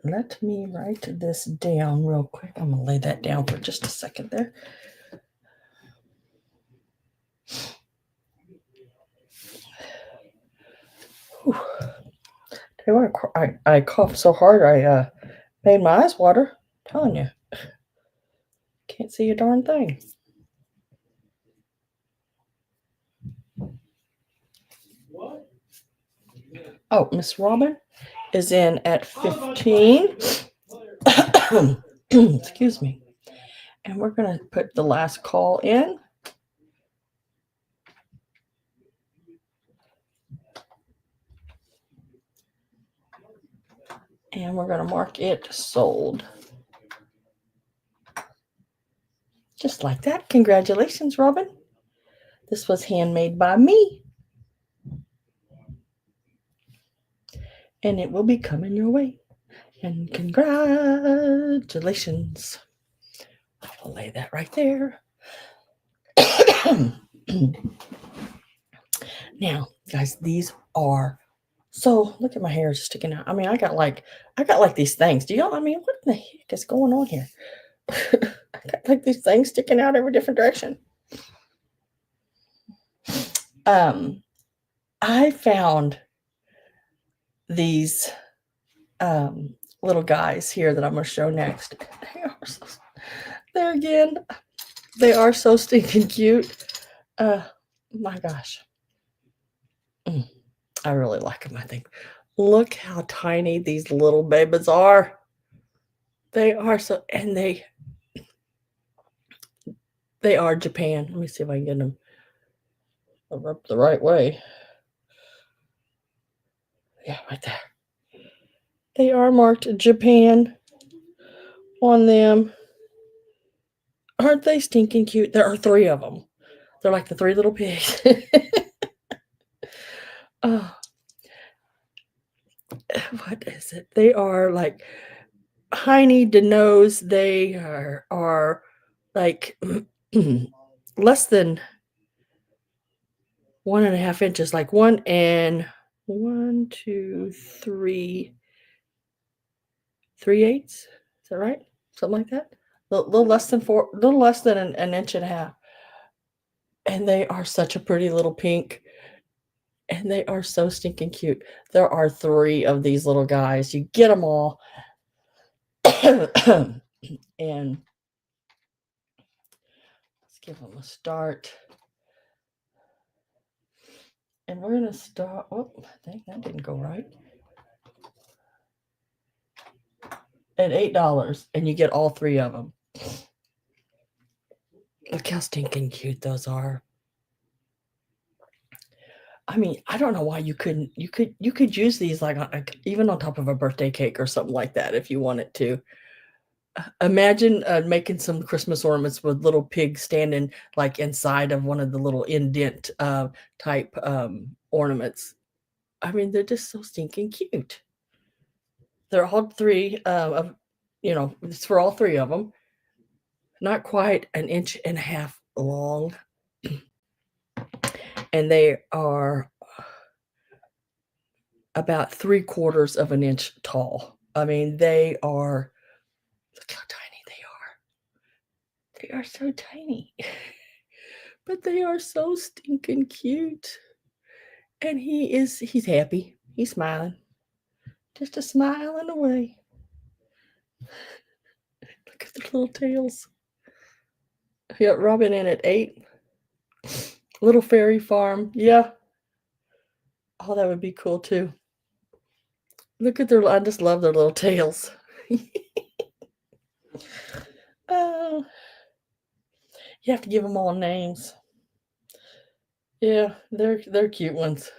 Let me write this down real quick. I'm going to lay that down for just a second there. I coughed so hard I made my eyes water. I'm telling you. Can't see a darn thing. Oh, Miss Robin is in at 15. Excuse me. And we're going to put the last call in. And we're going to mark it sold. Just like that. Congratulations, Robin. This was handmade by me. And it will be coming your way. And congratulations. I'll lay that right there. Now, guys, these are so look at my hair just sticking out. I mean, I got like these things. Do y'all I mean, what in the heck is going on here? I got like these things sticking out every different direction. Um, I found these little guys here that I'm going to show next. They are so, there again. They are so stinking cute. My gosh, I really like them. I think. Look how tiny these little babies are. They are so, and they are Japan. Let me see if I can get them up the right way. Yeah, right there. They are marked Japan on them. Aren't they stinking cute? There are 3 of them. They're like the 3 little pigs. Oh, what is it? They are like tiny to nose. They are like less than 1.5 inches, like 1 2 3 3/8. Is that right? Something like that. Little less than little less than an inch and a half. And they are such a pretty little pink. And they are so stinking cute. There are 3 of these little guys. You get them all. And let's give them a start. And we're going to start. Oh, dang, that didn't go right. At $8, and you get all 3 of them. Look how stinking cute those are. I mean, I don't know why you couldn't. You could use these like even on top of a birthday cake or something like that if you wanted to. Imagine making some Christmas ornaments with little pigs standing like inside of one of the little indent type ornaments. I mean, they're just so stinking cute. They're all 3 of, it's for all 3 of them. Not quite an inch and a half long, and they are about 3/4 of an inch tall. I mean, they are. Look how tiny they are. They are so tiny, but they are so stinking cute. And he's happy. He's smiling. Just a smiling away. Look at the little tails. Yeah, Robin in at 8. Little fairy farm. Yeah. Oh, that would be cool too. Look at I just love their little tails. Oh, you have to give them all names. Yeah, they're cute ones.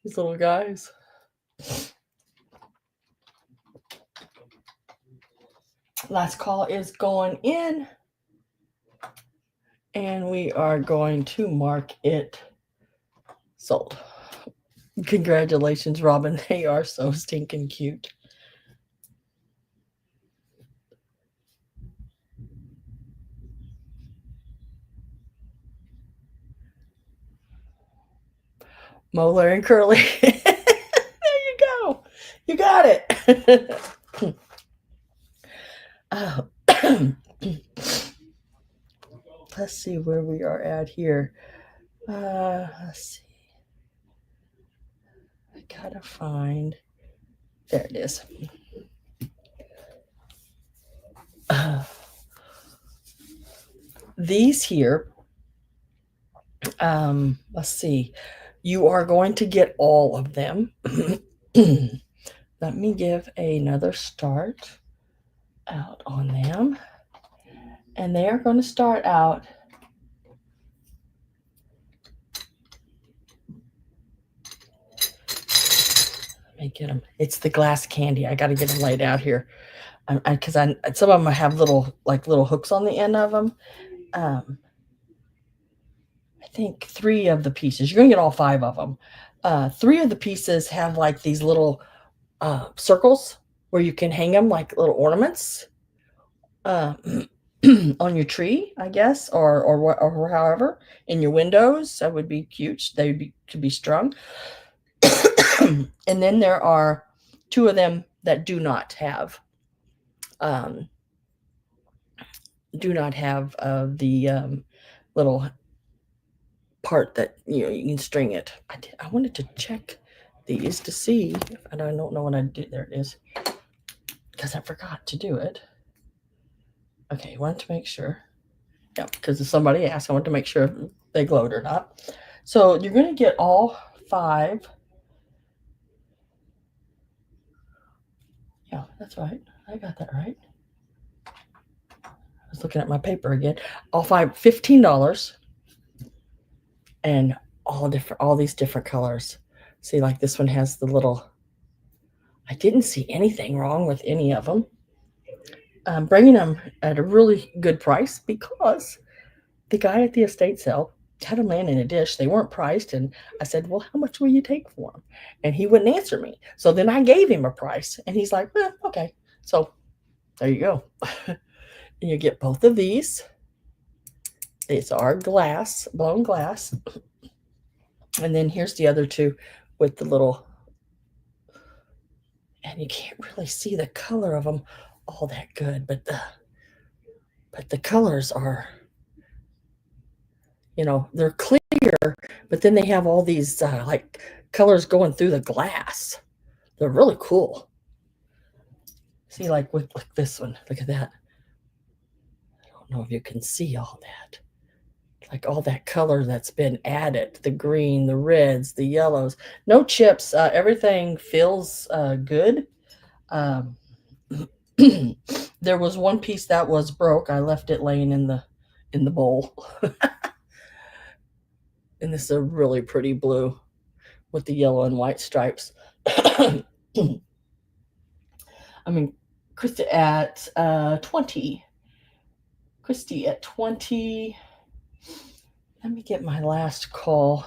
These little guys. Last call is going in. And we are going to mark it sold. Congratulations, Robin. They are so stinking cute. Molar and curly. There you go. You got it. Oh. Let's see where we are at here. Let's see. I gotta find. There it is. These here. Let's see. You are going to get all of them. Let me give another start out on them. And they are going to start out let me get them. It's the glass candy. I got to get them laid out here because some of them have little hooks on the end of them. I think 3 of the pieces. You're going to get all 5 of them. 3 of the pieces have like these little circles where you can hang them like little ornaments uh, on your tree, I guess, or however in your windows. That would be cute. They would be could be strung. And then there are two of them that um, do not have the little part that you can string it. I wanted to check these to see, and I don't know what I did. There it is, because I forgot to do it. Okay, wanted to make sure. Yeah, because if somebody asked, I wanted to make sure if they glowed or not. So you're going to get all 5. Yeah, that's right. I got that right. I was looking at my paper again. All 5, $15, and all these different colors. See, like this one has the little. I didn't see anything wrong with any of them. I'm bringing them at a really good price because the guy at the estate sale had them laying in a dish. They weren't priced, and I said, "Well, how much will you take for them?" And he wouldn't answer me. So then I gave him a price, and he's like, "Okay." So there you go. And you get both of these. These are glass, blown glass, and then here's the other two with the little. And you can't really see the color of them all that good, but the colors are, they're clear, but then they have all these like colors going through the glass. They're really cool. See, like with like this one, look at that. I don't know if you can see all that. Like all that color that's been added, the green, the reds, the yellows. No chips. Everything feels good. Um, there was one piece that was broke. I left it laying in the bowl. And this is a really pretty blue with the yellow and white stripes. I mean, Christy at 20. Christy at 20. Let me get my last call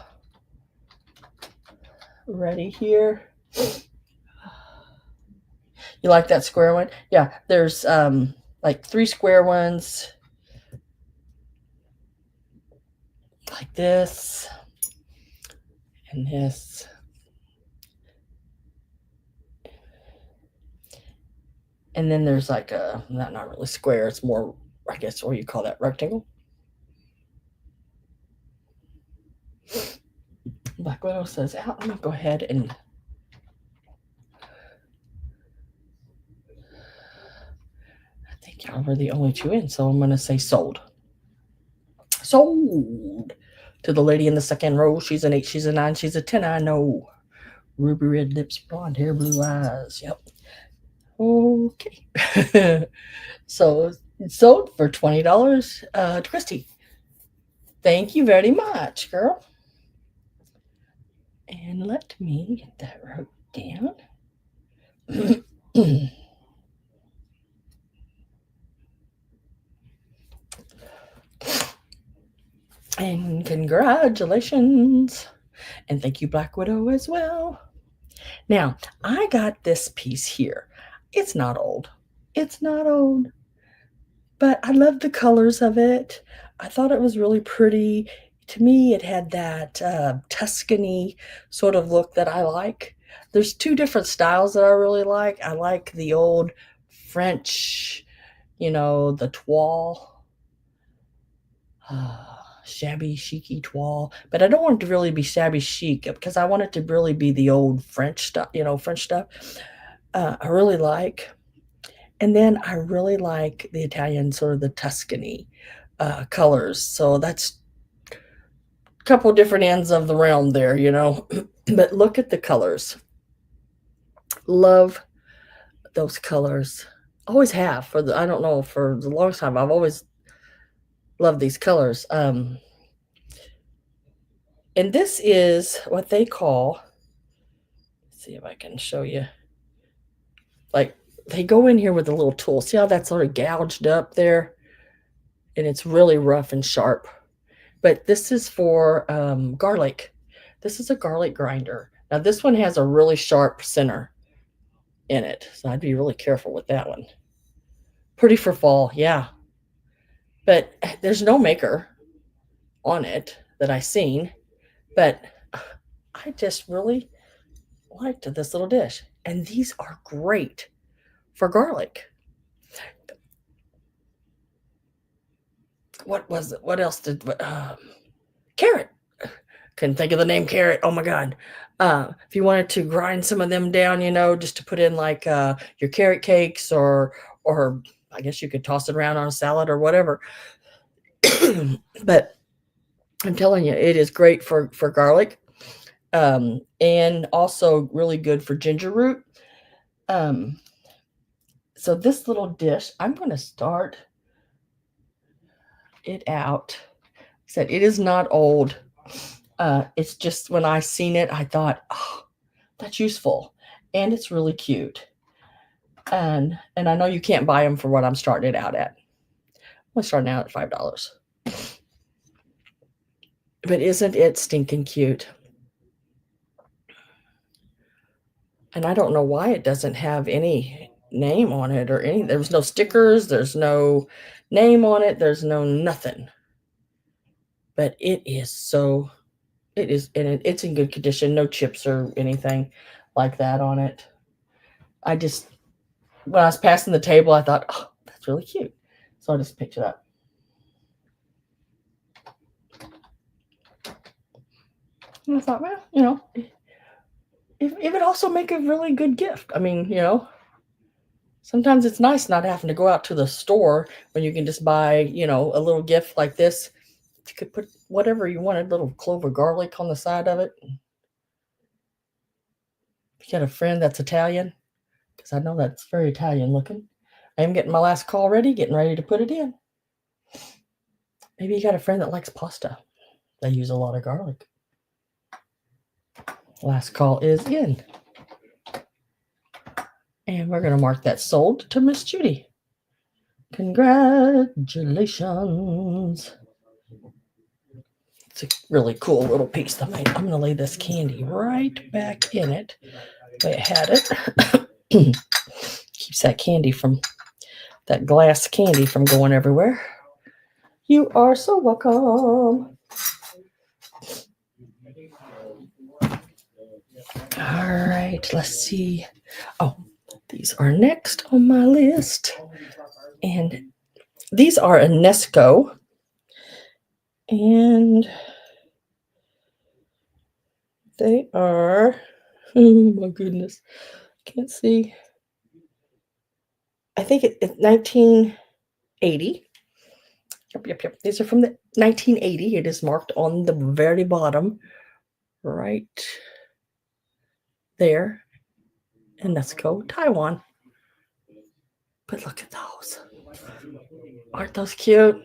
ready here. You like that square one? Yeah, there's like 3 square ones like this and this. And then there's like not really square, it's more, I guess, what do you call that, rectangle? Black Widow says out. I'm going to go ahead and I think y'all were the only 2 in, so I'm going to say sold. Sold to the lady in the second row. She's an 8, she's a 9, she's a 10. I know. Ruby red lips, blonde hair, blue eyes. Yep. Okay. So it's sold for $20 to Christy. Thank you very much, girl. And let me get that wrote down. And congratulations. And thank you, Black Widow, as well. Now, I got this piece here. It's not old. It's not old. But I love the colors of it. I thought it was really pretty. To me, it had that Tuscany sort of look that I like. There's 2 different styles that I really like. I like the old French, the toile, shabby chicy toile. But I don't want it to really be shabby chic because I want it to really be the old French stuff, French stuff. I really like. And then I really like the Italian, sort of the Tuscany colors. So that's a couple different ends of the realm there, But look at the colors. Love those colors. Always have I don't know, for the longest time. I've always loved these colors. And this is what they call, let's see if I can show you. Like, they go in here with a little tool. See how that's sort of gouged up there? And it's really rough and sharp. But this is for garlic. This is a garlic grinder. Now, this one has a really sharp center. in it. So I'd be really careful with that one. Pretty for fall, yeah. But there's no maker on it that I seen. But I just really liked this little dish. And these are great for garlic. What was it? What else did carrot? Couldn't think of the name carrot. Oh my god. If you wanted to grind some of them down, just to put in like your carrot cakes or I guess you could toss it around on a salad or whatever. But I'm telling you, it is great for garlic, and also really good for ginger root. Um, so this little dish, I'm going to start it out. Said it is not old. It's just when I seen it, I thought, oh, that's useful, and it's really cute. And I know you can't buy them for what I'm starting it out at. I'm starting out at $5. But isn't it stinking cute? And I don't know why it doesn't have any name on it or any. There's no stickers. There's no name on it. There's no nothing. But it is so. It is, and it's in good condition. No chips or anything like that on it. I just, when I was passing the table, I thought, oh, that's really cute. So I just picked it up. And I thought, well, it would also make a really good gift. I mean, sometimes it's nice not having to go out to the store when you can just buy, a little gift like this. You could put whatever you wanted, little clove of garlic on the side of it. If you got a friend that's Italian, because I know that's very Italian looking. I am getting my last call ready, getting ready to put it in. Maybe you got a friend that likes pasta. They use a lot of garlic. Last call is in. And we're going to mark that sold to Miss Judy. Congratulations. It's a really cool little piece. I'm going to lay this candy right back in it the way I had it. Keeps that candy that glass candy from going everywhere. You are so welcome. All right, let's see. Oh, these are next on my list. And these are a Nesco. And they are, oh my goodness, can't see. I think it's 1980. Yep. These are from the 1980. It is marked on the very bottom, right there. And Nesco, Taiwan. But look at those. Aren't those cute?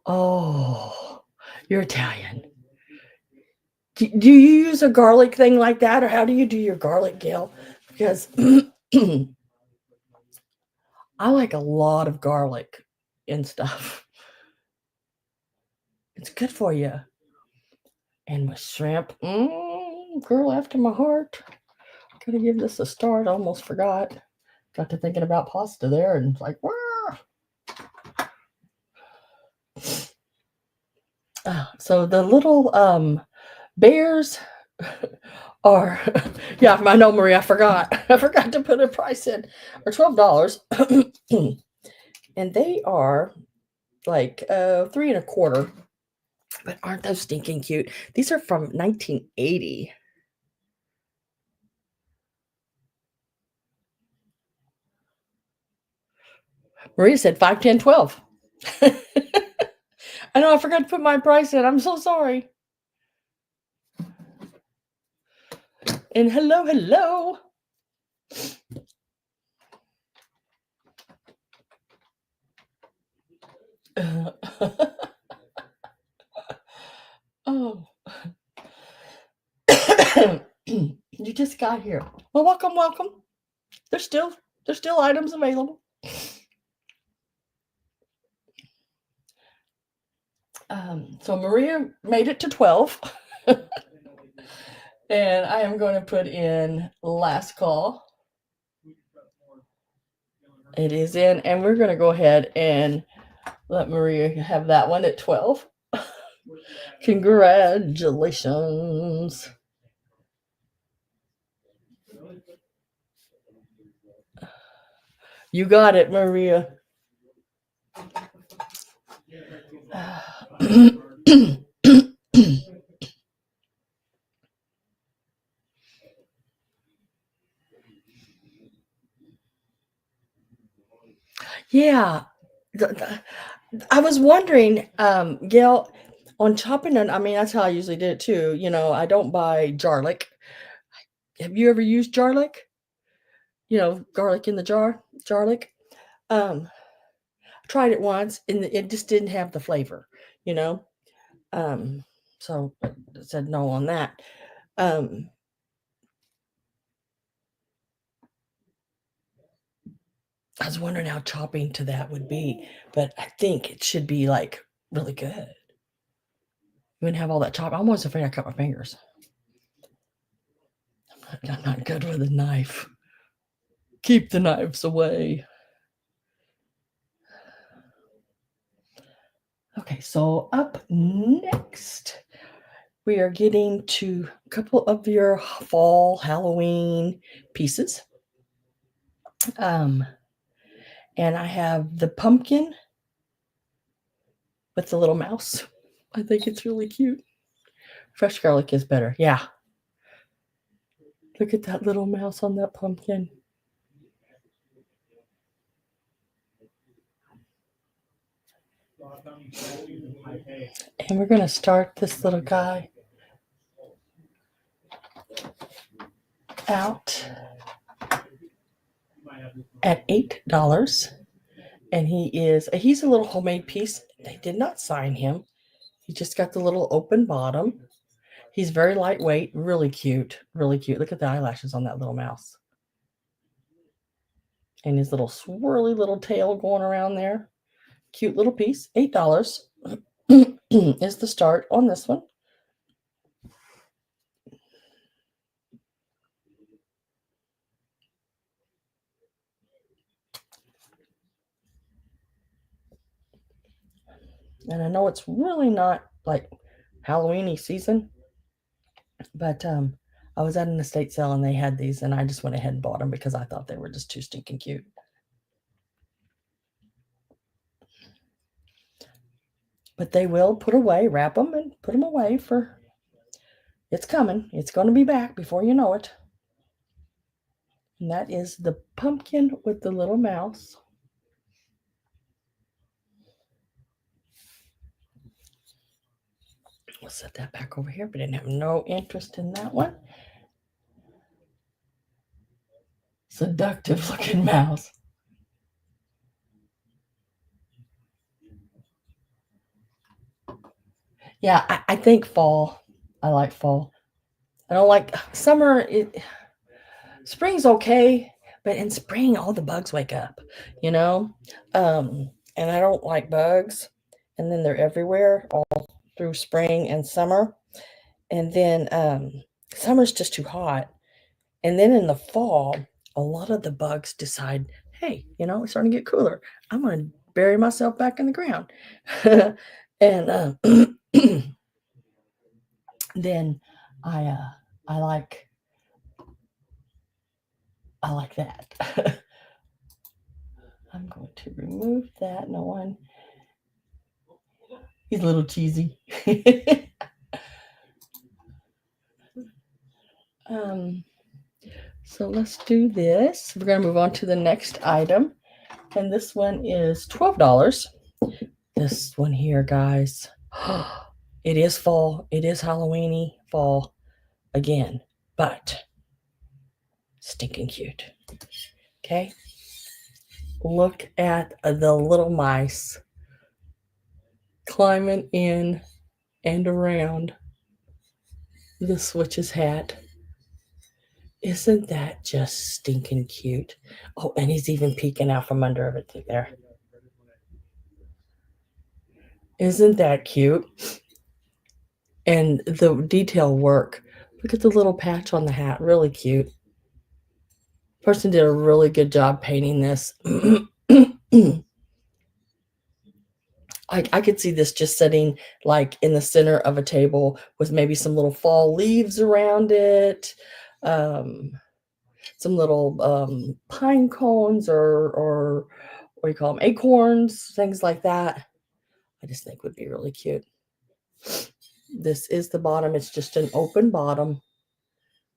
Oh, you're Italian. Do you use a garlic thing like that, or how do you do your garlic, Gail? Because I like a lot of garlic and stuff. It's good for you. And with shrimp, girl after my heart. Gotta give this a start. I almost forgot. Got to thinking about pasta there, and like, wow. So the little bears are, yeah, I know, Marie, I forgot. I forgot to put a price in, or $12. And they are like $3.25. But aren't those stinking cute? These are from 1980. Maria said 5, 10, 12. I know I forgot to put my price in. I'm so sorry. And hello. Oh. You just got here. Well, welcome. There's still items available. So Maria made it to 12. And I am going to put in last call. It is in, and we're going to go ahead and let Maria have that one at 12. Congratulations. You got it, Maria. Yeah. I was wondering, Gail, on chopping it, I mean, that's how I usually do it too. I don't buy garlic. Have you ever used garlic? Garlic in the jar, garlic. Tried it once and it just didn't have the flavor, you know. So I said no on that. Um, I was wondering how chopping to that would be, but I think it should be like really good. You wouldn't have all that chop. I'm always afraid I cut my fingers. I'm not good with a knife. Keep the knives away. Okay, so up next, we are getting to a couple of your fall Halloween pieces. And I have the pumpkin with the little mouse. I think it's really cute. Fresh garlic is better. Yeah. Look at that little mouse on that pumpkin. And we're going to start this little guy out at $8. And he's a little homemade piece. They did not sign him. He just got the little open bottom. He's very lightweight, really cute, really cute. Look at the eyelashes on that little mouse. And his little swirly little tail going around there. Cute little piece. $8 is the start on this one. And I know it's really not like Halloweeny season, but I was at an estate sale and they had these, and I just went ahead and bought them because I thought they were just too stinking cute. But they will put away, wrap them, and put them away for. It's coming. It's going to be back before you know it. And that is the pumpkin with the little mouse. We'll set that back over here, but I didn't have no interest in that one. Seductive looking mouse. Yeah, I think fall. I like fall. I don't like summer. Spring's okay, but in spring all the bugs wake up, you know. And I don't like bugs, and then they're everywhere all through spring and summer, and then summer's just too hot, and then in the fall, a lot of the bugs decide, hey, it's starting to get cooler. I'm going to bury myself back in the ground, and then I I like that. I'm going to remove that. No one. He's a little cheesy. um, so let's do this. We're going to move on to the next item. And this one is $12. This one here, guys. It is fall. It is Halloweeny fall again, but stinking cute. Okay. Look at the little mice climbing in and around the switch's hat. Isn't that just stinking cute? Oh, and he's even peeking out from under it there. Isn't that cute? And the detail work Look at the little patch on the hat. Really cute. Person did a really good job painting this. I could see this just sitting like in the center of a table with maybe some little fall leaves around it, um, some little pine cones or what do you call them? Acorns, things like that. I just think would be really cute. This is the bottom. It's just an open bottom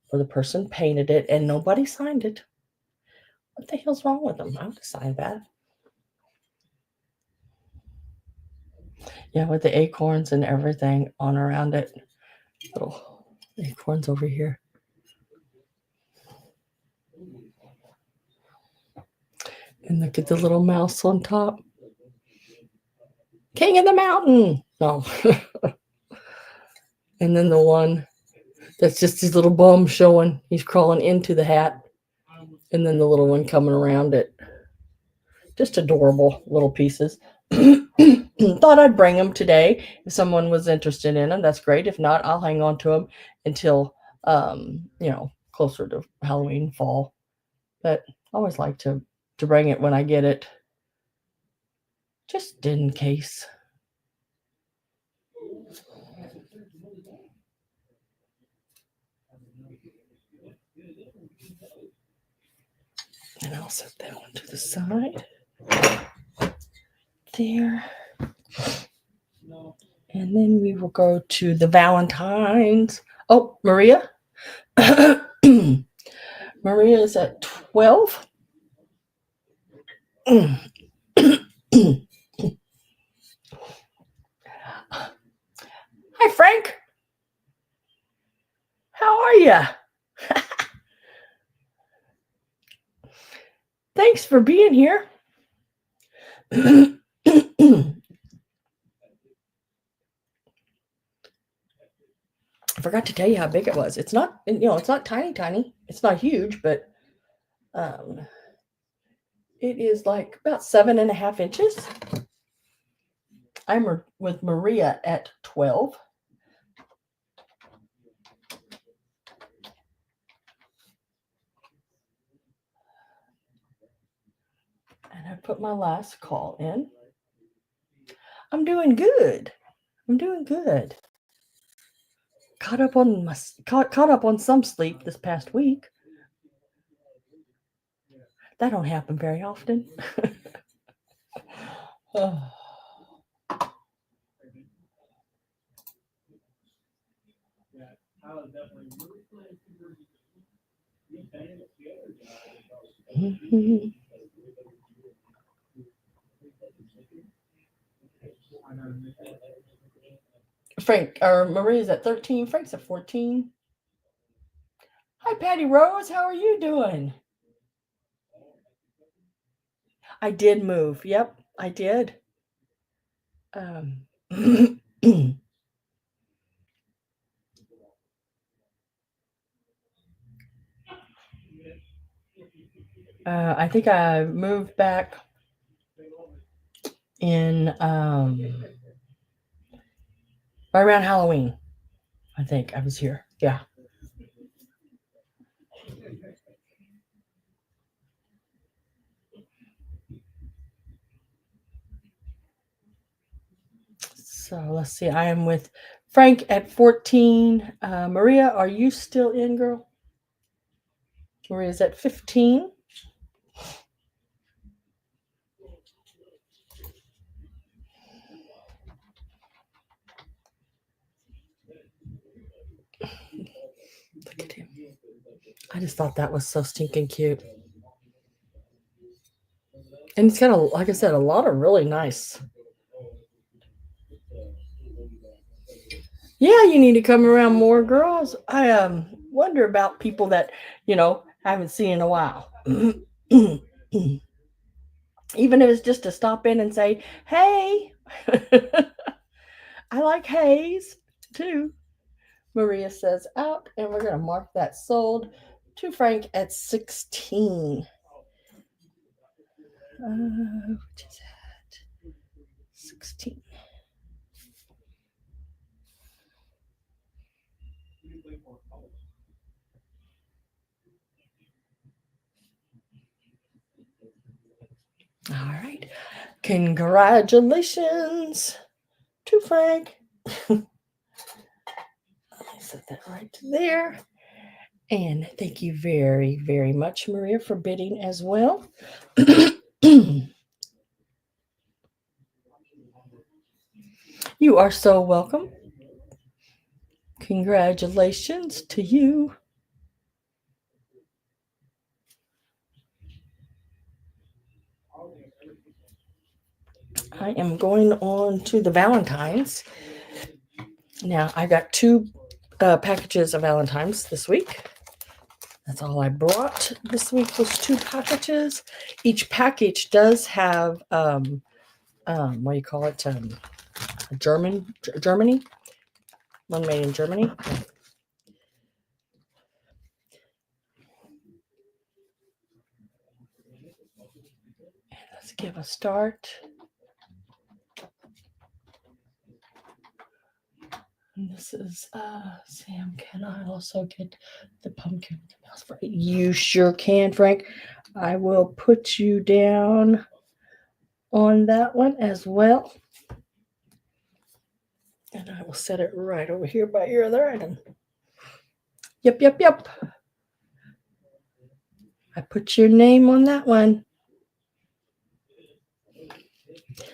where the person painted it and nobody signed it. What the hell's wrong with them? I would have signed that. Yeah, with the acorns and everything on around it. Little acorns over here. And look at the little mouse on top. King of the mountain. No. And then the one that's just his little bum showing. He's crawling into the hat. And then the little one coming around it. Just adorable little pieces. Thought I'd bring them today. If someone was interested in them, that's great. If not, I'll hang on to them until, closer to Halloween, fall. But I always like to bring it when I get it. Just in case. And I'll set that one to the side. There. And then we will go to the Valentines. Oh, Maria. Maria is at 12. Hi, Frank. How are you? Thanks for being here. I forgot to tell you how big it was. It's not, it's not tiny. It's not huge, but it is like about 7.5 inches. I'm with Maria at 12. And I put my last call in. I'm doing good. Caught up on some sleep this past week. That don't happen very often. Oh. Mm-hmm. Frank or Maria's at 13. Frank's at 14. Hi, Patty Rose. How are you doing? I did move. Yep, I did. I think I moved back in right around Halloween. I think I was here. Yeah. So let's see. I am with Frank at 14. Maria, are you still in, girl? Maria's at 15. Look at him. I just thought that was so stinking cute. And it's got, like I said, a lot of really nice. Yeah, you need to come around more, girls. I wonder about people that, haven't seen in a while. Even if it's just to stop in and say, hey, I like haze too. Maria says out, and we're going to mark that sold to Frank at 16. Which is at 16. All right. Congratulations to Frank. Set that right there. And thank you very, very much, Maria, for bidding as well. You are so welcome. Congratulations to you. I am going on to the Valentines. Now, I got two packages of Valentines this week. That's all I brought this week was two packages. Each package does have what do you call it? Germany. One made in Germany. Let's give a start. And this is Sam. Can I also get the pumpkin mouse for you? Sure can, Frank. I will put you down on that one as well. And I will set it right over here by your other item. Yep. I put your name on that one.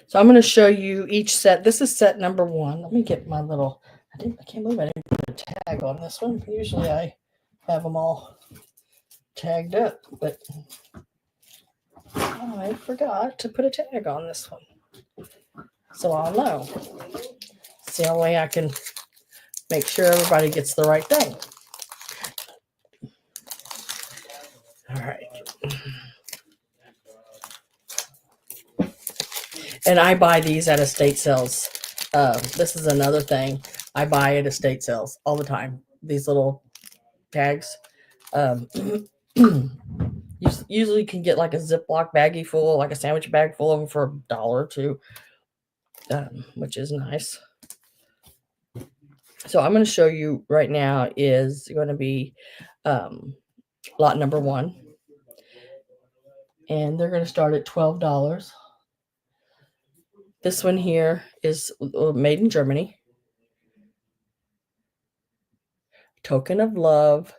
So I'm going to show you each set. This is set number 1. Let me get my little, I can't believe I didn't put a tag on this one. Usually I have them all tagged up, but I forgot to put a tag on this one. So I'll know. It's the only way I can make sure everybody gets the right thing. All right. And I buy these at estate sales. This is another thing I buy at estate sales all the time. These little tags. Usually can get like a Ziploc baggie full, like a sandwich bag full of them for $1 or $2, which is nice. So I'm going to show you right now is going to be lot number 1. And they're going to start at $12. This one here is made in Germany. Token of love.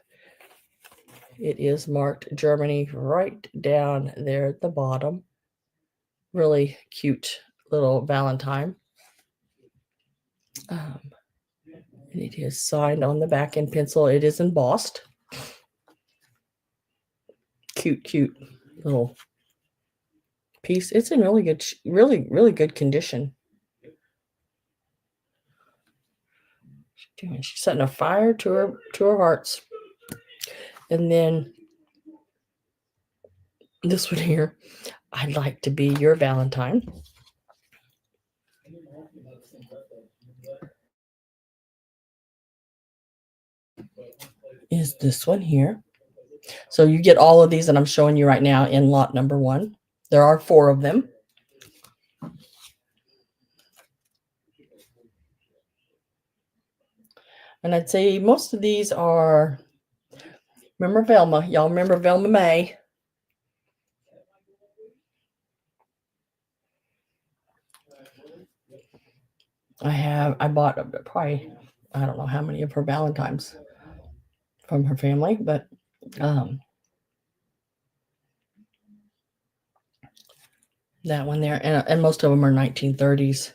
It is marked Germany right down there at the bottom. Really cute little Valentine. It is signed on the back in pencil. It is embossed. Cute little piece. It's in really good, really good condition. She's setting a fire to her hearts. And then this one here, I'd like to be your Valentine. Is this one here. So you get all of these that I'm showing you right now in lot number 1. There are 4 of them. And I'd say most of these are, remember Velma? Y'all remember Velma May? I bought probably, I don't know how many of her Valentines from her family, but that one there, and most of them are 1930s.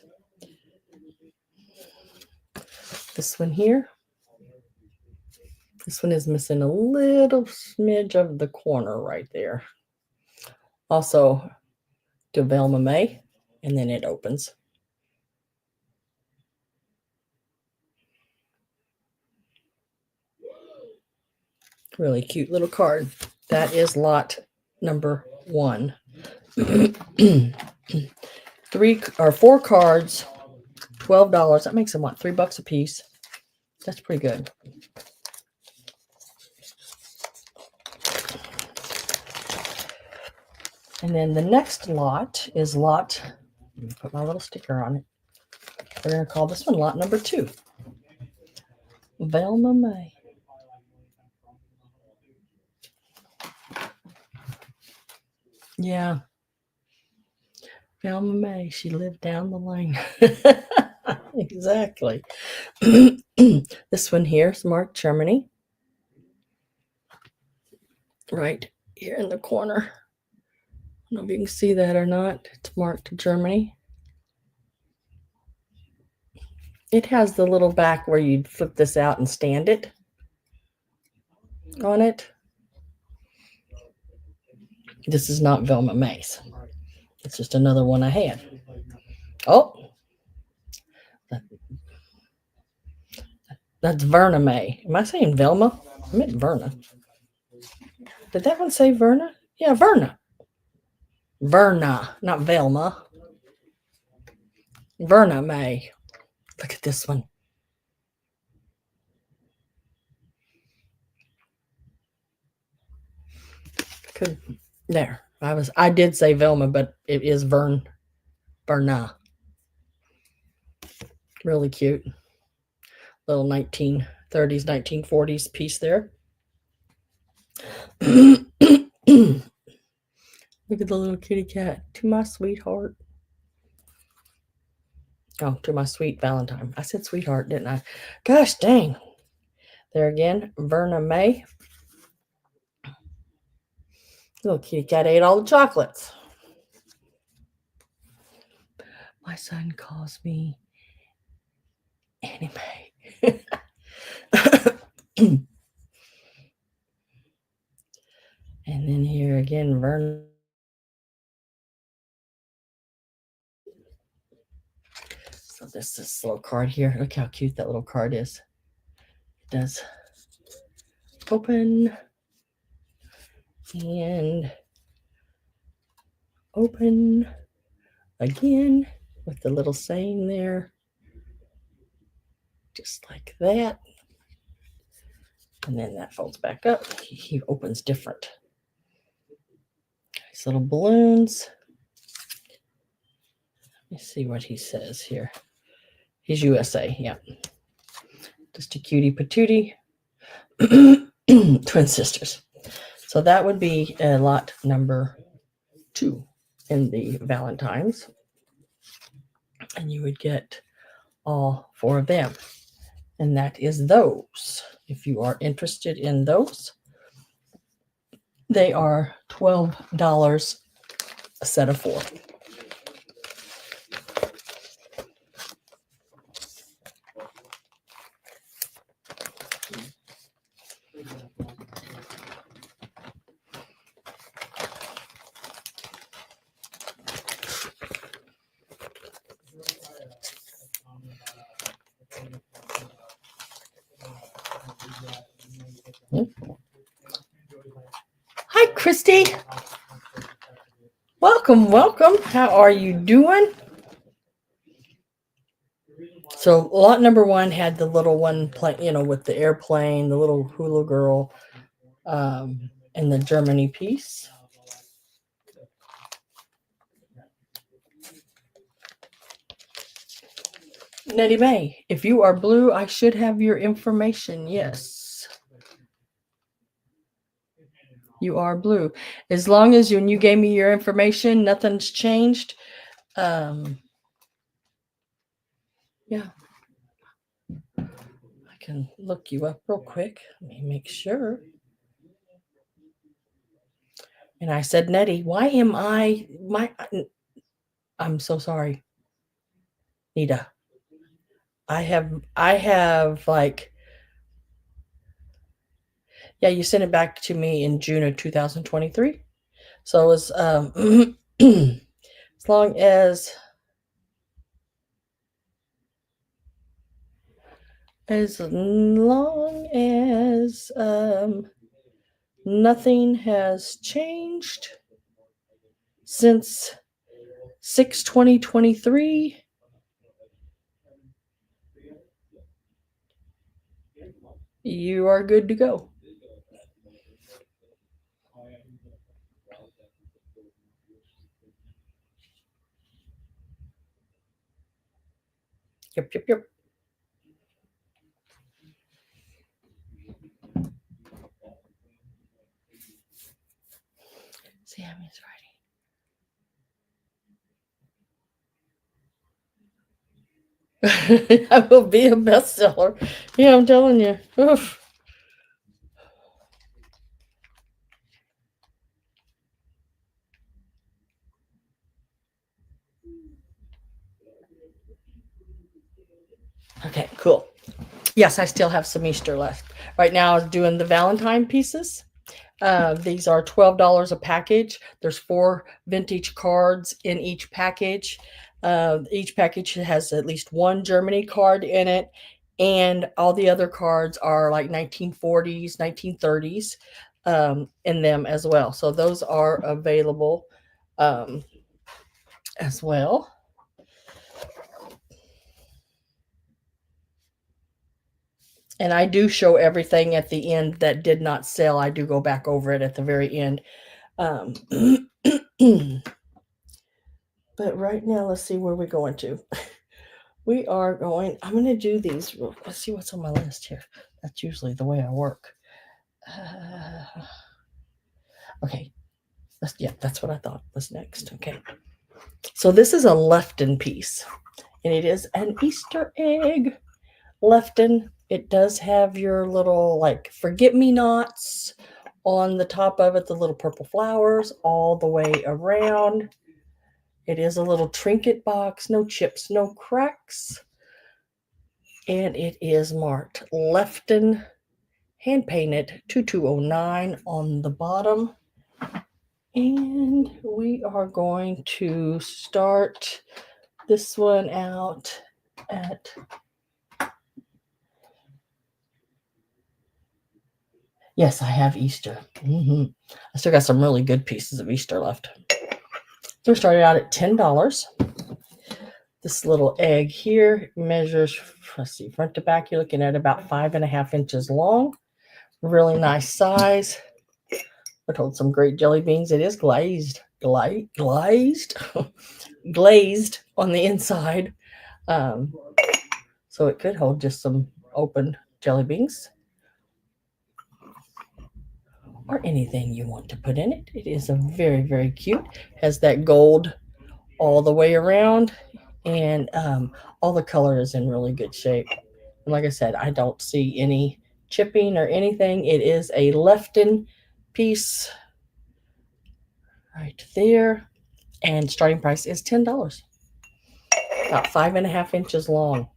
This one here. This one is missing a little smidge of the corner right there. Also to Velma May, and then it opens. Really cute little card. That is lot number 1. 3 or 4 cards, $12. That makes them what, $3 a piece. That's pretty good. And then the next lot is lot, let me put my little sticker on it. We're going to call this one lot number 2. Velma May. Yeah. Velma May, she lived down the lane. Exactly. This one here is marked Germany. Right here in the corner. I don't know if you can see that or not. It's marked Germany. It has the little back where you'd flip this out and stand it on it. This is not Velma May's. It's just another one I had. Oh, that's Verna May. Am I saying Velma? I meant Verna. Did that one say Verna? Yeah, Verna. Verna, not Velma. Verna May. Look at this one. Could there. I did say Velma, but it is Verna. Really cute. Little 1930s, 1940s piece there. Look at the little kitty cat. To my sweetheart. Oh, to my sweet Valentine. I said sweetheart, didn't I? Gosh dang. There again, Verna May. Little kitty cat ate all the chocolates. My son calls me Annie Mae. And then here again, Verna. So this little card here. Look how cute that little card is. It does open and open again with the little saying there. Just like that. And then that folds back up. He opens different. These little balloons. Let me see what he says here. He's USA, yeah. Just a cutie patootie. Twin sisters. So that would be lot number 2 in the Valentines. And you would get all 4 of them. And that is those. If you are interested in those, they are $12 a set of 4. Hi, Christy. Welcome, welcome. How are you doing? So lot number 1 had the little one play, with the airplane, the little hula girl, and the Germany piece. Nettie Mae, if you are blue, I should have your information. Yes. You are blue. As long as when you gave me your information, nothing's changed. Yeah. I can look you up real quick. Let me make sure. And I said, Nettie, why am I'm so sorry. Nita. I have like, yeah, you sent it back to me in June of 2023. So it was as long as nothing has changed since 6/20/23. You are good to go. Yep. Sammy's writing. I will be a bestseller. Yeah, I'm telling you. Oof. Okay, cool. Yes, I still have some Easter left. Right now, I was doing the Valentine pieces. These are $12 a package. There's 4 vintage cards in each package. Each package has at least one Germany card in it, and all the other cards are like 1940s, 1930s in them as well. So those are available um, as well. And I do show everything at the end that did not sell. I do go back over it at the very end. Um, but right now, let's see where we're going to. We are going, I'm going to do these. Let's see what's on my list here. That's usually the way I work. Okay. Yeah, that's what I thought was next. Okay. So this is a Lefton piece, and it is an Easter egg. Lefton, it does have your little like forget-me-nots on the top of it, the little purple flowers all the way around. It is a little trinket box, no chips, no cracks. And it is marked Lefton hand painted 2209 on the bottom. And we are going to start this one out at, yes, I have Easter. I still got some really good pieces of Easter left. So we started out at $10. This little egg here measures, let's see, front to back, you're looking at about 5.5 inches long. Really nice size. I told some great jelly beans. It is glazed, glazed, glazed on the inside. Um, so it could hold just some open jelly beans or anything you want to put in it. It is a very, very cute. Has that gold all the way around, and all the color is in really good shape. And like I said, I don't see any chipping or anything. It is a Lefton piece right there, and starting price is $10. About 5.5 inches long.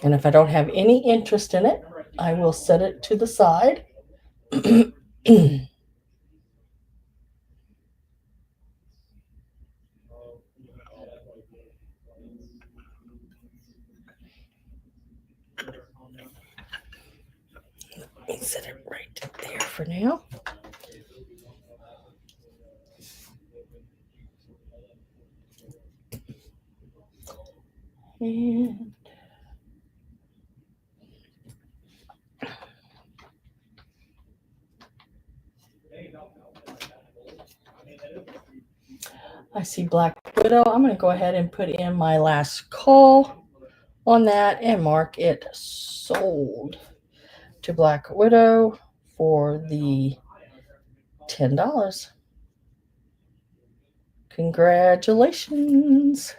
And if I don't have any interest in it, I will set it to the side. Set it right there for now. And I see Black Widow. I'm going to go ahead and put in my last call on that and mark it sold to Black Widow for the $10. Congratulations.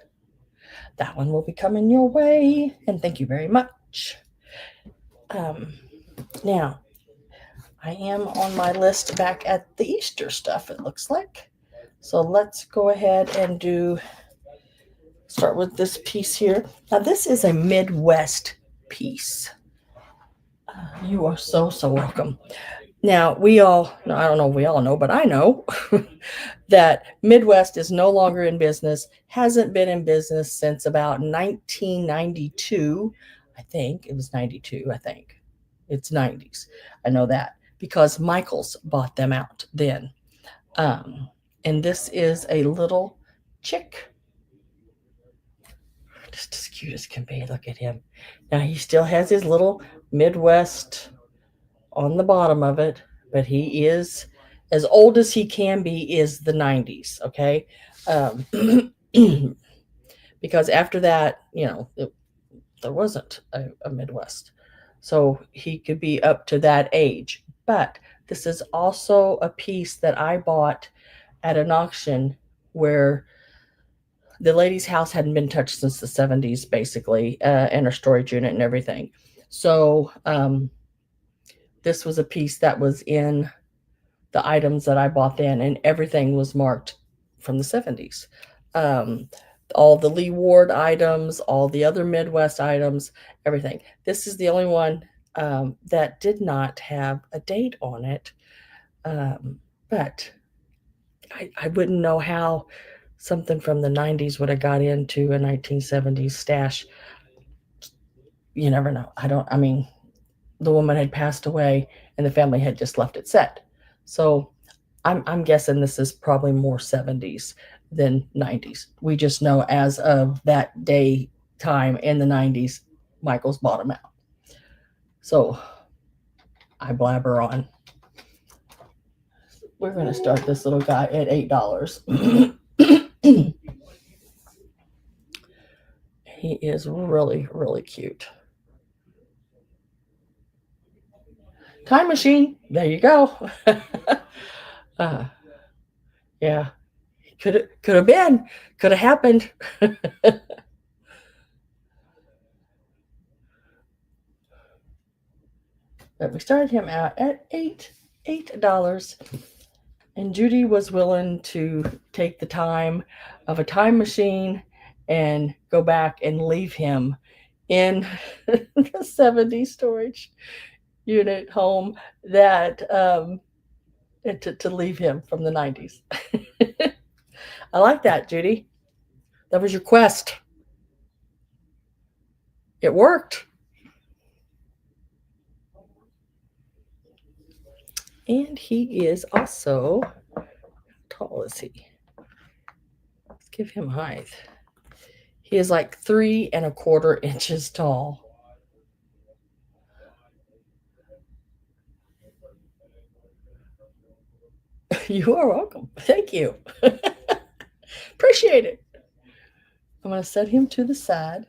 That one will be coming your way. And thank you very much. Now, I am on my list back at the Easter stuff, it looks like. So let's go ahead and start with this piece here. Now, this is a Midwest piece. You are so, so welcome. Now, we all, no, I don't know if we all know, but I know that Midwest is no longer in business, hasn't been in business since about 1992. I think it was 92, I think. It's 90s. I know that because Michaels bought them out then. And this is a little chick. Just as cute as can be. Look at him. Now, he still has his little Midwest on the bottom of it, but he is as old as he can be, is the 90s. Okay. Because after that, there wasn't a Midwest. So he could be up to that age. But This is also a piece that I bought at an auction where the lady's house hadn't been touched since the 70s, basically, and her storage unit and everything. So this was a piece that was in the items that I bought then, and everything was marked from the 70s. Um, all the Lee Ward items, all the other Midwest items, everything. This is the only one that did not have a date on it. But I wouldn't know how something from the 90s would have got into a 1970s stash. You never know. I mean, the woman had passed away and the family had just left it set. So I'm guessing this is probably more 70s than 90s. We just know as of that day time in the 90s, Michael's bought them out. So I blabber on. We're going to start this little guy at $8. He is really, really cute. Time machine. There you go. Yeah. Could have been. Could have happened. But we started him out at $8. And Judy was willing to take the time of a time machine and go back and leave him in the 70s storage unit home that to leave him from the 90s. I like that, Judy. That was your quest. It worked. And he is also, how tall is he? Let's give him height. He is like 3¼ inches tall. You are welcome. Thank you. Appreciate it. I'm going to set him to the side.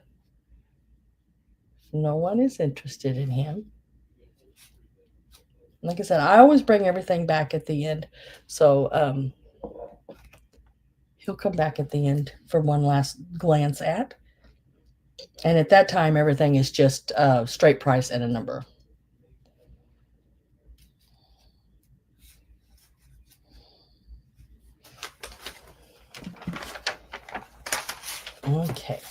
No one is interested in him. Like I said, I always bring everything back at the end. So he'll come back at the end for one last glance at. And at that time, everything is just straight price and a number. Okay.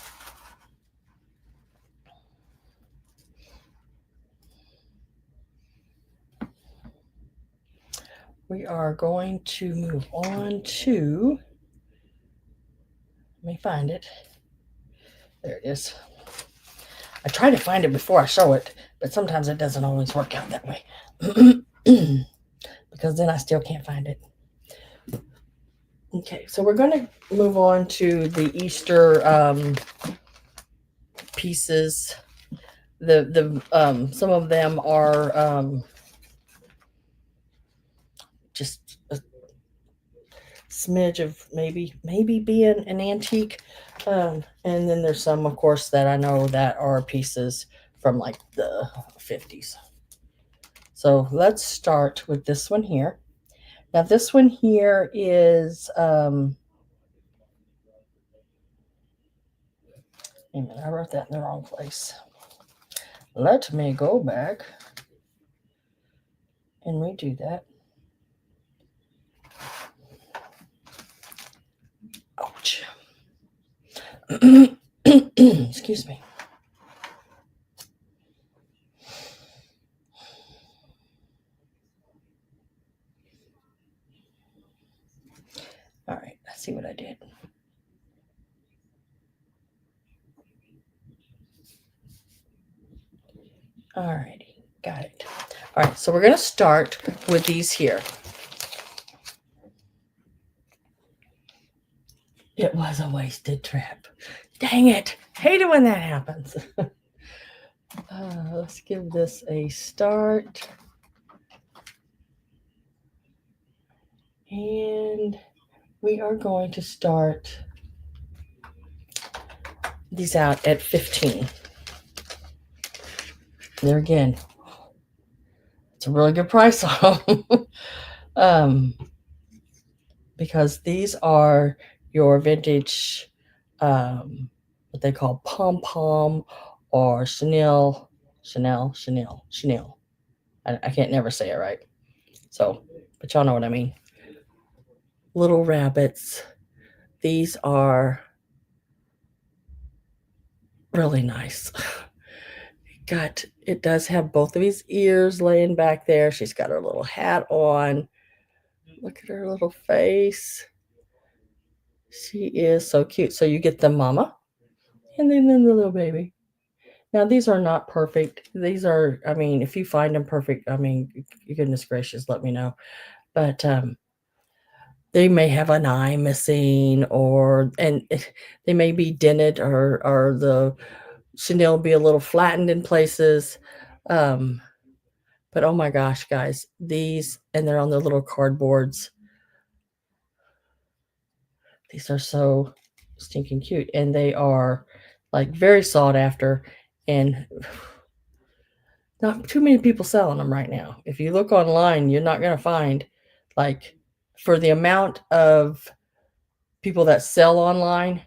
We are going to move on to, let me find it. There it is. I try to find it before I show it, but sometimes it doesn't always work out that way. Because then I still can't find it. Okay, so we're going to move on to the Easter pieces. Some of them are just a smidge of maybe being an antique, and then there's some, of course, that I know that are pieces from like the 50s. So let's start with this one here. Now this one here is wait a minute, I wrote that in the wrong place. Let me go back and redo that. Ouch. Excuse me. All right, let's see what I did. All righty, got it. All right, so we're going to start with these here. It was a wasted trip. Dang it. Hate it when that happens. Let's give this a start. And we are going to start these out at 15. There again, It's a really good price on them. um, because these are your vintage, what they call pom pom or Chanel. I can't never say it right. So, but y'all know what I mean. Little rabbits. These are really nice. It does have both of his ears laying back there. She's got her little hat on. Look at her little face. She is so cute. So you get the mama and then the little baby. Now these are not perfect. These are, I mean, if you find them perfect, I mean, goodness gracious, let me know. But they may have an eye missing, and they may be dented, or the chenille be a little flattened in places. But oh my gosh, guys, these, and they're on the little cardboards. These are so stinking cute, and they are like very sought after, and not too many people selling them right now. If you look online, you're not going to find, like, for the amount of people that sell online,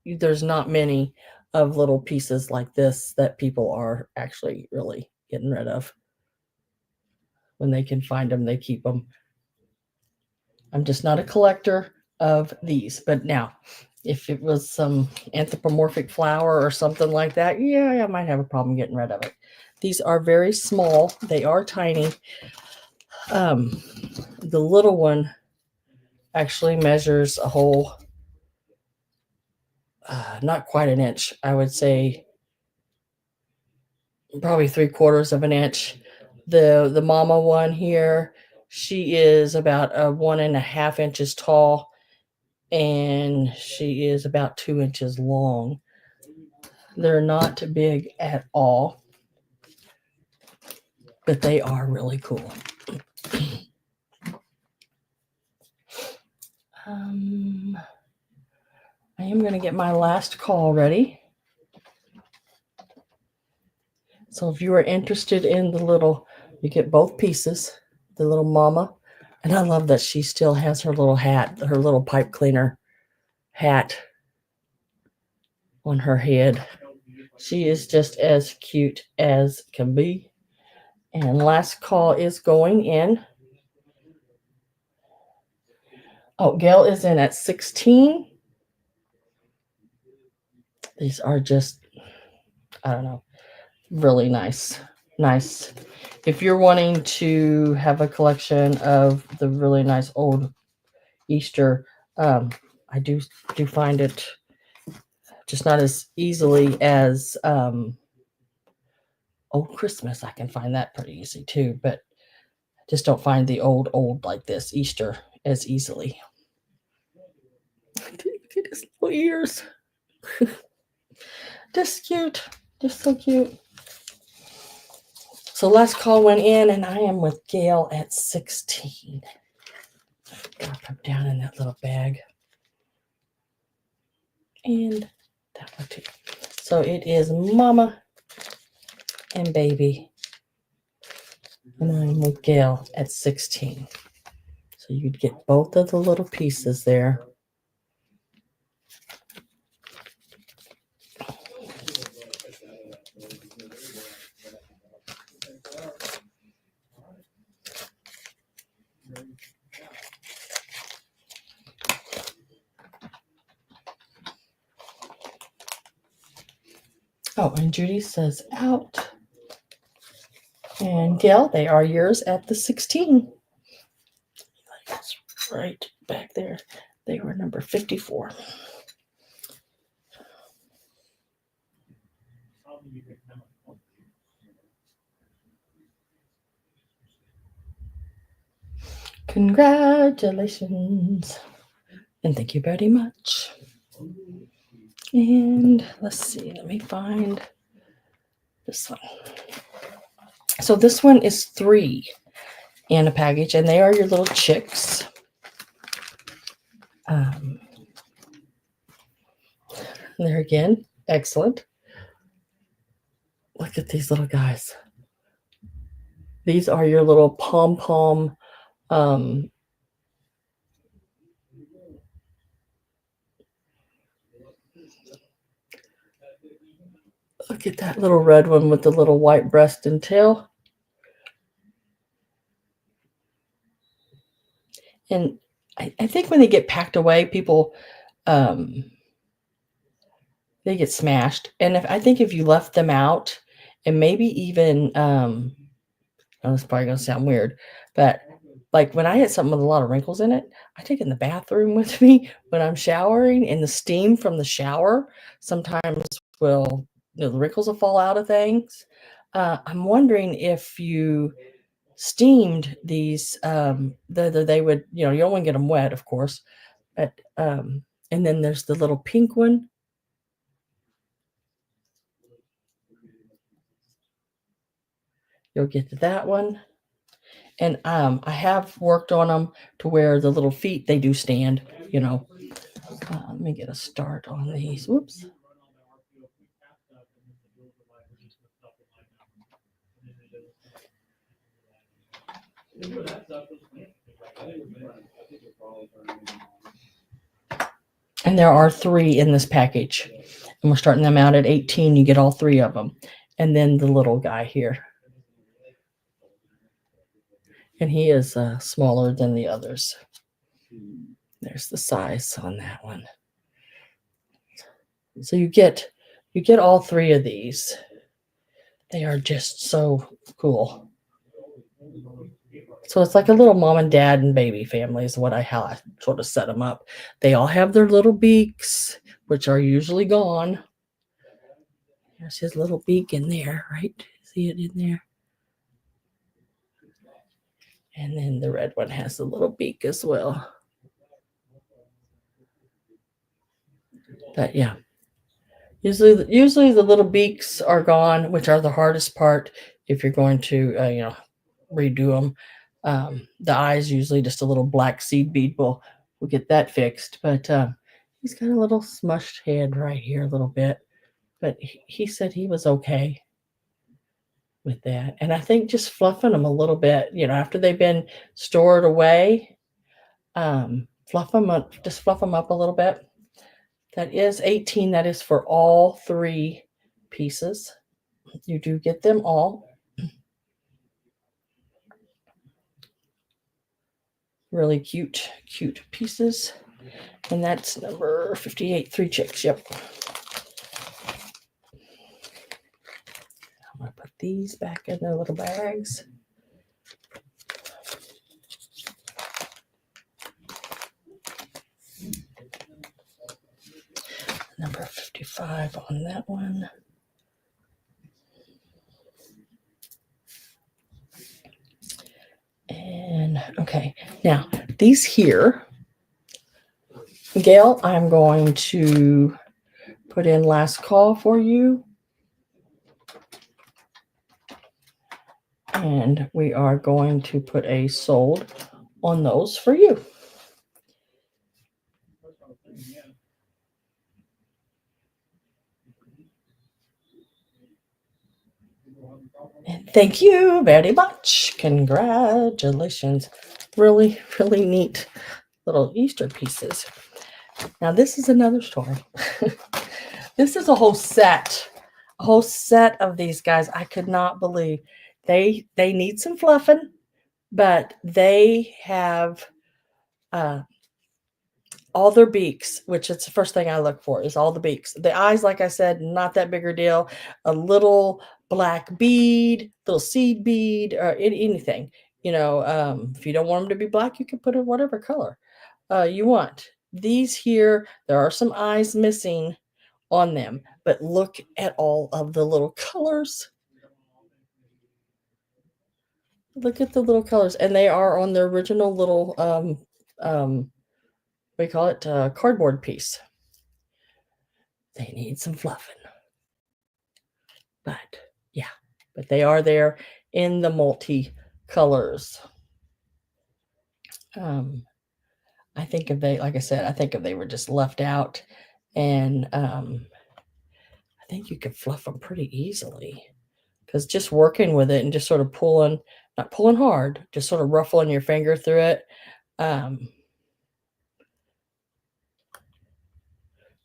there's not many of little pieces like this that people are actually really getting rid of. When they can find them, they keep them. I'm just not a collector of these. But now, if it was some anthropomorphic flower or something like that, yeah, I might have a problem getting rid of it. These are very small. They are tiny. The little one actually measures a whole, not quite an inch. I would say probably 3/4 of an inch. The mama one here, she is about 1.5 inches tall, and she is about 2 inches long. They're not big at all, but they are really cool. I am going to get my last call ready. So if you are interested in the little, you get both pieces, the little mama. And I love that she still has her little hat, her little pipe cleaner hat on her head. She is just as cute as can be. And last call is going in. Oh, Gail is in at 16. These are just, I don't know, really nice. Nice. If you're wanting to have a collection of the really nice old Easter, I do find it just not as easily as old Christmas. I can find that pretty easy too, but I just don't find the old like this Easter as easily. Look at his little ears. Just cute. Just so cute. So last call went in, and I am with Gail at 16. Drop them down in that little bag. And that one too. So it is mama and baby. And I'm with Gail at 16. So you'd get both of the little pieces there. Oh, and Judy says out. And Gail, they are yours at the 16. That's right back there. They were number 54. Congratulations. And thank you very much. And let's see, let me find this one. So this one is 3 in a package, and they are your little chicks. There again, excellent. Look at these little guys. These are your little pom-pom, um, look at that little red one with the little white breast and tail. And I think when they get packed away, people um, they get smashed. And if I think if you left them out, and maybe even oh, it's probably gonna sound weird, but like when I had something with a lot of wrinkles in it, I take it in the bathroom with me when I'm showering, and the steam from the shower sometimes will, the wrinkles will fall out of things. I'm wondering if you steamed these, they would, you don't want to get them wet, of course, but and then there's the little pink one. You'll get to that one. And I have worked on them to where the little feet they do stand. Let me get a start on these. Whoops. And there are 3 in this package. And we're starting them out at 18. You get all 3 of them. And then the little guy here. And he is smaller than the others. There's the size on that one. So you get all 3 of these. They are just so cool. So it's like a little mom and dad and baby family is how I sort of set them up. They all have their little beaks, which are usually gone. There's his little beak in there, right? See it in there? And then the red one has the little beak as well. But yeah, usually the little beaks are gone, which are the hardest part if you're going to redo them. The eyes usually just a little black seed bead will get that fixed. But he's got a little smushed head right here a little bit. But he said he was okay with that. And I think just fluffing them a little bit, after they've been stored away, fluff them up, just fluff them up a little bit. That is 18. That is for all 3 pieces. You do get them all. Really cute pieces. And that's number 58, 3 chicks. Yep. I'm going to put these back in their little bags. Number 55 on that one. And okay, now these here, Gail, I'm going to put in last call for you. And we are going to put a sold on those for you. And thank you very much. Congratulations. Really, really neat little Easter pieces. Now, this is another story. This is a whole set of these guys. I could not believe they need some fluffing, but they have all their beaks, which it's the first thing I look for is all the beaks. The eyes, like I said, not that bigger deal. A little black bead, little seed bead, or anything. If you don't want them to be black, you can put in whatever color you want. These here, there are some eyes missing on them, but look at all of the little colors. Look at the little colors, and they are on the original little we call it cardboard piece. They need some fluffing, but yeah, but they are there in the multi colors. I think if they, like I said, I think if they were just left out, and I think you could fluff them pretty easily because just working with it and just sort of pulling, not pulling hard, just sort of ruffling your finger through it, um,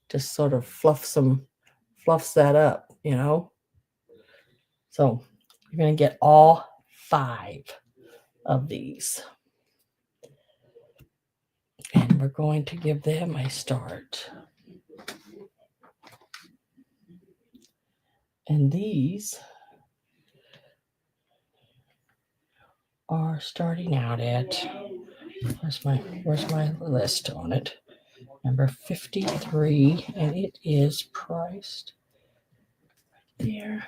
just sort of fluffs that up, you know. So you're going to get all 5 of these. And we're going to give them a start. And these are starting out at, where's my list on it? Number 53, and it is priced right there.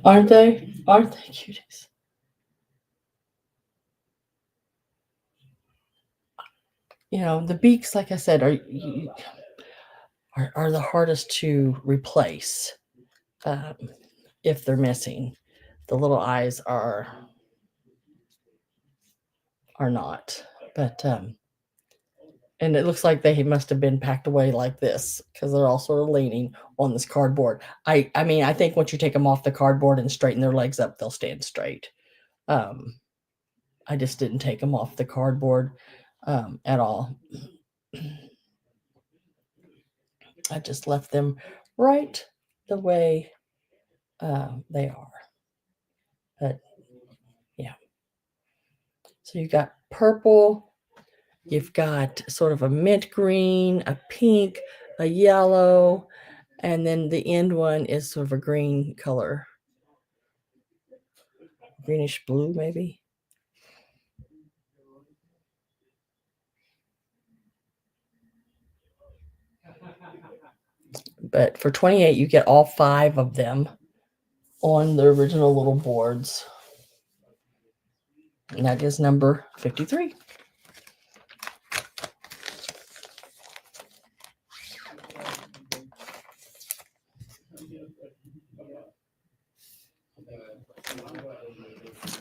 Aren't they? Aren't they cuties? You know, the beaks, like I said, are the hardest to replace if they're missing. The little eyes are not, but and it looks like they must have been packed away like this because they're all sort of leaning on this cardboard. I mean, I think once you take them off the cardboard and straighten their legs up, they'll stand straight. I just didn't take them off the cardboard at all. I just left them right the way they are. But yeah. So you got purple, you've got sort of a mint green, a pink, a yellow, and then the end one is sort of a green color. Greenish blue, maybe. But for 28, you get all 5 of them on the original little boards. And that is number 53.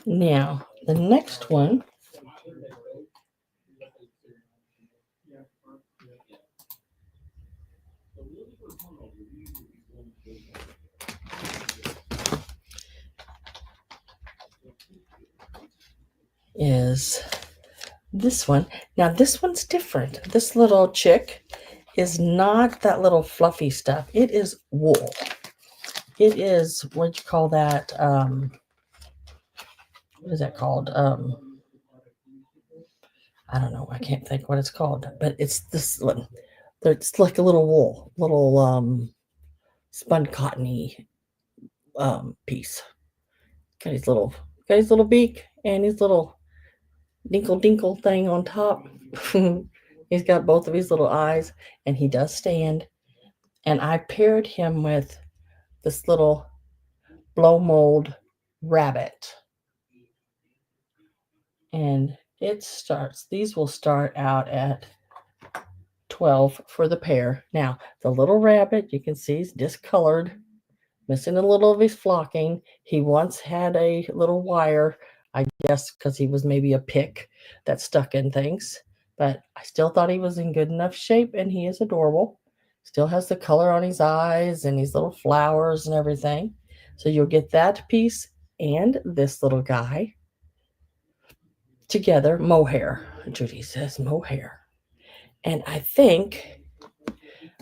Now, the next one is this one. Now, this one's different. This little chick is not that little fluffy stuff. It is wool. It is, what you call that? What is that called? I don't know. I can't think what it's called, but it's this one. It's like a little wool, little spun cottony piece. Got his little beak and his little dinkle dinkle thing on top. He's got both of his little eyes, and he does stand. And I paired him with this little blow mold rabbit. And these will start out at 12 for the pair. Now, the little rabbit, you can see he's discolored, missing a little of his flocking. He once had a little wire, I guess because he was maybe a pick that stuck in things. But I still thought he was in good enough shape, and he is adorable. Still has the color on his eyes and his little flowers and everything. So you'll get that piece and this little guy together. Mohair. Judy says mohair. And I think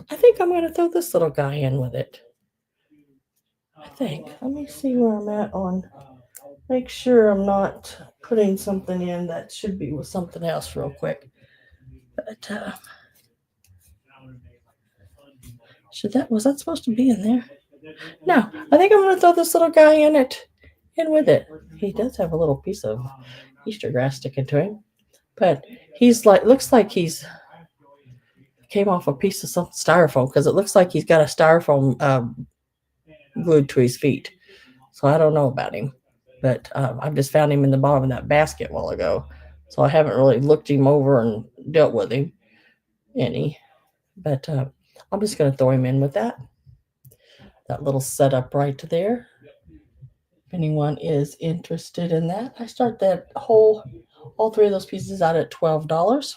I'm going to throw this little guy in with it. I think. Let me see where I'm at on. Make sure I'm not putting something in that should be with something else real quick. But was that supposed to be in there? No, I think I'm going to throw this little guy in with it. He does have a little piece of Easter grass sticking to him, but looks like he's came off a piece of some styrofoam because it looks like he's got a styrofoam glued to his feet. So I don't know about him, but I've just found him in the bottom of that basket a while ago. So I haven't really looked him over and dealt with him any, but I'm just going to throw him in with that little setup right there. If anyone is interested in that, I start that whole all three of those pieces out at $12.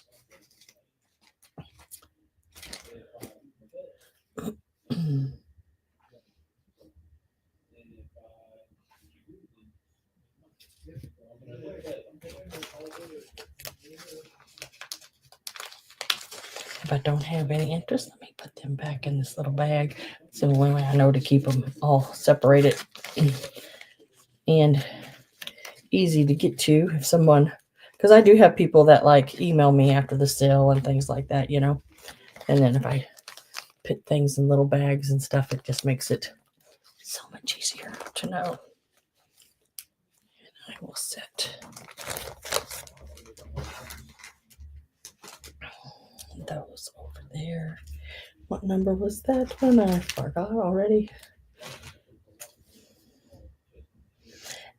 If I don't have any interest, let me put them back in this little bag. It's the only way I know to keep them all separated and easy to get to if someone, because I do have people that like email me after the sale and things like that, you know. And then if I put things in little bags and stuff, it just makes it so much easier to know. And I will set those over there. What number was that one? I forgot already.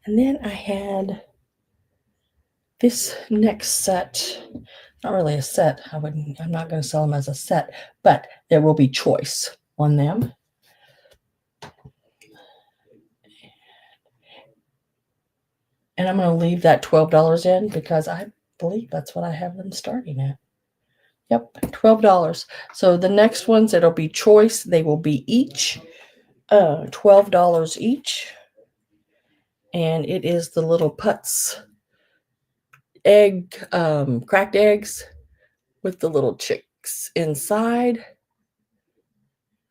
And then I had this next set, not really a set. I'm not going to sell them as a set, but there will be choice on them. And I'm going to leave that $12 in because I believe that's what I have them starting at. Yep, $12. So the next ones, it'll be choice. They will be each $12 each. And it is the little putz egg, cracked eggs with the little chicks inside.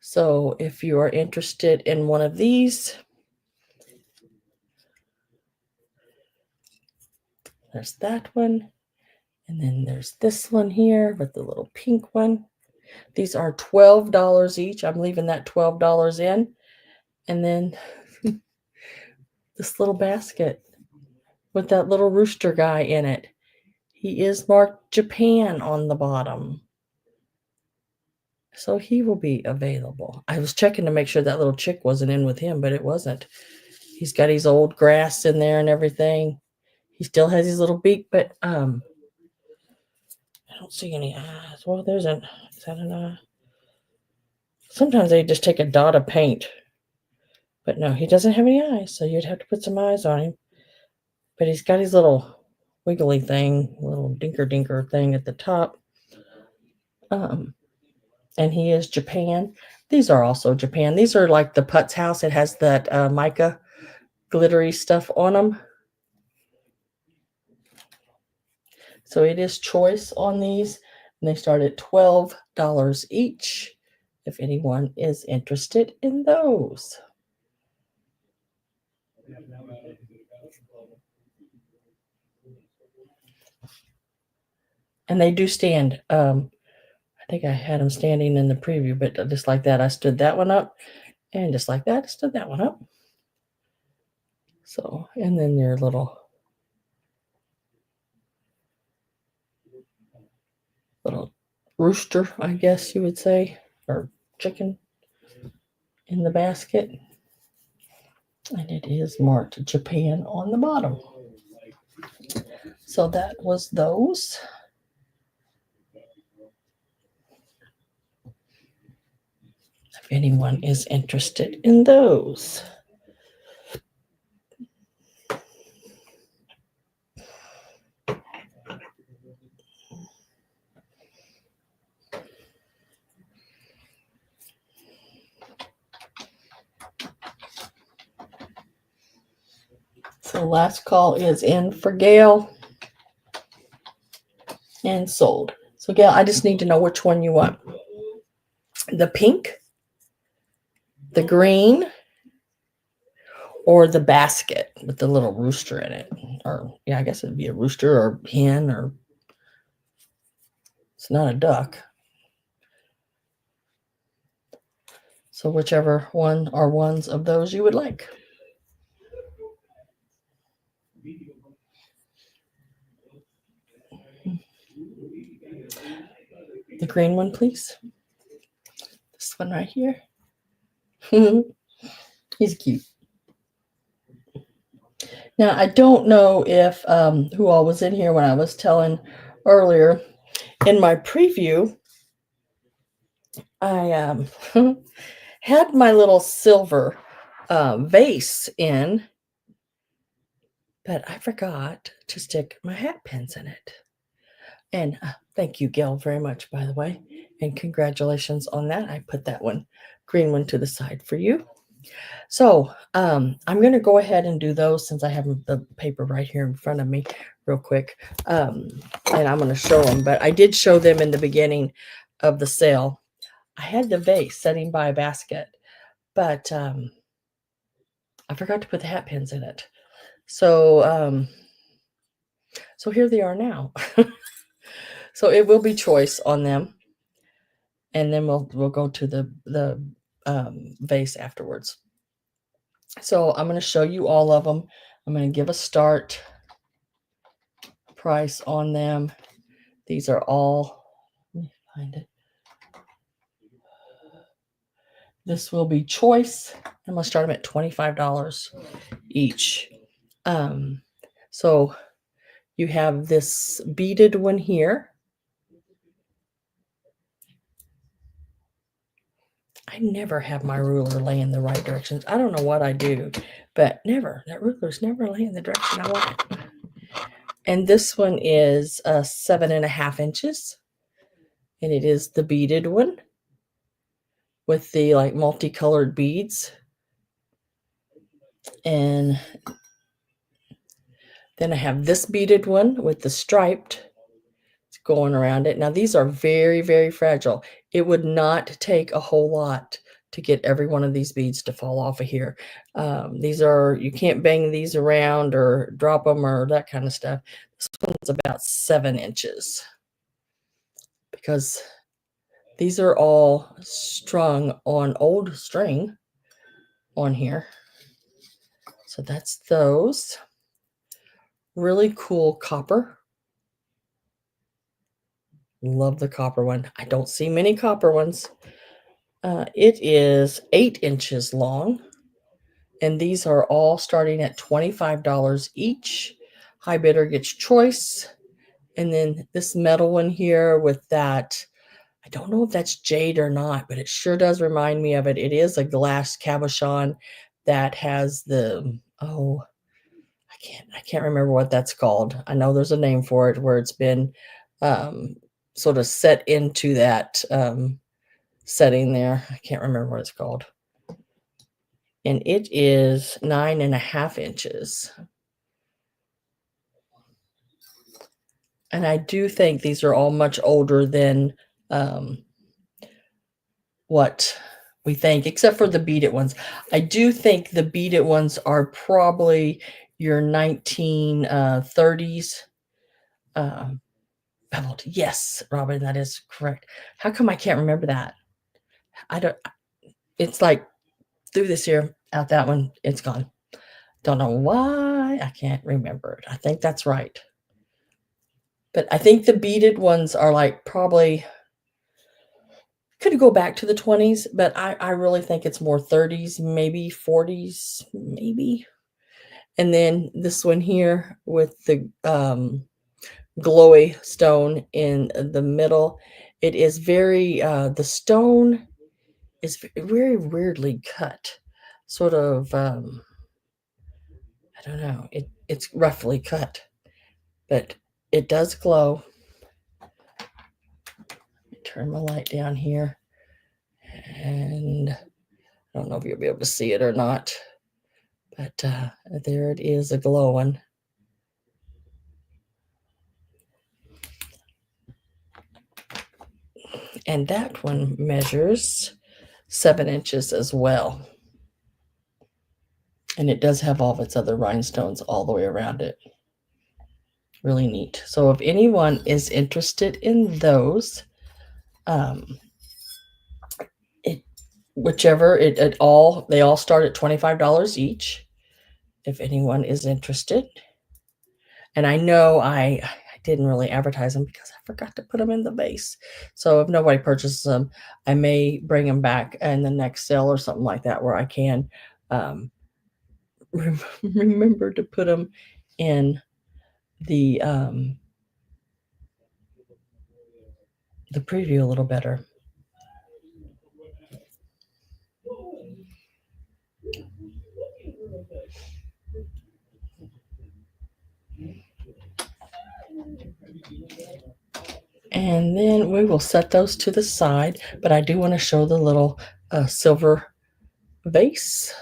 So if you are interested in one of these, there's that one. And then there's this one here with the little pink one. These are $12 each. I'm leaving that $12 in. And then this little basket with that little rooster guy in it. He is marked Japan on the bottom. So he will be available. I was checking to make sure that little chick wasn't in with him, but it wasn't. He's got his old grass in there and everything. He still has his little beak, but I don't see any eyes. Well, is that an eye? Sometimes they just take a dot of paint. But no, he doesn't have any eyes, so you'd have to put some eyes on him. But he's got his little wiggly thing, little dinker thing at the top. And he is Japan. These are also Japan. These are like the Putz house. It has that mica glittery stuff on them. So it is choice on these. And they start at $12 each if anyone is interested in those. And they do stand. I think I had them standing in the preview, but just like that, I stood that one up. And just like that, I stood that one up. So, and then their little rooster, I guess you would say, or chicken in the basket. And it is marked Japan on the bottom. So that was those. If anyone is interested in those. So last call is in for Gail and sold. So Gail, I just need to know which one you want. The pink, the green, or the basket with the little rooster in it. Or yeah, I guess it'd be a rooster or hen, or it's not a duck. So whichever one or ones of those you would like. The green one, please. This one right here. He's cute. Now, I don't know if who all was in here when I was telling earlier. In my preview, I had my little silver vase in. but I forgot to stick my hat pins in it. And thank you, Gail, very much, by the way. And congratulations on that. I put that one, green one, to the side for you. So I'm going to go ahead and do those since I have the paper right here in front of me real quick. And I'm going to show them. But I did show them in the beginning of the sale. I had the vase sitting by a basket, but I forgot to put the hat pins in it. So so here they are now. So it will be choice on them, and then we'll go to the vase afterwards. So I'm going to show you all of them. I'm going to give a start price on them. These are all, let me find it. This will be choice. I'm going to start them at $25 each. So you have this beaded one here. I never have my ruler lay in the right directions. I don't know what I do, but never. That ruler's never laying in the direction I want it. And this one is 7.5 inches. And it is the beaded one with the like multicolored beads. And then I have this beaded one with the striped going around it. Now these are very, very fragile. It would not take a whole lot to get every one of these beads to fall off of here. These are, you can't bang these around or drop them or that kind of stuff. This one's about 7 inches because these are all strung on old string on here. So that's those. Really cool copper. Love the copper one. I don't see many copper ones. It is 8 inches long. And these are all starting at $25 each. High bidder gets choice. And then this metal one here with that, I don't know if that's jade or not, but it sure does remind me of it. It is a glass cabochon that has the, oh, I can't remember what that's called. I know there's a name for it where it's been sort of set into that setting there. I can't remember what it's called. And it is 9.5 inches. And I do think these are all much older than what we think, except for the beaded ones. I do think the beaded ones are probably your 1930s beveled. Yes, Robin, that is correct. How come I can't remember that? I don't, it's like through this year, out that one, it's gone. Don't know why I can't remember it. I think that's right. But I think the beaded ones are like probably, could go back to the 20s, but I really think it's more 30s, maybe 40s, maybe. And then this one here with the glowy stone in the middle. It is very, the stone is very weirdly cut. Sort of, I don't know, it's roughly cut, but it does glow. Turn my light down here, and I don't know if you'll be able to see it or not, but there it is, a glowing. And that one measures 7 inches as well. And it does have all of its other rhinestones all the way around it. Really neat. So if anyone is interested in those, they all start at $25 each. If anyone is interested. And I know I didn't really advertise them because I forgot to put them in the vase. So if nobody purchases them, I may bring them back in the next sale or something like that where I can remember to put them in the preview a little better. And then we will set those to the side, but I do want to show the little silver vase.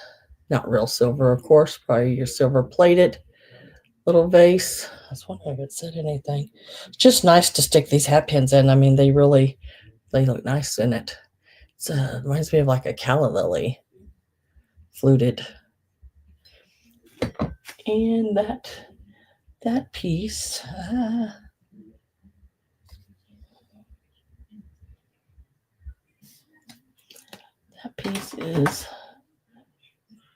Not real silver, of course, probably your silver plated little vase. I was wondering if it said anything. It's just nice to stick these hat pins in. I mean, they look nice in it. It reminds me of like a calla lily fluted. And that piece, is,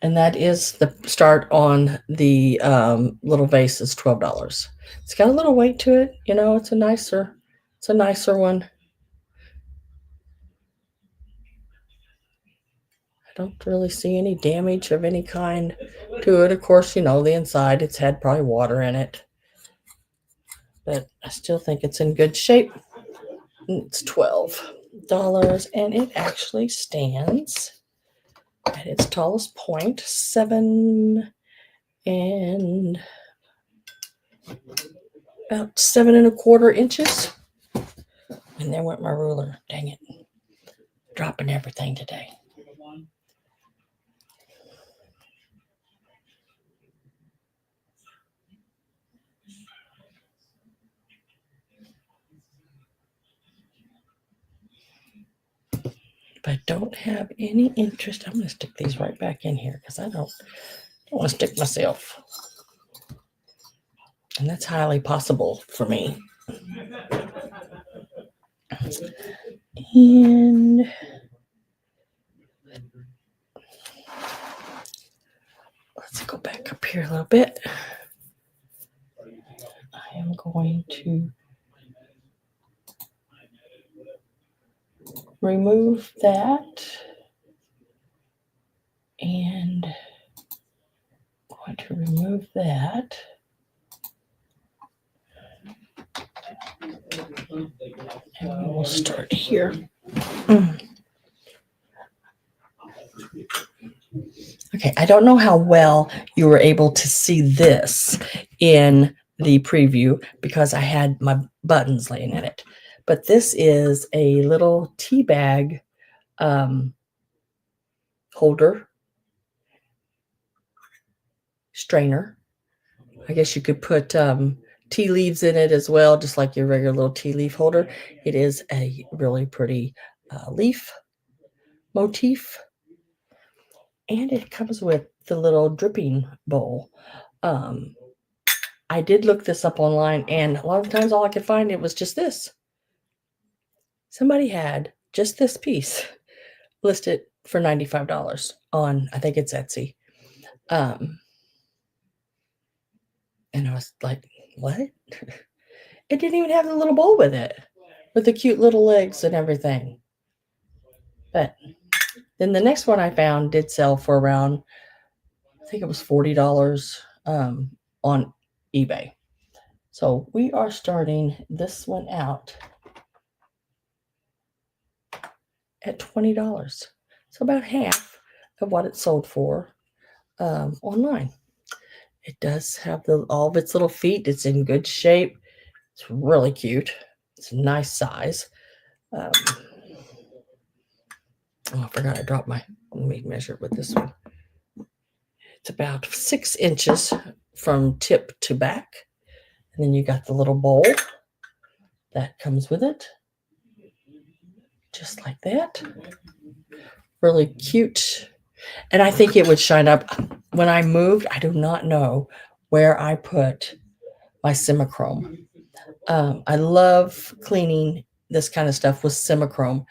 and that is the start on the little vase is $12. It's got a little weight to it, it's a nicer one. I don't really see any damage of any kind to it. Of course, the inside, it's had probably water in it, but I still think it's in good shape. It's $12, and it actually stands at its tallest point, 7 and about 7¼ inches. And there went my ruler. Dang it. Dropping everything today. If I don't have any interest, I'm going to stick these right back in here because I don't want to stick myself. And that's highly possible for me. And let's go back up here a little bit. I am going to remove that. And I'm going to remove that. And we'll start here. Okay, I don't know how well you were able to see this in the preview because I had my buttons laying in it. But this is a little tea bag holder, strainer. I guess you could put tea leaves in it as well, just like your regular little tea leaf holder. It is a really pretty leaf motif. And it comes with the little dripping bowl. I did look this up online, and a lot of times all I could find it was just this. Somebody had just this piece listed for $95 on, I think it's Etsy. And I was like, what? It didn't even have the little bowl with it, with the cute little legs and everything. But then the next one I found did sell for around, I think it was $40 on eBay. So we are starting this one out at $20. So about half of what it sold for online. It does have all of its little feet. It's in good shape. It's really cute. It's a nice size. I forgot I dropped let me measure it with this one. It's about 6 inches from tip to back. And then you got the little bowl that comes with it. Just like that. Really cute. And I think it would shine up. When I moved, I do not know where I put my Simichrome. I love cleaning this kind of stuff with Simichrome.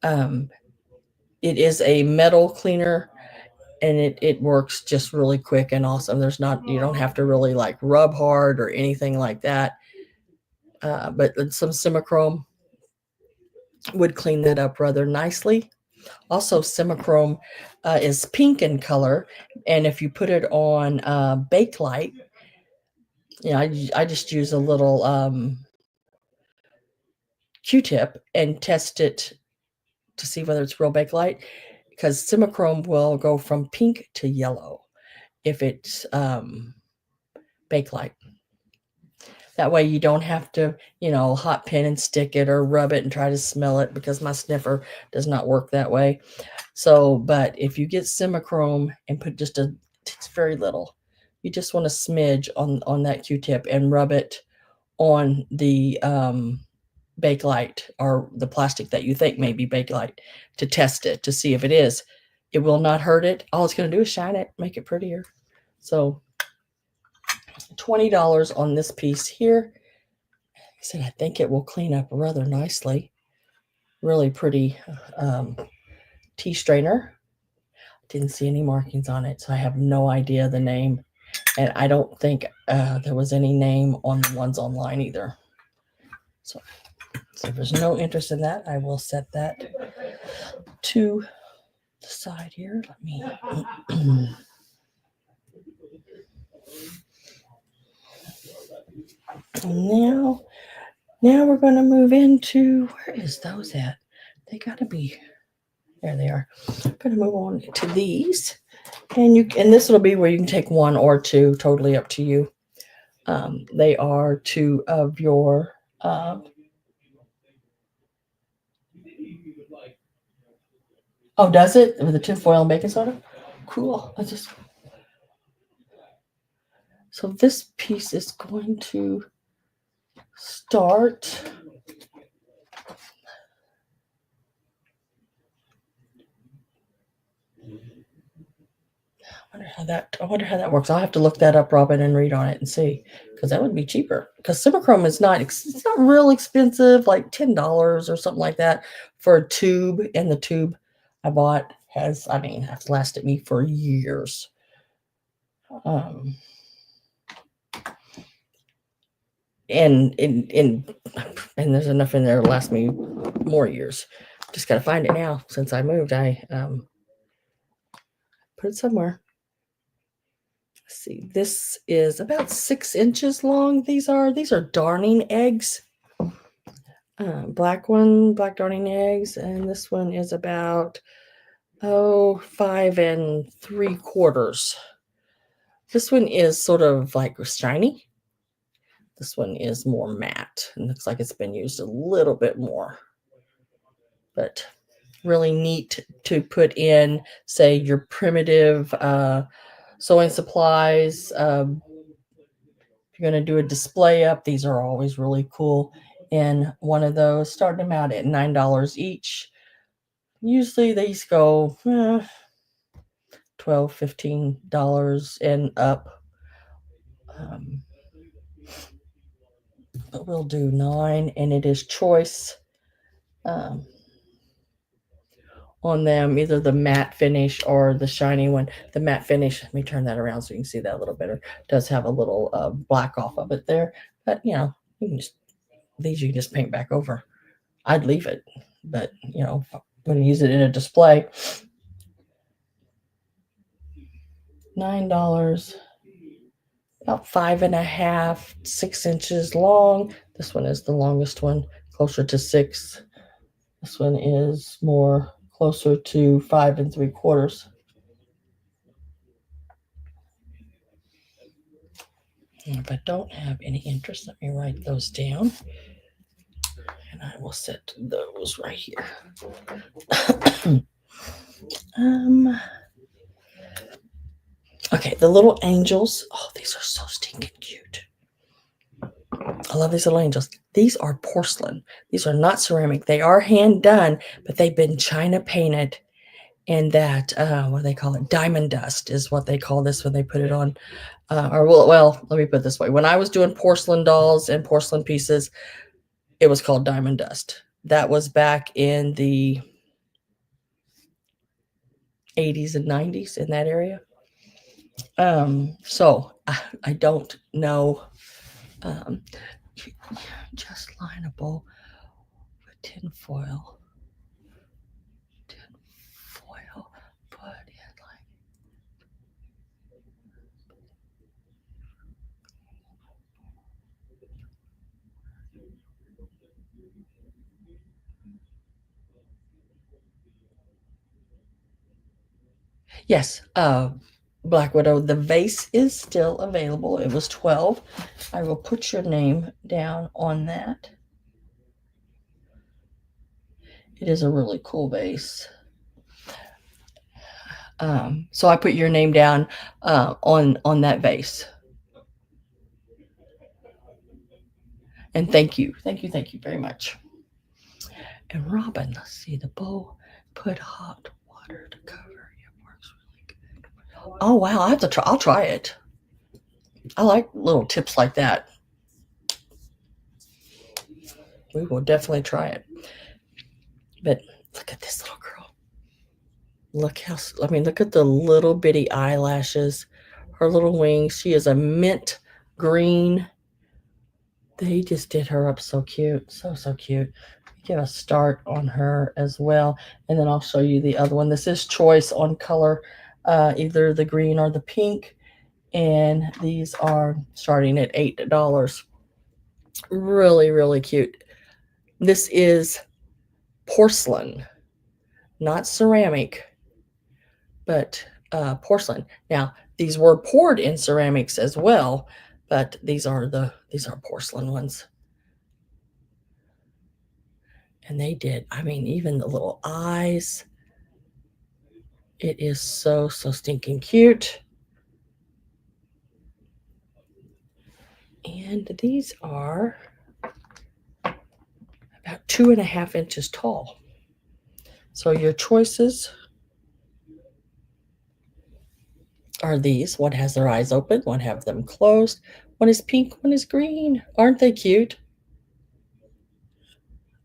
It is a metal cleaner, and it works just really quick and awesome. You don't have to really like rub hard or anything like that. But some Simichrome would clean that up rather nicely. Also, Simichrome is pink in color, and if you put it on Bakelite, I just use a little Q-tip and test it to see whether it's real Bakelite, because Simichrome will go from pink to yellow if it's Bakelite. That way you don't have to, hot pin and stick it or rub it and try to smell it because my sniffer does not work that way. So, but if you get simichrome and put just it's very little, you just want a smidge on that Q-tip and rub it on the Bakelite or the plastic that you think may be Bakelite to test it to see if it is. It will not hurt it. All it's going to do is shine it, make it prettier. So $20 on this piece here. I said I think it will clean up rather nicely. Really pretty tea strainer. Didn't see any markings on it, so I have no idea the name. And I don't think there was any name on the ones online either. So if there's no interest in that, I will set that to the side here. Let me. Now we're going to move into, where is those at? They got to be, there they are. I'm going to move on to these. And this will be where you can take one or two, totally up to you. They are two of your oh, does it? With the tinfoil and baking soda? Cool. So this piece is going to start. I wonder how that works. I'll have to look that up, Robin, and read on it and see, because that would be cheaper. Because simichrome is not, it's not real expensive, like $10 or something like that for a tube. And the tube I bought has lasted me for years. And there's enough in there to last me more years. Just got to find it now. Since I moved, I put it somewhere. Let's see. This is about 6 inches long. These are darning eggs. Black darning eggs, and this one is about 5 3/4. This one is sort of like shiny. This one is more matte and looks like it's been used a little bit more. But really neat to put in, say, your primitive sewing supplies. If you're going to do a display up, these are always really cool. And one of those, starting them out at $9 each. Usually these go $12, $15 and up. But we'll do 9, and it is choice on them, either the matte finish or the shiny one. The matte finish, let me turn that around so you can see that a little better, does have a little black off of it there. But, you can these you can just paint back over. I'd leave it, but, I'm going to use it in a display. $9, about 5.5, 6 inches long. This one is the longest one, closer to 6. This one is more closer to 5 3/4. If I don't have any interest, let me write those down. And I will set those right here. Okay, the little angels. Oh, these are so stinking cute. I love these little angels. These are porcelain. These are not ceramic. They are hand done, but they've been China painted. And that, what do they call it? Diamond dust is what they call this when they put it on. Let me put it this way. When I was doing porcelain dolls and porcelain pieces, it was called diamond dust. That was back in the 80s and 90s in that area. So I don't know. Just lineable with tin foil. Put in like. Yes. Black Widow. The vase is still available. It was 12. I will put your name down on that. It is a really cool vase. So I put your name down on that vase. And thank you, thank you very much. And Robin, let's see the bowl. Put hot water to cover. It works really good. Oh wow, I have to try. I'll try it. I like little tips like that. We will definitely try it. But look at this little girl. Look how, I mean, look at the little bitty eyelashes, her little wings. She is a mint green. They just did her up so cute. So cute. Give a start on her as well. And then I'll show you the other one. This is choice on color, either the green or the pink. And these are starting at $8. Really, really cute. This is porcelain, not ceramic, but porcelain. Now, these were poured in ceramics as well, but these are porcelain ones. And they did, I mean, even the little eyes. It is so stinking cute. And these are about 2.5 inches tall. So your choices are these. One has their eyes open, one have them closed. One is pink, one is green. Aren't they cute?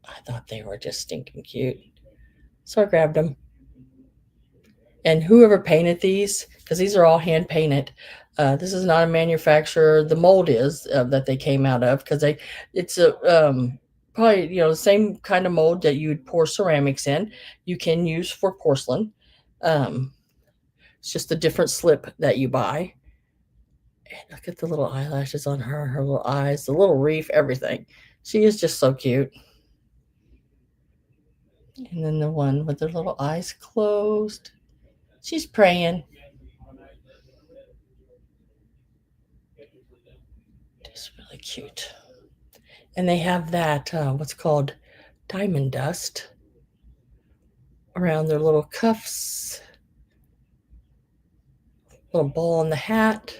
I thought they were just stinking cute. So I grabbed them. And whoever painted these, because these are all hand painted, this is not a manufacturer. The mold is that they came out of, because it's a probably the same kind of mold that you'd pour ceramics in. You can use for porcelain. It's just a different slip that you buy. And look at the little eyelashes on her, her little eyes, the little reef, everything. She is just so cute. And then the one with her little eyes closed. She's praying. Just really cute. And they have that, what's called diamond dust around their little cuffs. Little ball on the hat.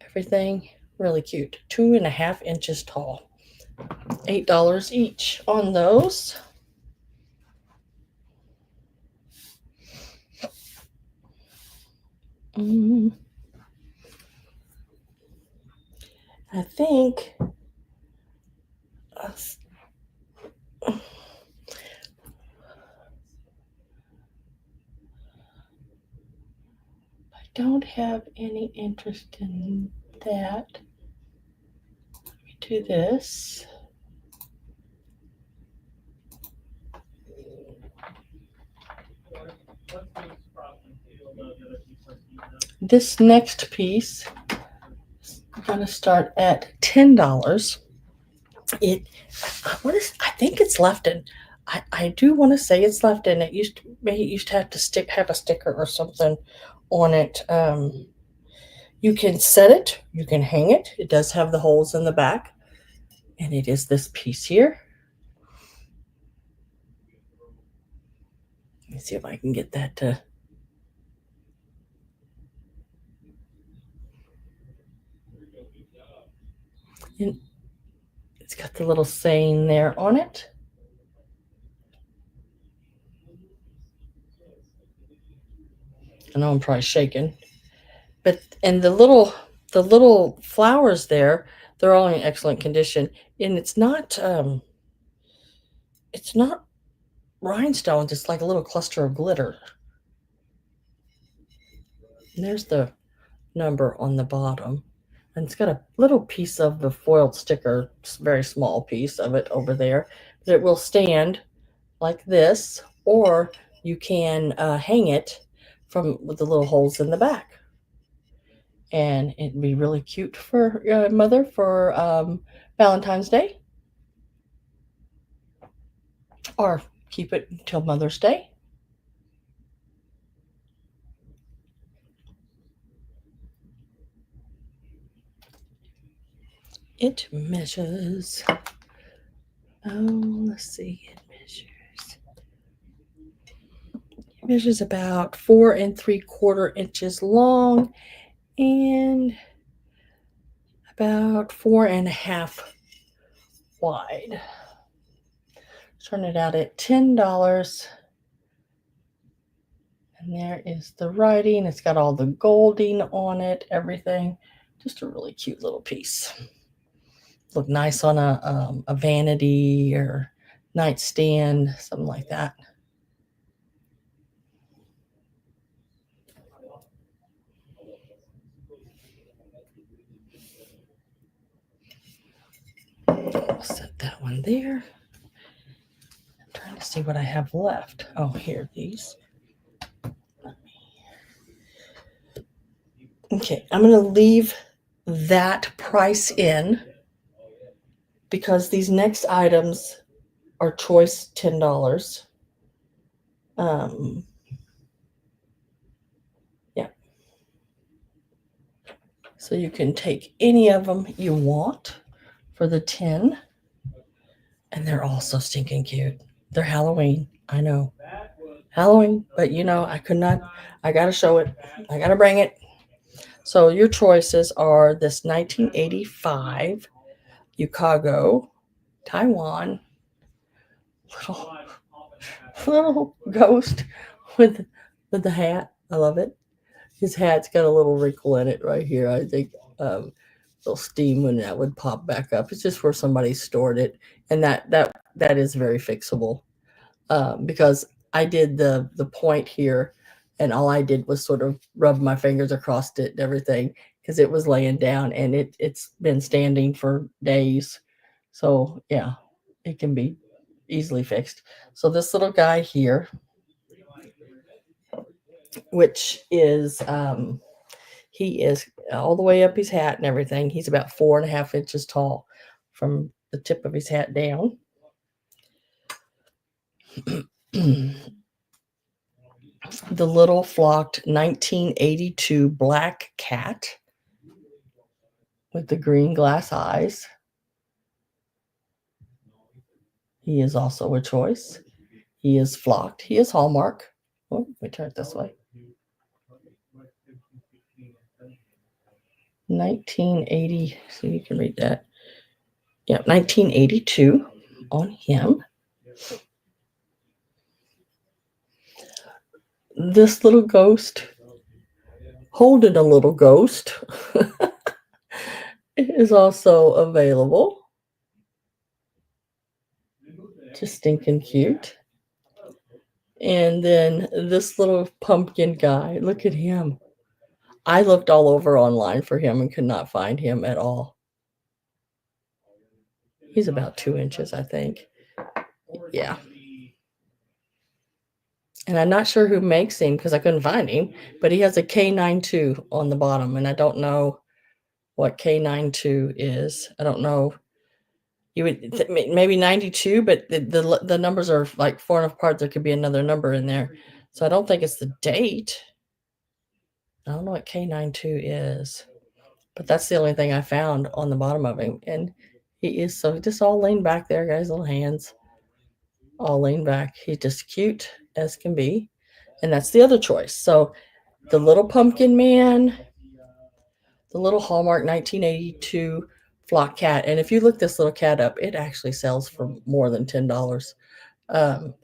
Everything really cute. 2.5 inches tall. $8 each on those. I think I don't have any interest in that. Let me do this. This next piece is going to start at $10. I think it's left in. I do want to say it's left in. It used to have to have a sticker or something on it. You can set it, you can hang it. It does have the holes in the back, and it is this piece here. Let me see if I can get that to. And it's got the little saying there on it. I know I'm probably shaking, but and the little flowers there, they're all in excellent condition, and it's not rhinestones. It's like a little cluster of glitter. And there's the number on the bottom, and it's got a little piece of the foiled sticker, very small piece of it over there. But it will stand like this, or you can hang it with the little holes in the back. And it'd be really cute for your mother for Valentine's Day, or keep it until Mother's Day. It measures, let's see, it measures about 4 3/4 inches long and about 4.5 wide. Turn it out at $10. And there is the writing. It's got all the golding on it, everything. Just a really cute little piece. Look nice on a vanity or nightstand, something like that. I'll set that one there. I'm trying to see what I have left. Oh, here, these. Okay, I'm going to leave that price in because these next items are choice $10. Yeah. So you can take any of them you want for the 10. And they're all so stinking cute. They're Halloween. I know. Halloween, but I got to show it. I got to bring it. So your choices are this 1985 Yukago, Taiwan, little, little ghost with the hat. I love it. His hat's got a little wrinkle in it right here. I think little steam when that would pop back up. It's just where somebody stored it, and that is very fixable because I did the point here, and all I did was sort of rub my fingers across it and everything because it was laying down and it's been standing for days. So yeah, it can be easily fixed. So this little guy here, which is he is all the way up his hat and everything. He's about 4.5 inches tall from the tip of his hat down. The little flocked 1982 black cat with the green glass eyes. He is also a choice. He is flocked. He is Hallmark. Oh, let me turn it this way. 1980. So you can read that. Yeah, 1982 on him. This little ghost holding a little ghost is also available. Just stinking cute. And then this little pumpkin guy, look at him. I looked all over online for him and could not find him at all. He's about 2 inches, I think. Yeah. And I'm not sure who makes him because I couldn't find him, but he has a K92 on the bottom, and I don't know what K92 is. I don't know. You would maybe 92, but the numbers are like 4 apart. There could be another number in there. So I don't think it's the date. I don't know what K92 is, but that's the only thing I found on the bottom of him. And he is so just all leaned back there, guys, little hands all leaned back. He's just cute as can be. And that's the other choice. So the little pumpkin man, the little Hallmark 1982 flock cat. And if you look this little cat up, it actually sells for more than $10. Um,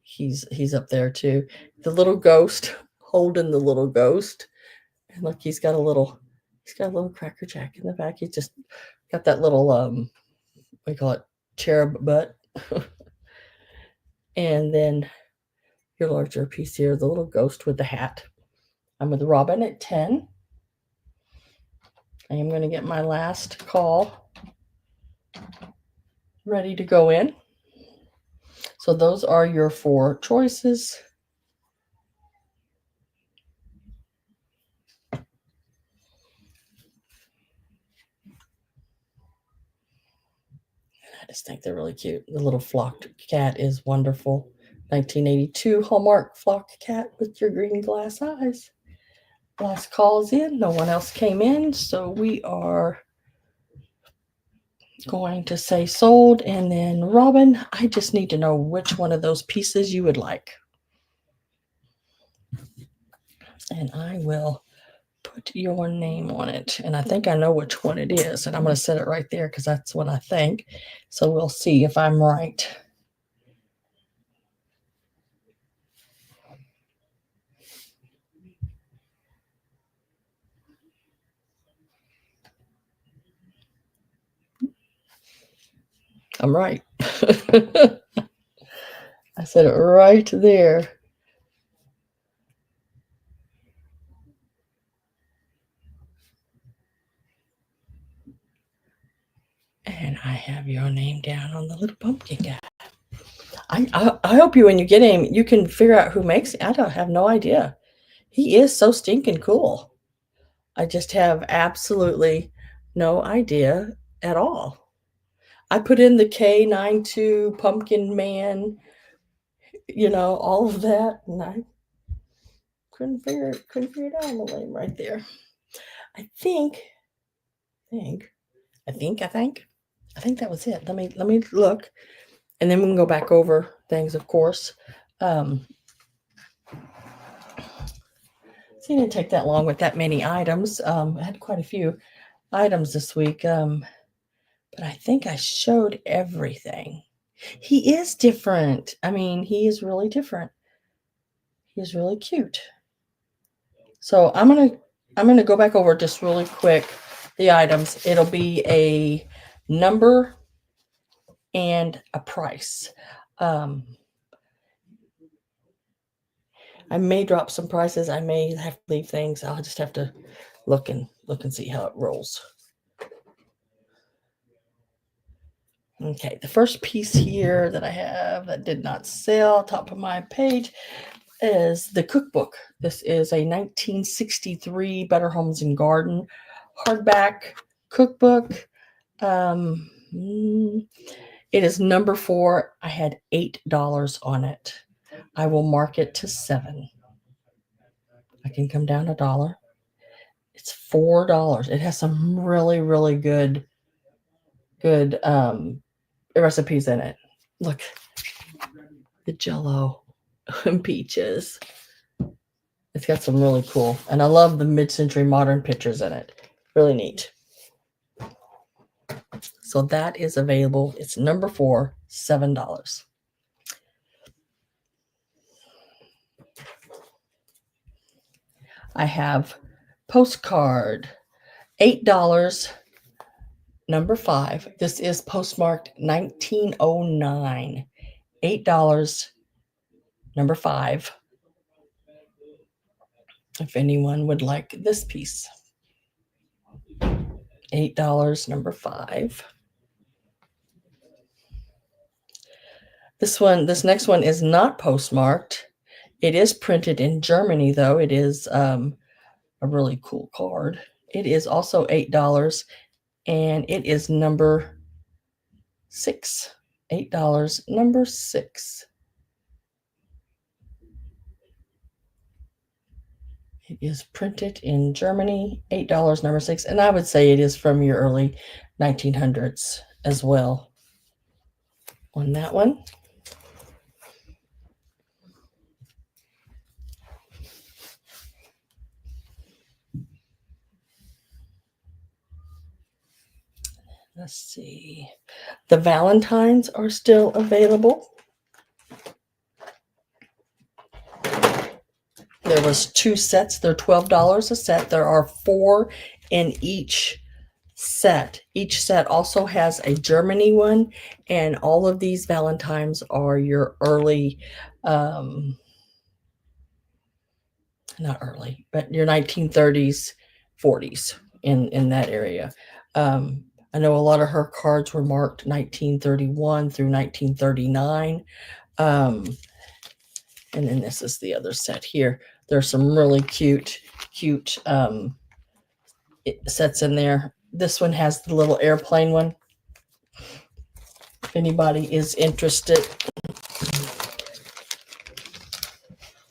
he's up there too. The little ghost holding the little ghost. And look, he's got a little Cracker Jack in the back. He's just got that little we call it cherub butt. And then your larger piece here, the little ghost with the hat. I'm with Robin at 10. I am going to get my last call ready to go in. So those are your 4 choices. I just think they're really cute. The little flocked cat is wonderful. 1982 Hallmark flocked cat with your green glass eyes. Last call's in. No one else came in, so we are Going to say sold, and then Robin, I just need to know which one of those pieces you would like. And I will put your name on it. And I think I know which one it is. And I'm going to set it right there because that's what I think. So we'll see if I'm right. I'm right. I said it right there. And I have your name down on the little pumpkin guy. I hope you, when you get him, you can figure out who makes it. I don't have no idea. He is so stinking cool. I just have absolutely no idea at all. I put in the K92 Pumpkin Man, all of that, and I couldn't figure it out on the name right there. I think that was it. Let me look, and then we can go back over things, of course. So it didn't take that long with that many items. I had quite a few items this week, but I think I showed everything. He is different. I mean, he is really different. He is really cute. So I'm gonna go back over just really quick the items. It'll be a number and a price. I may drop some prices. I may have to leave things. I'll just have to look and see how it rolls. Okay, the first piece here that I have that did not sell, top of my page, is the cookbook. This is a 1963 Better Homes and Garden hardback cookbook. It is number 4. I had $8 on it. I will mark it to $7. I can come down $1. It's $4. It has some really, really good recipes in it. Look, the Jello and peaches. It's got some really cool, and I love the mid-century modern pictures in it. Really neat. So that is available. It's number 4, $7. I have postcard, $8, number 5. This is postmarked 1909. $8, number 5. If anyone would like this piece. $8, number 5. This next one is not postmarked. It is printed in Germany, though. It is a really cool card. It is also $8, and it is number 6. $8, number 6. It is printed in Germany, $8, number 6, and I would say it is from your early 1900s as well on that one. Let's see. The Valentines are still available. There was 2 sets. They're $12 a set. There are 4 in each set. Each set also has a Germany one, and all of these Valentines are your early, not early, but your 1930s, 40s in that area. I know a lot of her cards were marked 1931 through 1939. And then this is the other set here. There's some really cute sets in there. This one has the little airplane one. If anybody is interested.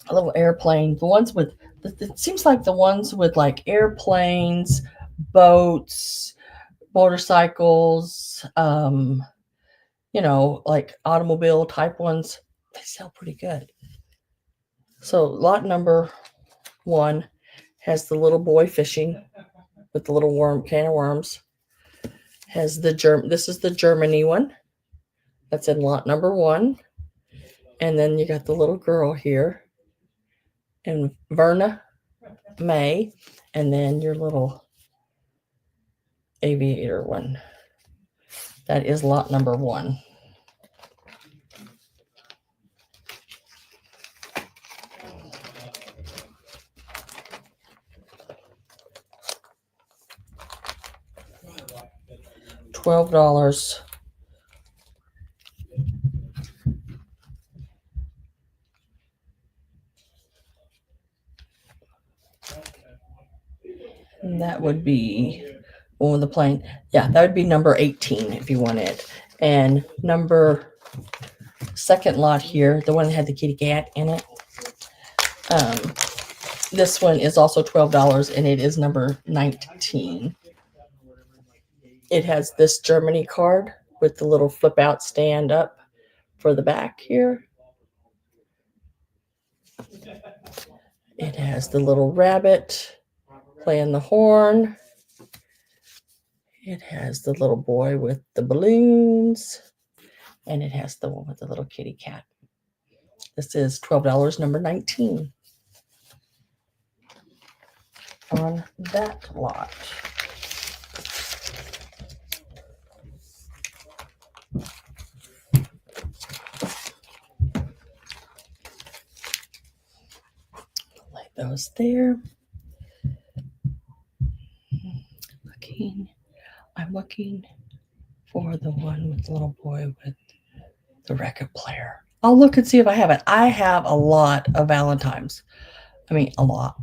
A little airplane. The ones with, it seems like the ones with like airplanes, boats, motorcycles, like automobile type ones. They sell pretty good. So lot number 1 has the little boy fishing with the little can of worms. Has this is the Germany one. That's in lot number 1. And then you got the little girl here. And Verna May. And then your little aviator one. That is lot number 1. $12. And that would be one with the plain. Yeah, that would be number 18 if you want it. And number second lot here, the one that had the kitty cat in it. This one is also $12 and it is number 19. It has this Germany card with the little flip out stand up for the back here. It has the little rabbit playing the horn. It has the little boy with the balloons. And it has the one with the little kitty cat. This is $12, number 19. On that lot. Lay those there. I'm looking for the one with the little boy with the record player. I'll look and see if I have it. I have a lot of Valentines. I mean, a lot.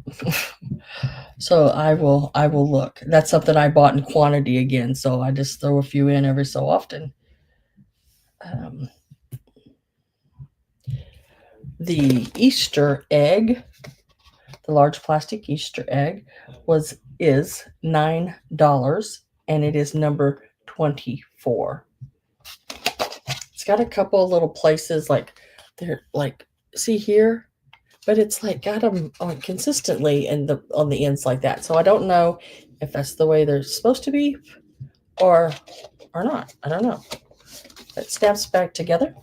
So I will look. That's something I bought in quantity again, so I just throw a few in every so often. The Easter egg, the large plastic Easter egg, is $9, and it is number 24. It's got a couple of little places like they're like, see here, but it's like got them on consistently on the ends like that. So I don't know if that's the way they're supposed to be or not. I don't know. It snaps back together.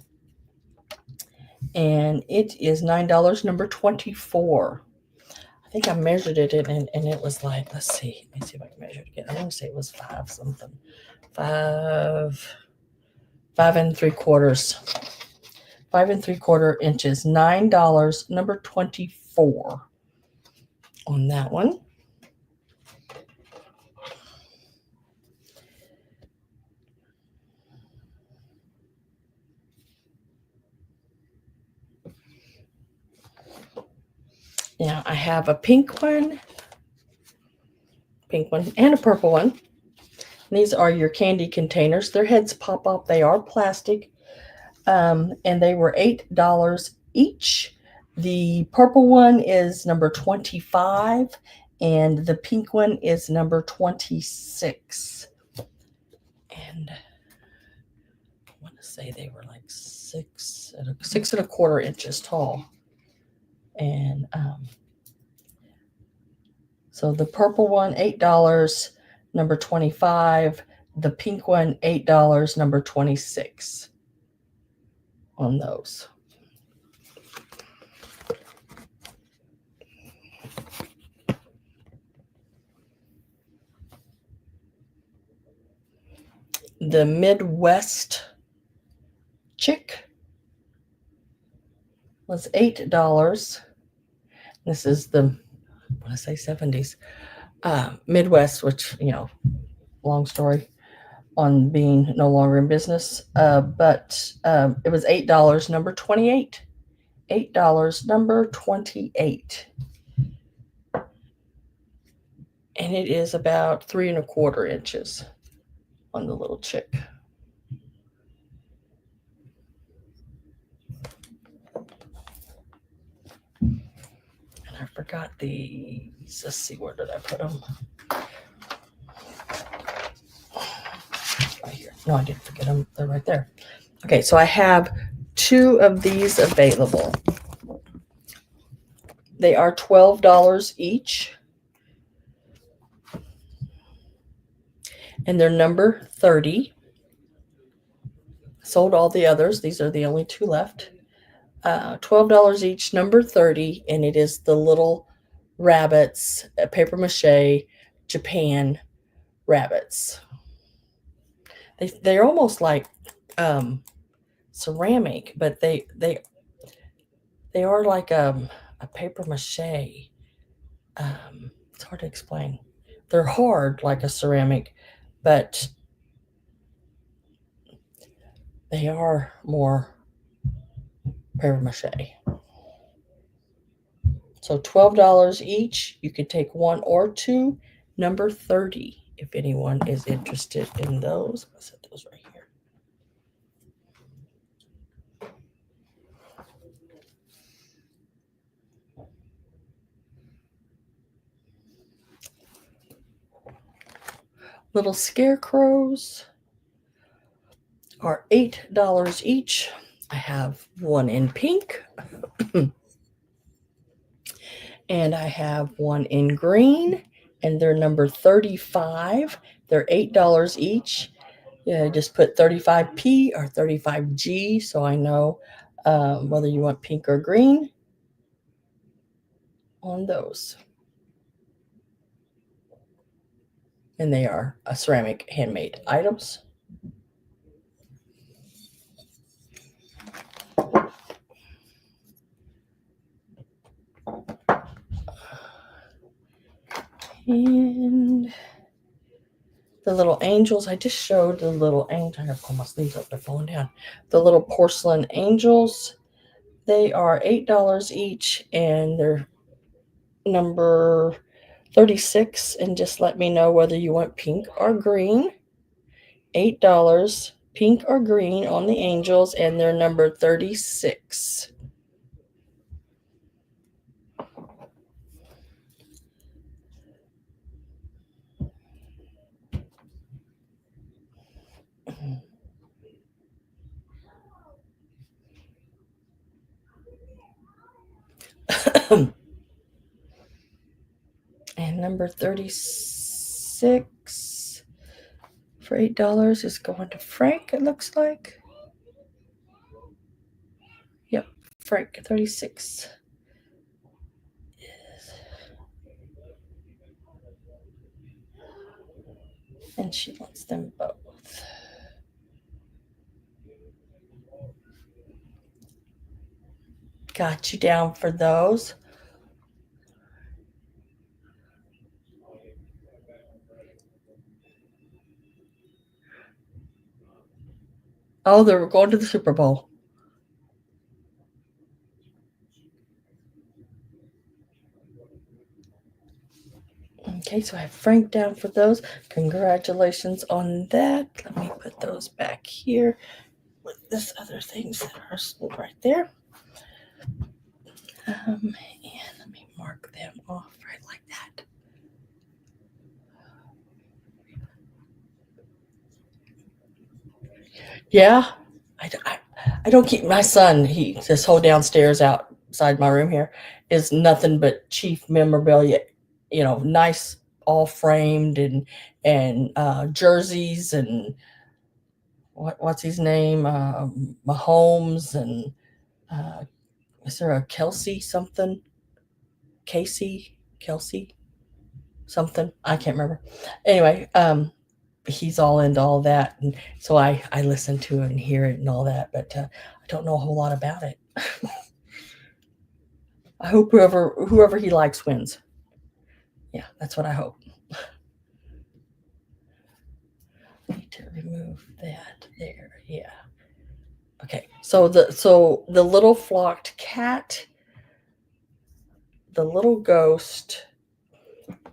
And it is $9, number 24. I think I measured it and it was like, let's see if I can measure it again. I want to say it was 5 something. 5 3/4. 5 3/4 inches. $9, number 24 on that one. Now I have a pink one, and a purple one. These are your candy containers. Their heads pop up. They are plastic, and they were $8 each. The purple one is number 25, and the pink one is number 26. And I want to say they were like 6 1/4 inches tall. And so the purple one, $8, number 25. The pink one, $8, number 26 on those. The Midwest chick was $8. This is the, I want to say 70s. Midwest, which, long story on being no longer in business. But it was $8, number 28. $8, number 28. And it is about 3 1/4 inches on the little chick. And I forgot these. Let's see, where did I put them? No, I didn't forget them. They're right there. Okay, so I have 2 of these available. They are $12 each. And they're number 30. Sold all the others. These are the only 2 left. $12 each, number 30, and it is the little rabbits, paper mache, Japan rabbits. They're almost like ceramic, but they are like a paper mache. It's hard to explain. They're hard like a ceramic, but they are more paper mache. So $12 each. You could take 1 or 2. Number 30, if anyone is interested in those. I'll set those right here. Little scarecrows are $8 each. I have 1 in pink. And I have 1 in green. And they're number 35. They're $8 each. Yeah, just put 35P or 35G so I know whether you want pink or green on those. And they are ceramic handmade items. And the little angels, I just showed the little angel. I have to pull my sleeves up, they're falling down. The little porcelain angels, they are $8 each, and they're number 36. And just let me know whether you want pink or green. $8, pink or green on the angels, and they're number 36. And number 36 for $8 is going to Frank, it looks like. Yep, Frank, 36. And she wants them both. Got you down for those. Oh, they're going to the Super Bowl. Okay, so I have Frank down for those. Congratulations on that. Let me put those back here with this other things that are right there. And let me mark them off right like that. Yeah, I don't keep my son. This whole downstairs outside my room here is nothing but cheap memorabilia. Nice, all framed and jerseys and what's his name, Mahomes and is there a Kelsey something? Kelsey something? I can't remember. Anyway, he's all into all that, and so I listen to it and hear it and all that, but I don't know a whole lot about it. I hope whoever he likes wins. Yeah, that's what I hope. I need to remove that there. Yeah. Okay. So the little flocked cat, the little ghost,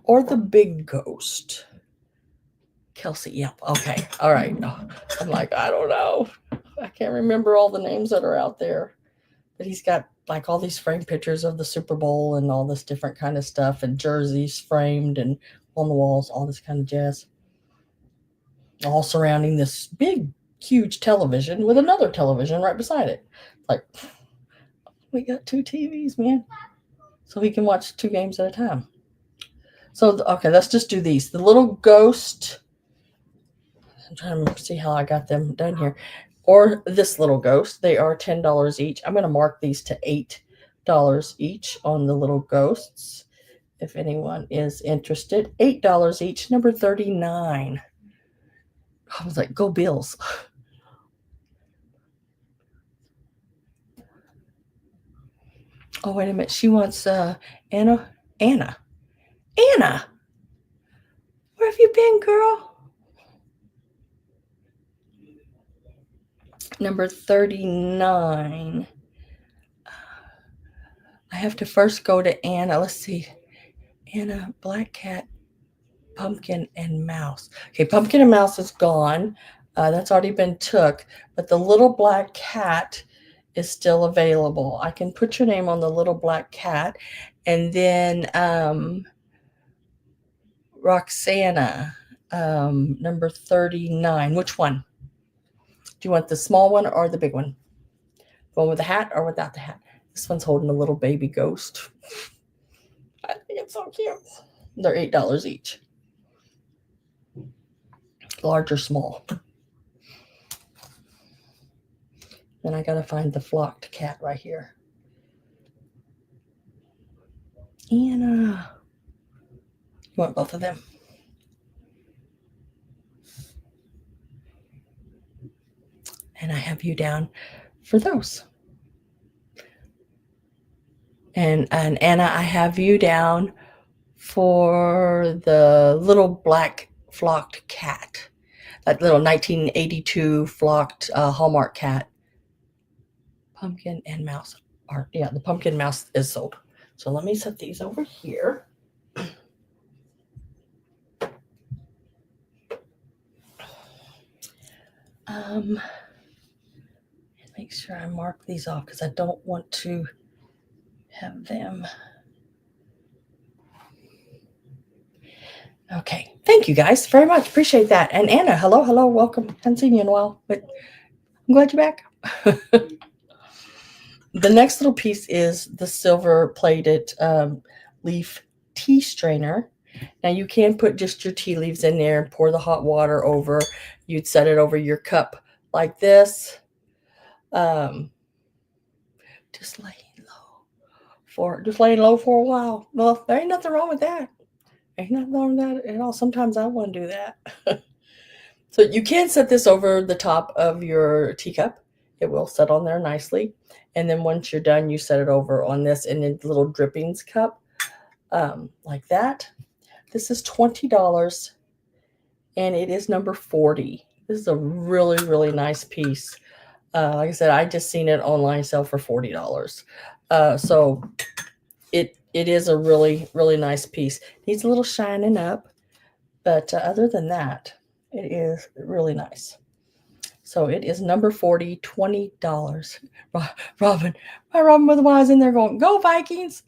or the big ghost. Kelsey. Yep. Okay. All right. I'm like, I don't know. I can't remember all the names that are out there. But he's got like all these framed pictures of the Super Bowl and all this different kind of stuff, and jerseys framed and on the walls, all this kind of jazz. all surrounding this big, huge television with another television right beside it. Like, we got 2 TVs, man. So he can watch 2 games at a time. So, okay, let's just do these. The little ghost. I'm trying to see how I got them done here. Or this little ghost. They are $10 each. I'm going to mark these to $8 each on the little ghosts. If anyone is interested, $8 each, number 39. I was like, go Bills. Oh, wait a minute. She wants Anna. Anna. Anna. Where have you been, girl? Number 39. I have to first go to Anna. Let's see. Anna, black cat, pumpkin, and mouse. Okay, pumpkin and mouse is gone. That's already been took. But the little black cat is still available. I can put your name on the little black cat. And then Roxana, number 39. Which one? Do you want the small one or the big one? The one with the hat or without the hat? This one's holding a little baby ghost. I think it's so cute. They're $8 each. Large or small. Then I gotta find the flocked cat right here. Anna. You want both of them? And I have you down for those. And Anna, I have you down for the little black flocked cat. That little 1982 flocked Hallmark cat. Pumpkin and mouse are, yeah, the pumpkin mouse is sold. So let me set these over here. Make sure I mark these off because I don't want to have them. Okay. Thank you guys very much. Appreciate that. And Anna, hello, hello, welcome. Haven't seen you in a while, but I'm glad you're back. The next little piece is the silver plated leaf tea strainer. Now you can put just your tea leaves in there and pour the hot water over. You'd set it over your cup like this. Just laying low for a while. Well, there ain't nothing wrong with that. Ain't nothing wrong with that at all. Sometimes I want to do that. So you can set this over the top of your teacup. It will set on there nicely. And then once you're done, you set it over on this in a little drippings cup, like that. This is $20, and it is number 40. This is a really, really nice piece. Like I said, I just seen it online sell for $40. So it is a really, really nice piece. Needs a little shining up, but other than that, it is really nice. So it is number 40, $20. Robin, my Robin with the Wise in there going, go Vikings.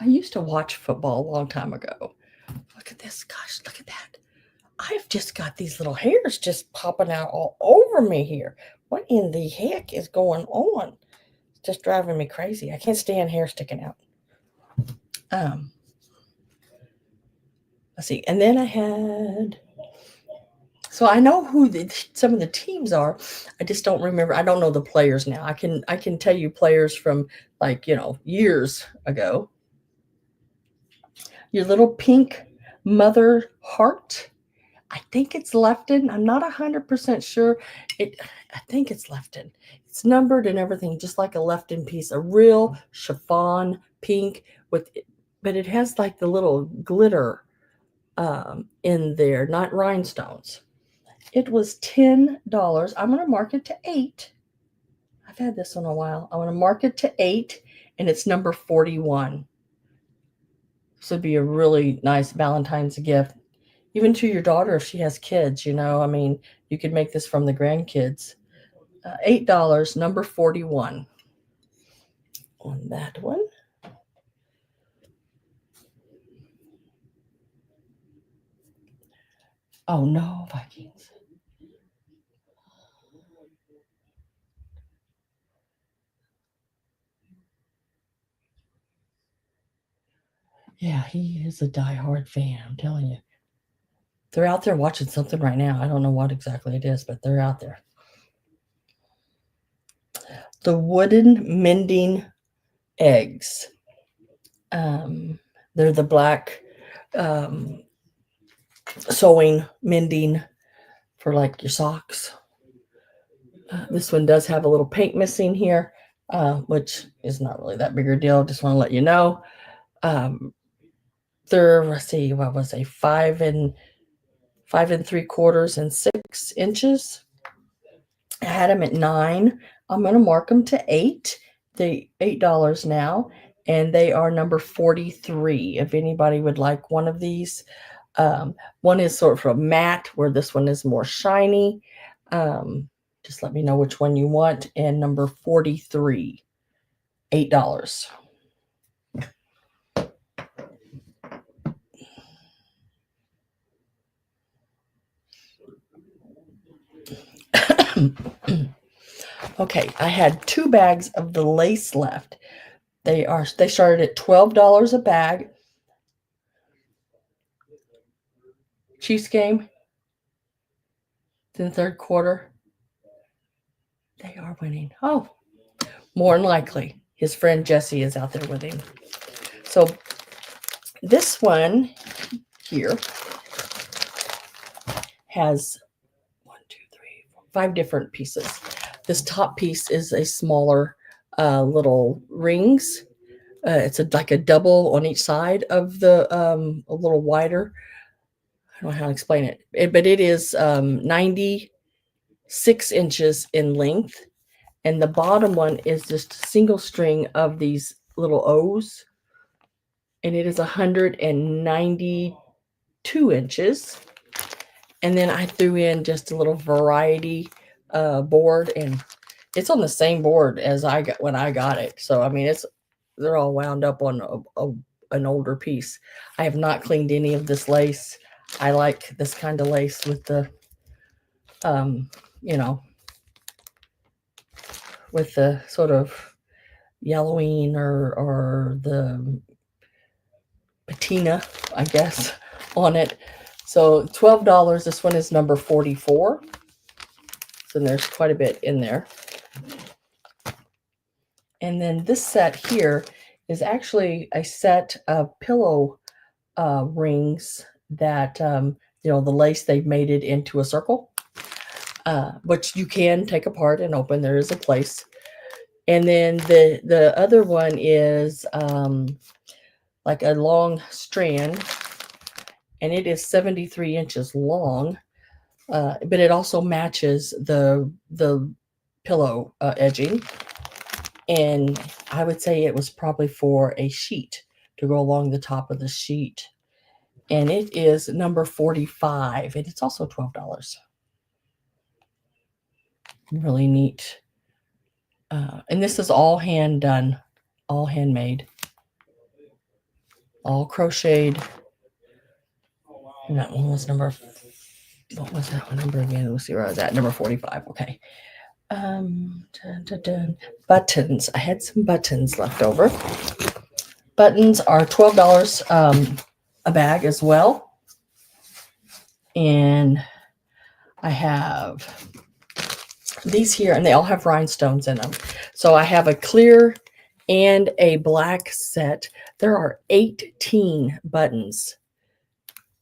I used to watch football a long time ago. Look at this. Gosh, look at that. I've just got these little hairs just popping out all over me here. What in the heck is going on? It's just driving me crazy. I can't stand hair sticking out. Let's see. And then I had, so I know who some of the teams are. I just don't remember. I don't know the players now. I can tell you players from like, years ago. Your little pink mother heart. I think it's Lefton. I'm not 100% sure. I think it's Lefton. It's numbered and everything, just like a Lefton piece. A real chiffon pink but it has like the little glitter in there, not rhinestones. It was $10. I'm going to mark it to $8. I've had this one a while. I want to mark it to $8, and it's number 41. This would be a really nice Valentine's gift, even to your daughter if she has kids. I mean, you could make this from the grandkids. $8, number 41 on that one. Oh, no, Vikings. Yeah, he is a diehard fan, I'm telling you. They're out there watching something right now. I don't know what exactly it is, but they're out there. The wooden mending eggs. Um, they're the black um, sewing mending for like your socks. This one does have a little paint missing here, which is not really that big a deal. Just want to let you know. They're, let's see, what was a 5 3/4 and 6 inches. I had them at 9. I'm going to mark them to 8. They $8 now, and they are number 43. If anybody would like one of these, one is sort of matte, where this one is more shiny. Just let me know which one you want. And number 43, $8. Okay, I had 2 bags of the lace left. They started at $12 a bag. Chiefs game in the third quarter. They are winning. Oh, more than likely. His friend Jesse is out there with him. So this one here has 5 different pieces. This top piece is a smaller little rings. It's like a double on each side of the a little wider. I don't know how to explain it, but it is 96 inches in length, and the bottom one is just a single string of these little O's, and it is 192 inches. And then I threw in just a little variety board, and it's on the same board as I got when I got it. So I mean, they're all wound up on an older piece. I have not cleaned any of this lace. I like this kind of lace with the, you know, with the sort of yellowing or the patina, I guess, on it. So $12. This one is number 44. So there's quite a bit in there. And then this set here is actually a set of pillow rings that, the lace, they've made it into a circle, which you can take apart and open. There is a place. And then the other one is like a long strand, and it is 73 inches long, but it also matches the pillow edging. And I would say it was probably for a sheet to go along the top of the sheet. And it is number 45, and it's also $12. Really neat. And this is all hand done, all handmade, all crocheted. And that one was what was that one number again? Let's see where I was at. Number 45. Okay. Dun, dun, dun. Buttons. I had some buttons left over. Buttons are $12 a bag as well. And I have these here, and they all have rhinestones in them. So I have a clear and a black set. There are 18 buttons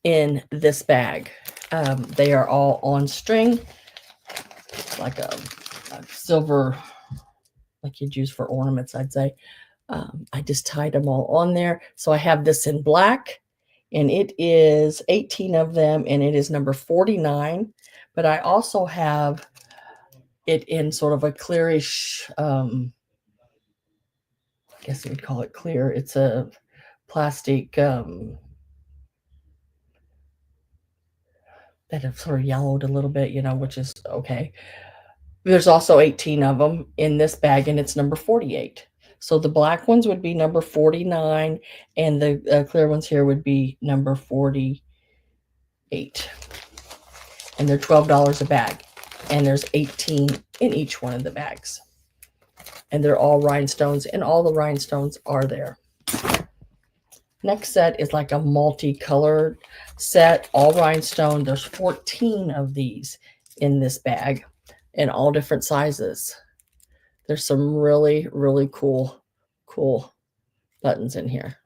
in this bag. They are all on string, like a silver, like you'd use for ornaments, I'd say. I just tied them all on there. So I have this in black, and it is 18 of them, and it is number 49. But I also have it in sort of a clearish, I guess you would call it clear. It's a plastic that have sort of yellowed a little bit, which is okay. There's also 18 of them in this bag, and it's number 48. So the black ones would be number 49, and the clear ones here would be number 48. and they're $12 a bag. And there's 18 in each one of the bags. And they're all rhinestones, and all the rhinestones are there. Next set is like a multicolored set, all rhinestone. There's 14 of these in this bag in all different sizes. There's some really, really cool buttons in here.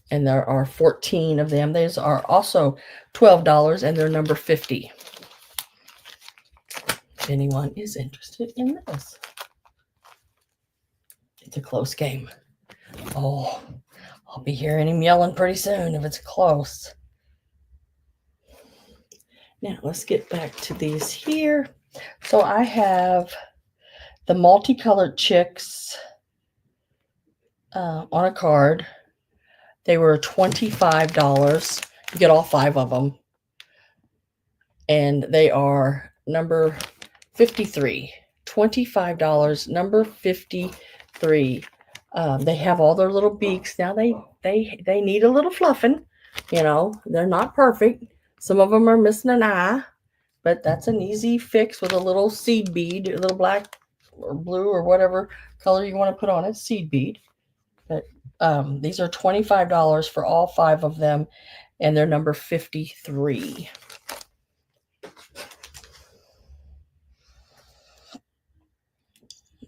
And there are 14 of them. These are also $12, and they're number 50. If anyone is interested in this. It's a close game. Oh, I'll be hearing him yelling pretty soon if it's close. Now, let's get back to these here. So I have the multicolored chicks on a card. They were $25. You get all 5 of them. And they are number 53. $25, number 53. They have all their little beaks. Now they need a little fluffing. You know, they're not perfect. Some of them are missing an eye, but that's an easy fix with a little seed bead, a little black or blue or whatever color you want to put on it, seed bead. But these are $25 for all 5 of them, and they're number 53.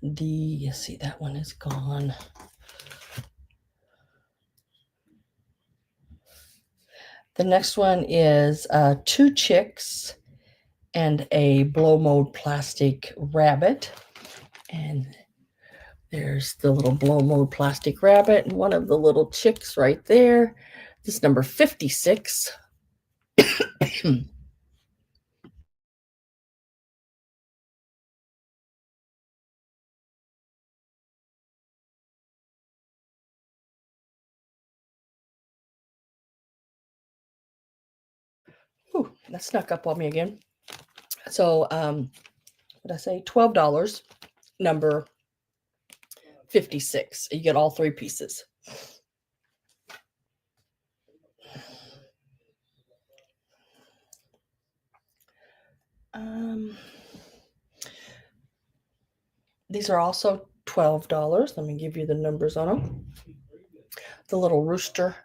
You see, that one is gone. The next one is 2 chicks and a blow mold plastic rabbit. And there's the little blow mold plastic rabbit and one of the little chicks right there. This is number 56. Ooh, that snuck up on me again. So, what did I say? $12, number 56. You get all 3 pieces. These are also $12. Let me give you the numbers on them. The little rooster.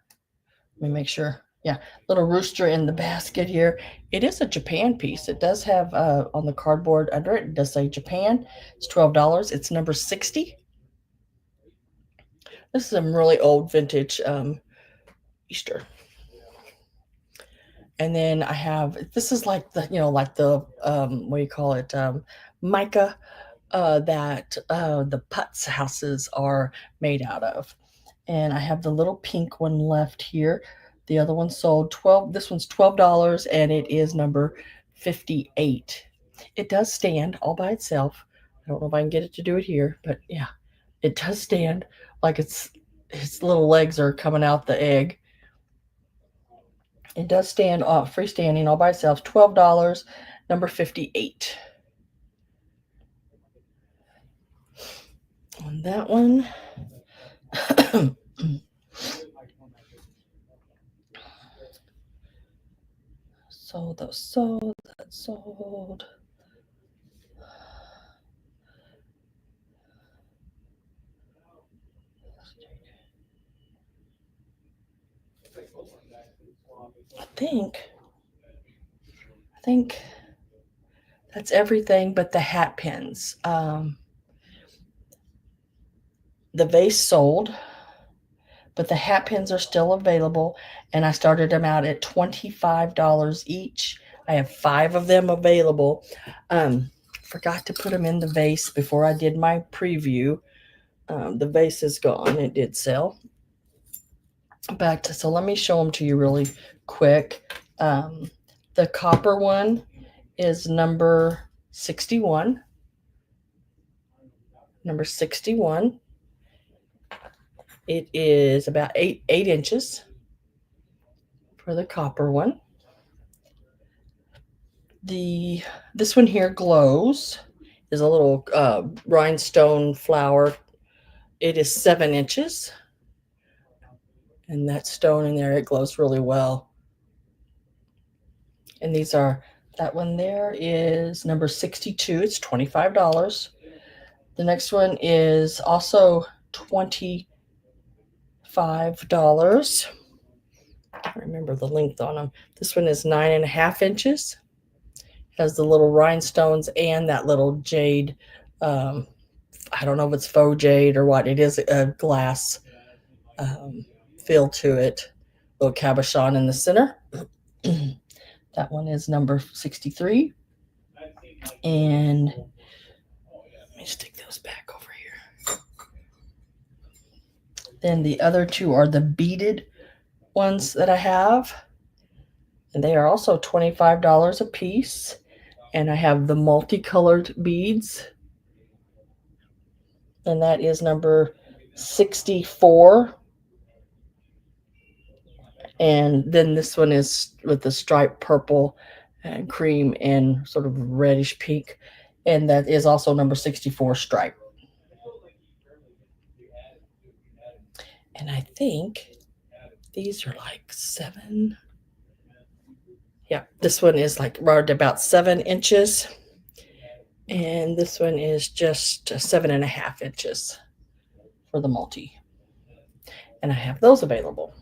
Let me make sure. Yeah, little rooster in the basket here. It is a Japan piece. It does have on the cardboard under it, it does say Japan. It's $12. It's number 60. This is some really old vintage Easter. And then I have, this is like the, like the, what do you call it? Mica that the Putz houses are made out of. And I have the little pink one left here. The other one sold this one's $12, and it is number 58. It does stand all by itself. I don't know if I can get it to do it here, but yeah, it does stand like its little legs are coming out the egg. It does stand freestanding all by itself. $12, number 58. On that one. That sold. I think that's everything but the hat pins. The vase sold, but the hat pins are still available, and I started them out at $25 each. I have 5 of them available. Forgot to put them in the vase before I did my preview. The vase is gone. It did sell. So let me show them to you really quick. The copper one is number 61. Number 61. It is about 8 inches for the copper one. This one here glows. Is a little rhinestone flower. It is 7 inches. And that stone in there, it glows really well. And these are, that one there is number 62. It's $25. The next one is also $25. I can't remember the length on them. This one is 9.5 inches. Has the little rhinestones and that little jade. I don't know if it's faux jade or what. It is a glass um, feel to it. Little cabochon in the center. That one is number 63. And let me stick those back over here. Then the other two are the beaded ones that I have. And they are also $25 a piece. And I have the multicolored beads. And that is number 64. And then this one is with the striped purple and cream and sort of reddish pink. And that is also number 64 stripe. And I think these are like 7. Yeah, this one is like right about 7 inches. And this one is just 7.5 inches for the multi. And I have those available.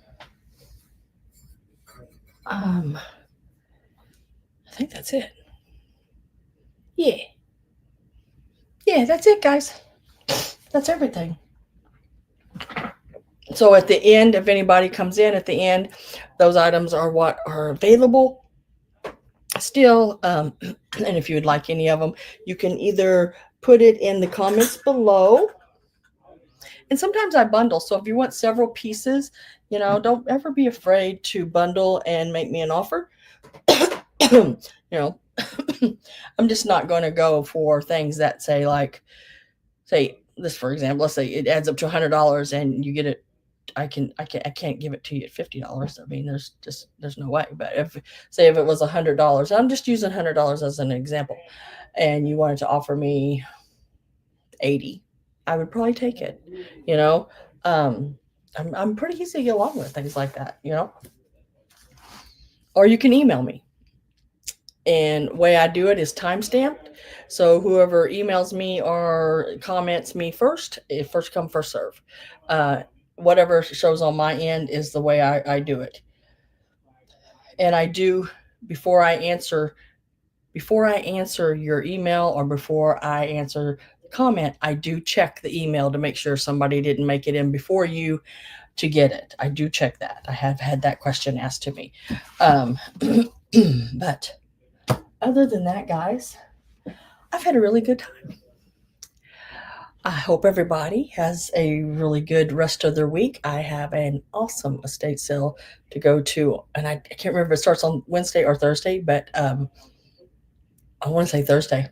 I think that's it. Yeah. Yeah, that's it, guys. That's everything. So at the end, if anybody comes in at the end, those items are what are available still. And if you would like any of them, you can either put it in the comments below. And sometimes I bundle. So if you want several pieces, don't ever be afraid to bundle and make me an offer. I'm just not going to go for things that say this, for example, let's say it adds up to $100 and you get it. I can't give it to you at $50. I mean, there's no way. But if it was $100, I'm just using $100 as an example, and you wanted to offer me 80, I would probably take it. I'm pretty easy to get along with things like that. Or you can email me. And the way I do it is time stamped. So whoever emails me or comments me first, first come, first serve. Whatever shows on my end is the way I do it. And I do, before I answer your email or before I answer the comment, I do check the email to make sure somebody didn't make it in before you to get it. I do check that. I have had that question asked to me. But other than that, guys, I've had a really good time. I hope everybody has a really good rest of their week. I have an awesome estate sale to go to, and I can't remember if it starts on Wednesday or Thursday, but I want to say Thursday,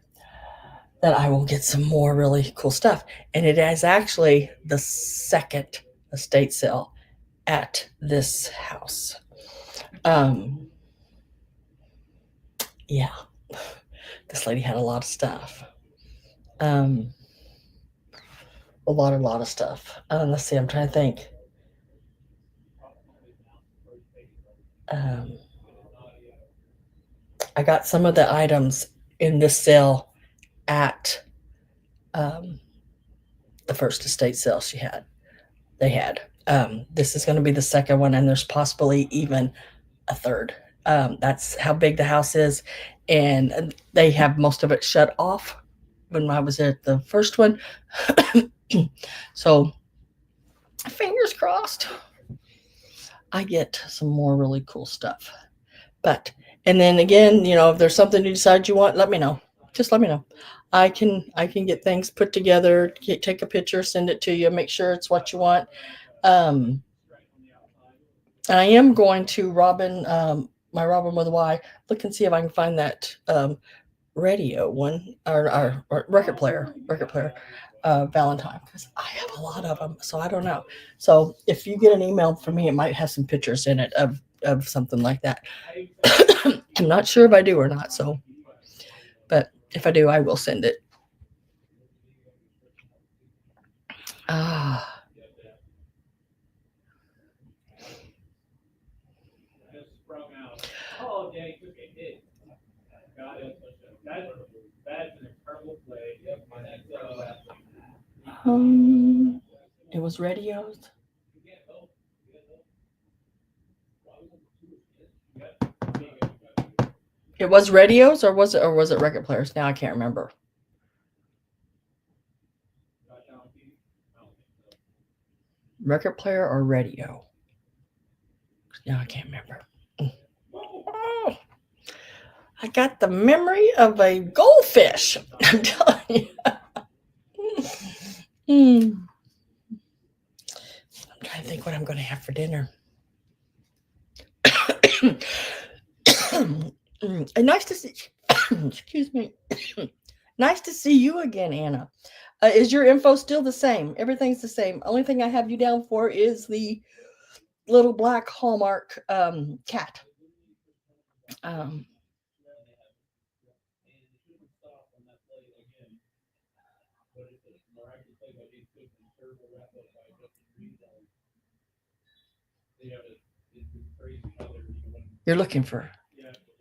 that I will get some more really cool stuff. And it is actually the second estate sale at this house. Yeah, this lady had a lot of stuff. A lot of stuff. Let's see, I'm trying to think. I got some of the items in this sale at the first estate sale they had. This is going to be the second one, and there's possibly even a third. That's how big the house is, and they have most of it shut off when I was at the first one. So fingers crossed I get some more really cool stuff. And then again, if there's something you decide you want, let me know. Just let me know. I can get things put together, take a picture, send it to you, make sure it's what you want. I am going to my Robin with a Y, look and see if I can find that radio one or record player, Valentine, because I have a lot of them, so I don't know. So if you get an email from me, it might have some pictures in it of something like that. I'm not sure if I do or not, but if I do, I will send it. It was radios. It was radios, or was it record players? Now I can't remember. Record player or radio? Now I can't remember. Oh, I got the memory of a goldfish. I'm telling you. I'm trying to think what I'm going to have for dinner. And nice to see. Excuse me. Nice to see you again, Anna. Is your info still the same? Everything's the same. Only thing I have you down for is the little black Hallmark cat. Um, you're looking for.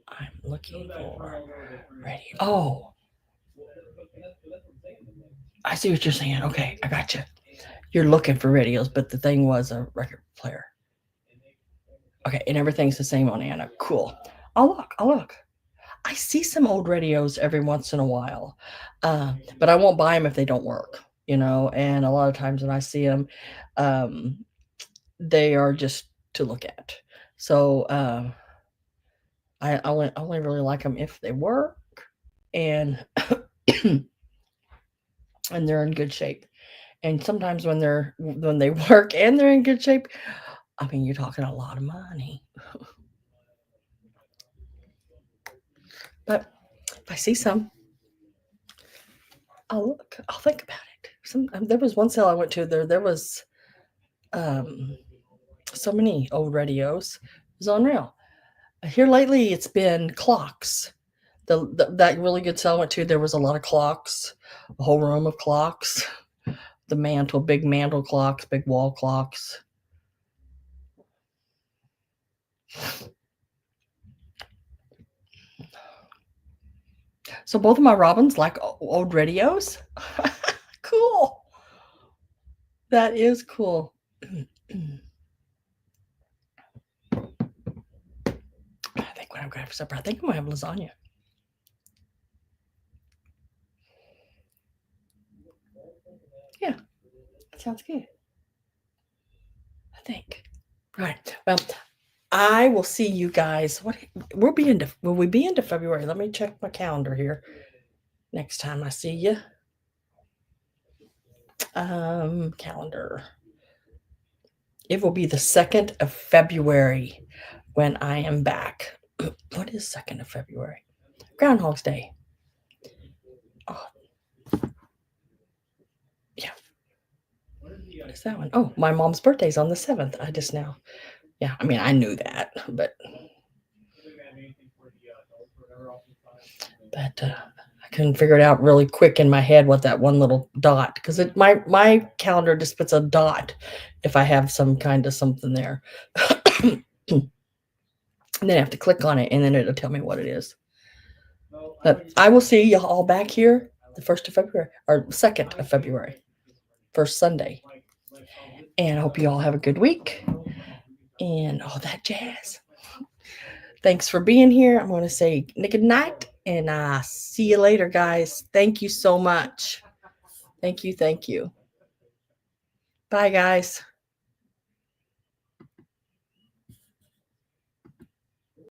I'm looking for radio. Oh, I see what you're saying. Okay, I got you. You're looking for radios, but the thing was a record player. Okay, and everything's the same on Anna. Cool. I'll look. I'll look. I see some old radios every once in a while, but I won't buy them if they don't work, you know. And a lot of times when I see them, um, they are just to look at. So I only really like them if they work and and they're in good shape. And sometimes when they work and they're in good shape, I mean, you're talking a lot of money. But if I see some, I'll look. I'll think about it. There was one sale I went to. There was so many old radios. It was unreal. Here lately, it's been clocks. That really good sale I went to. There was a lot of clocks, a whole room of clocks. The mantle, big mantle clocks, big wall clocks. So both of my robins like old radios. Cool. That is cool. I think what I'm going to have for supper, I think I'm going to have lasagna. Yeah, that sounds good. I think. Right. Well, I will see you guys. Will we be into February? Let me check my calendar here. Next time I see you. Calendar. It will be the 2nd of February when I am back. What is 2nd of February? Groundhog's Day. Oh. Yeah. What is that one? Oh, my mom's birthday's on the 7th. I just now. Yeah, I mean, I knew that, but I couldn't figure it out really quick in my head what that one little dot, because my calendar just puts a dot if I have some kind of something there. And then I have to click on it, and then it'll tell me what it is. But I will see you all back here the 1st of February, or 2nd of February, first Sunday. And I hope you all have a good week and all that jazz. Thanks for being here. I'm going to say good night, and see you later, guys. Thank you so much. Thank you. Bye, guys.